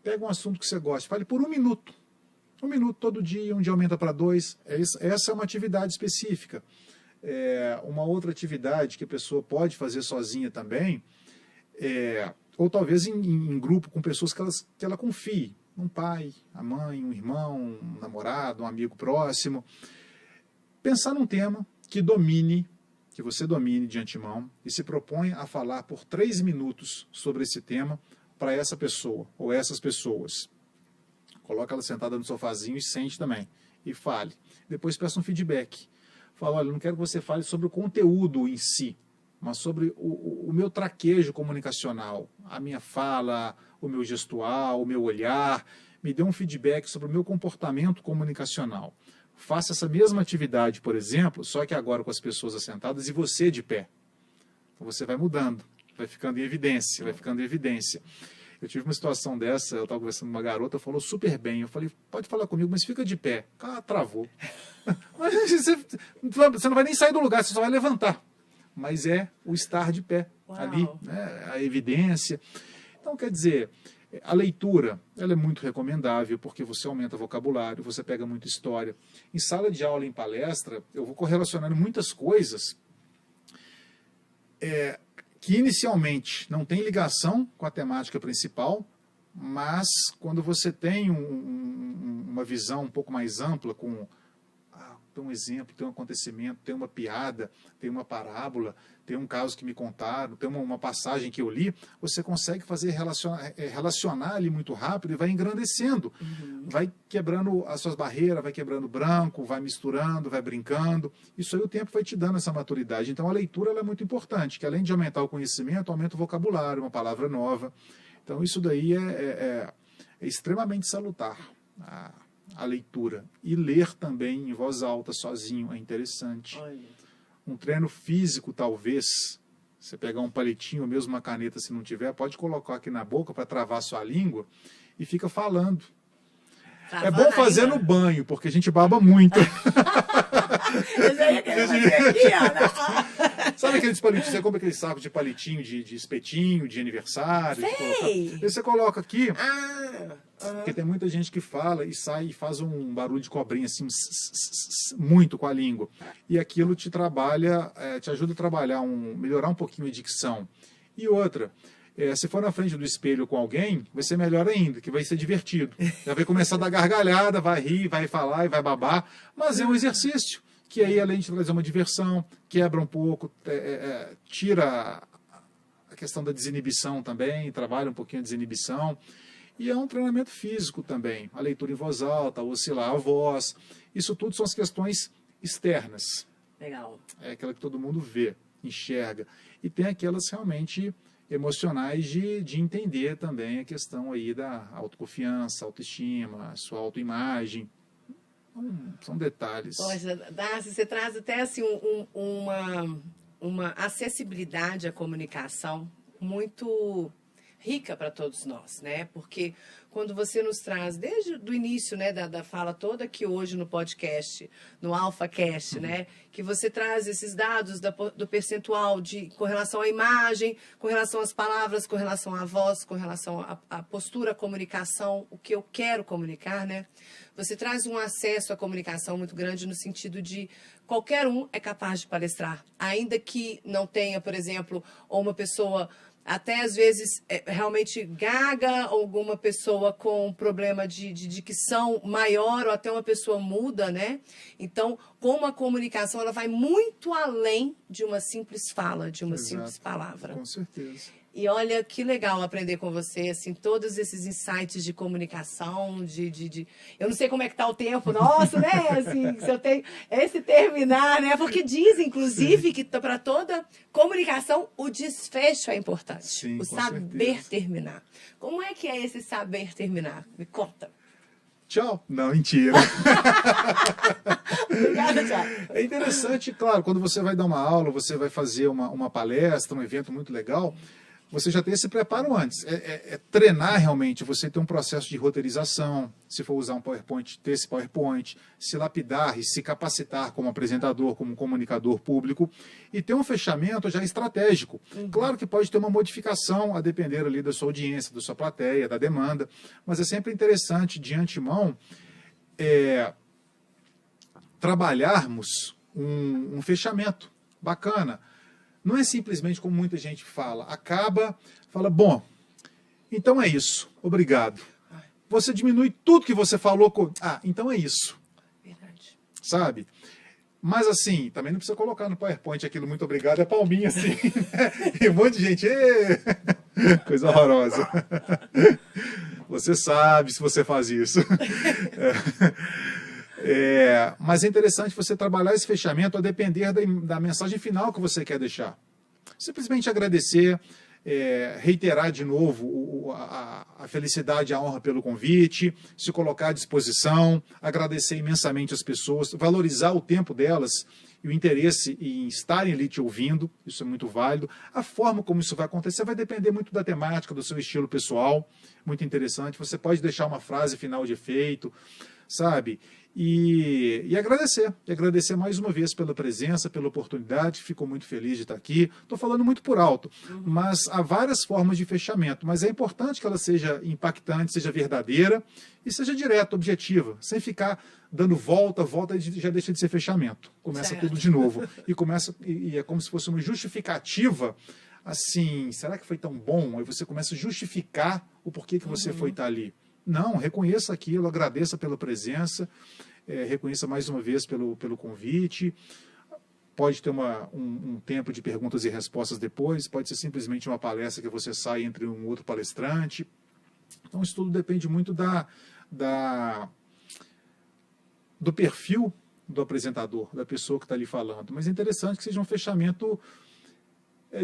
pega um assunto que você gosta, fale por 1 minuto. 1 minuto todo dia, um dia aumenta para 2. Essa é uma atividade específica. Uma outra atividade que a pessoa pode fazer sozinha também, ou talvez em grupo com pessoas que ela confie. Um pai, a mãe, um irmão, um namorado, um amigo próximo. Pensar num tema que você domine de antemão e se propõe a falar por 3 minutos sobre esse tema para essa pessoa ou essas pessoas. Coloca ela sentada no sofazinho e sente também. E fale. Depois peça um feedback. Fala, olha, não quero que você fale sobre o conteúdo em si, mas sobre o meu traquejo comunicacional, a minha fala, o meu gestual, o meu olhar. Me dê um feedback sobre o meu comportamento comunicacional. Faça essa mesma atividade, por exemplo, só que agora com as pessoas assentadas e você de pé. Então você vai mudando, vai ficando em evidência, vai ficando em evidência. Eu tive uma situação dessa, eu estava conversando com uma garota, falou super bem. Eu falei, pode falar comigo, mas fica de pé. Ah, travou. Mas você não vai nem sair do lugar, você só vai levantar. Mas é o estar de pé. Uau. Ali, né, a evidência. Então, quer dizer, a leitura ela é muito recomendável, porque você aumenta vocabulário, você pega muita história. Em sala de aula, em palestra, eu vou correlacionando muitas coisas que inicialmente não tem ligação com a temática principal, mas quando você tem uma visão um pouco mais ampla, tem um exemplo, tem um acontecimento, tem uma piada, tem uma parábola, tem um caso que me contaram, tem uma passagem que eu li, você consegue fazer relacionar ali muito rápido e vai engrandecendo, vai quebrando as suas barreiras, vai quebrando branco, vai misturando, vai brincando. Isso aí o tempo vai te dando essa maturidade. Então a leitura ela é muito importante, que além de aumentar o conhecimento, aumenta o vocabulário, uma palavra nova. Então isso daí é extremamente salutar. A leitura. E ler também em voz alta, sozinho, é interessante. Olha. Um treino físico, talvez, você pegar um palitinho ou mesmo uma caneta, se não tiver, pode colocar aqui na boca para travar sua língua e fica falando. É bom fazer no banho, porque a gente baba muito. Eu já ia querer fazer aqui, Ana. Sabe aqueles palitinhos? Você compra aquele saco de palitinho, de espetinho, de aniversário. Sei. Aí você coloca aqui, Ah, porque tem muita gente que fala e sai e faz um barulho de cobrinha assim, muito com a língua. E aquilo te trabalha, te ajuda a trabalhar, melhorar um pouquinho a dicção. E outra, se for na frente do espelho com alguém, vai ser melhor ainda, que vai ser divertido. Já vai começar a dar gargalhada, vai rir, vai falar e vai babar, mas é um exercício que aí, além de trazer uma diversão, quebra um pouco, tira a questão da desinibição também, trabalha um pouquinho a desinibição. E é um treinamento físico também, a leitura em voz alta, oscilar a voz, isso tudo são as questões externas. legal. É aquela que todo mundo vê, enxerga. E tem aquelas realmente emocionais de entender também a questão aí da autoconfiança, autoestima, sua autoimagem. São detalhes. Poxa, Darcy, você traz até assim uma acessibilidade à comunicação muito rica para todos nós, né? Porque quando você nos traz, desde o início, né, da fala toda aqui hoje no podcast, no AlphaCast, né, que você traz esses dados do percentual com relação à imagem, com relação às palavras, com relação à voz, com relação à postura, à comunicação, o que eu quero comunicar, né? Você traz um acesso à comunicação muito grande no sentido de qualquer um é capaz de palestrar, ainda que não tenha, por exemplo, ou uma pessoa até às vezes realmente gaga, alguma pessoa com problema de dicção maior, ou até uma pessoa muda, né? Então, como a comunicação, ela vai muito além de uma simples fala, de uma simples palavra. Com certeza. E olha que legal aprender com você, assim, todos esses insights de comunicação, Eu não sei como é que tá o tempo nosso, né? Assim, se eu tenho esse terminar, né? Porque diz, inclusive, que para toda comunicação o desfecho é importante. Sim, o saber terminar. Como é que é esse saber terminar? Me conta. Tchau. Não, mentira. Obrigada, tchau. É interessante, claro, quando você vai dar uma aula, você vai fazer uma palestra, um evento muito legal, você já tem esse preparo antes. Treinar realmente, você ter um processo de roteirização, se for usar um PowerPoint, ter esse PowerPoint, se lapidar e se capacitar como apresentador, como comunicador público, e ter um fechamento já estratégico. Claro que pode ter uma modificação a depender ali da sua audiência, da sua plateia, da demanda, mas é sempre interessante, de antemão, trabalharmos um fechamento bacana. Não é simplesmente como muita gente fala. Fala, bom, então é isso, obrigado. Você diminui tudo que você falou. Então é isso. Verdade. Sabe? Mas assim, também não precisa colocar no PowerPoint aquilo, muito obrigado, é palminha assim. E um monte de gente, coisa horrorosa. Você sabe se você faz isso. Mas é interessante você trabalhar esse fechamento a depender da mensagem final que você quer deixar. Simplesmente agradecer, reiterar de novo a felicidade e a honra pelo convite, se colocar à disposição, agradecer imensamente as pessoas, valorizar o tempo delas e o interesse em estarem ali te ouvindo, isso é muito válido. A forma como isso vai acontecer vai depender muito da temática, do seu estilo pessoal, muito interessante. Você pode deixar uma frase final de efeito, sabe? E agradecer mais uma vez pela presença, pela oportunidade, fico muito feliz de estar aqui. Estou falando muito por alto, mas há várias formas de fechamento, mas é importante que ela seja impactante, seja verdadeira e seja direta, objetiva, sem ficar dando volta já deixa de ser fechamento. Começa tudo de novo. E é como se fosse uma justificativa, assim, será que foi tão bom? Aí você começa a justificar o porquê que você foi estar ali. Não, reconheça aquilo, agradeça pela presença, reconheça mais uma vez pelo convite. Pode ter um tempo de perguntas e respostas depois, pode ser simplesmente uma palestra que você sai entre um outro palestrante. Então, isso tudo depende muito do perfil do apresentador, da pessoa que está ali falando. Mas é interessante que seja um fechamento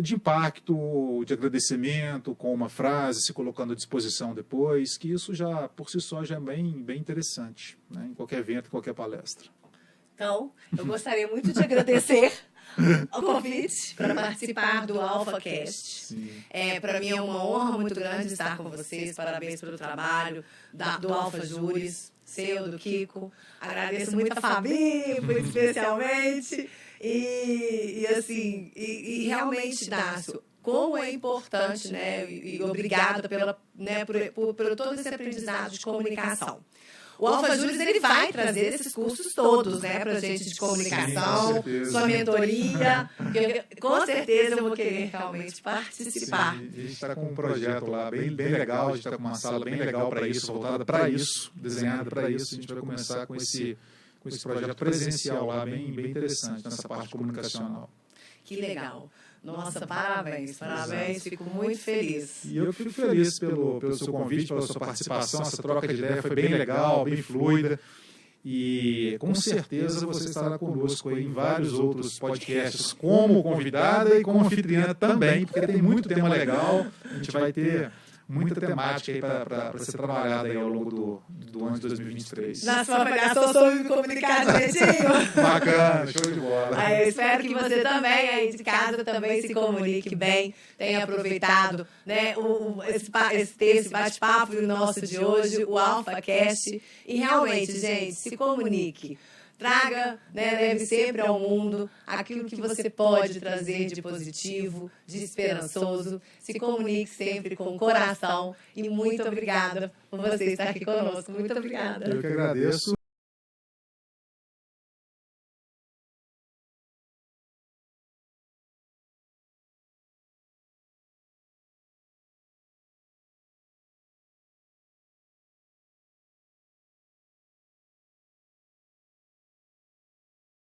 de impacto, de agradecimento, com uma frase, se colocando à disposição depois, que isso já, por si só, já é bem interessante, né? Em qualquer evento, em qualquer palestra. Então, eu gostaria muito de agradecer o convite para participar do AlphaCast. Para mim é uma honra muito grande estar com vocês, parabéns pelo trabalho do Alpha Júris. seu, do Kiko. Agradeço muito a Fabi, muito especialmente. E assim, realmente, Dácio, como é importante, né? E obrigada por todo esse aprendizado de comunicação. O Alfa Juris, ele vai trazer esses cursos todos, né, pra gente de comunicação, sim, sua mentoria. Com certeza eu vou querer realmente participar. Sim, a gente está com um projeto lá bem legal, a gente está com uma sala bem legal para isso, voltada para isso, desenhada para isso. A gente vai começar com esse projeto presencial lá, bem interessante, nessa parte comunicacional. Que legal. Nossa, parabéns, fico muito feliz. E eu fico feliz pelo seu convite, pela sua participação, essa troca de ideia foi bem legal, bem fluida. E com certeza você estará conosco aí em vários outros podcasts como convidada e como anfitriã também, porque tem muito tema legal, a gente vai ter muita temática aí para ser trabalhada aí ao longo do ano de 2023. Na sua avaliação, soube me comunicar direitinho. Bacana, show de bola. Eu espero que você também, aí de casa, também se comunique bem, tenha aproveitado, né, esse bate-papo nosso de hoje, o AlphaCast. E realmente, gente, se comunique. Traga, né, leve sempre ao mundo aquilo que você pode trazer de positivo, de esperançoso. Se comunique sempre com o coração. E muito obrigada por você estar aqui conosco. Muito obrigada. Eu que agradeço.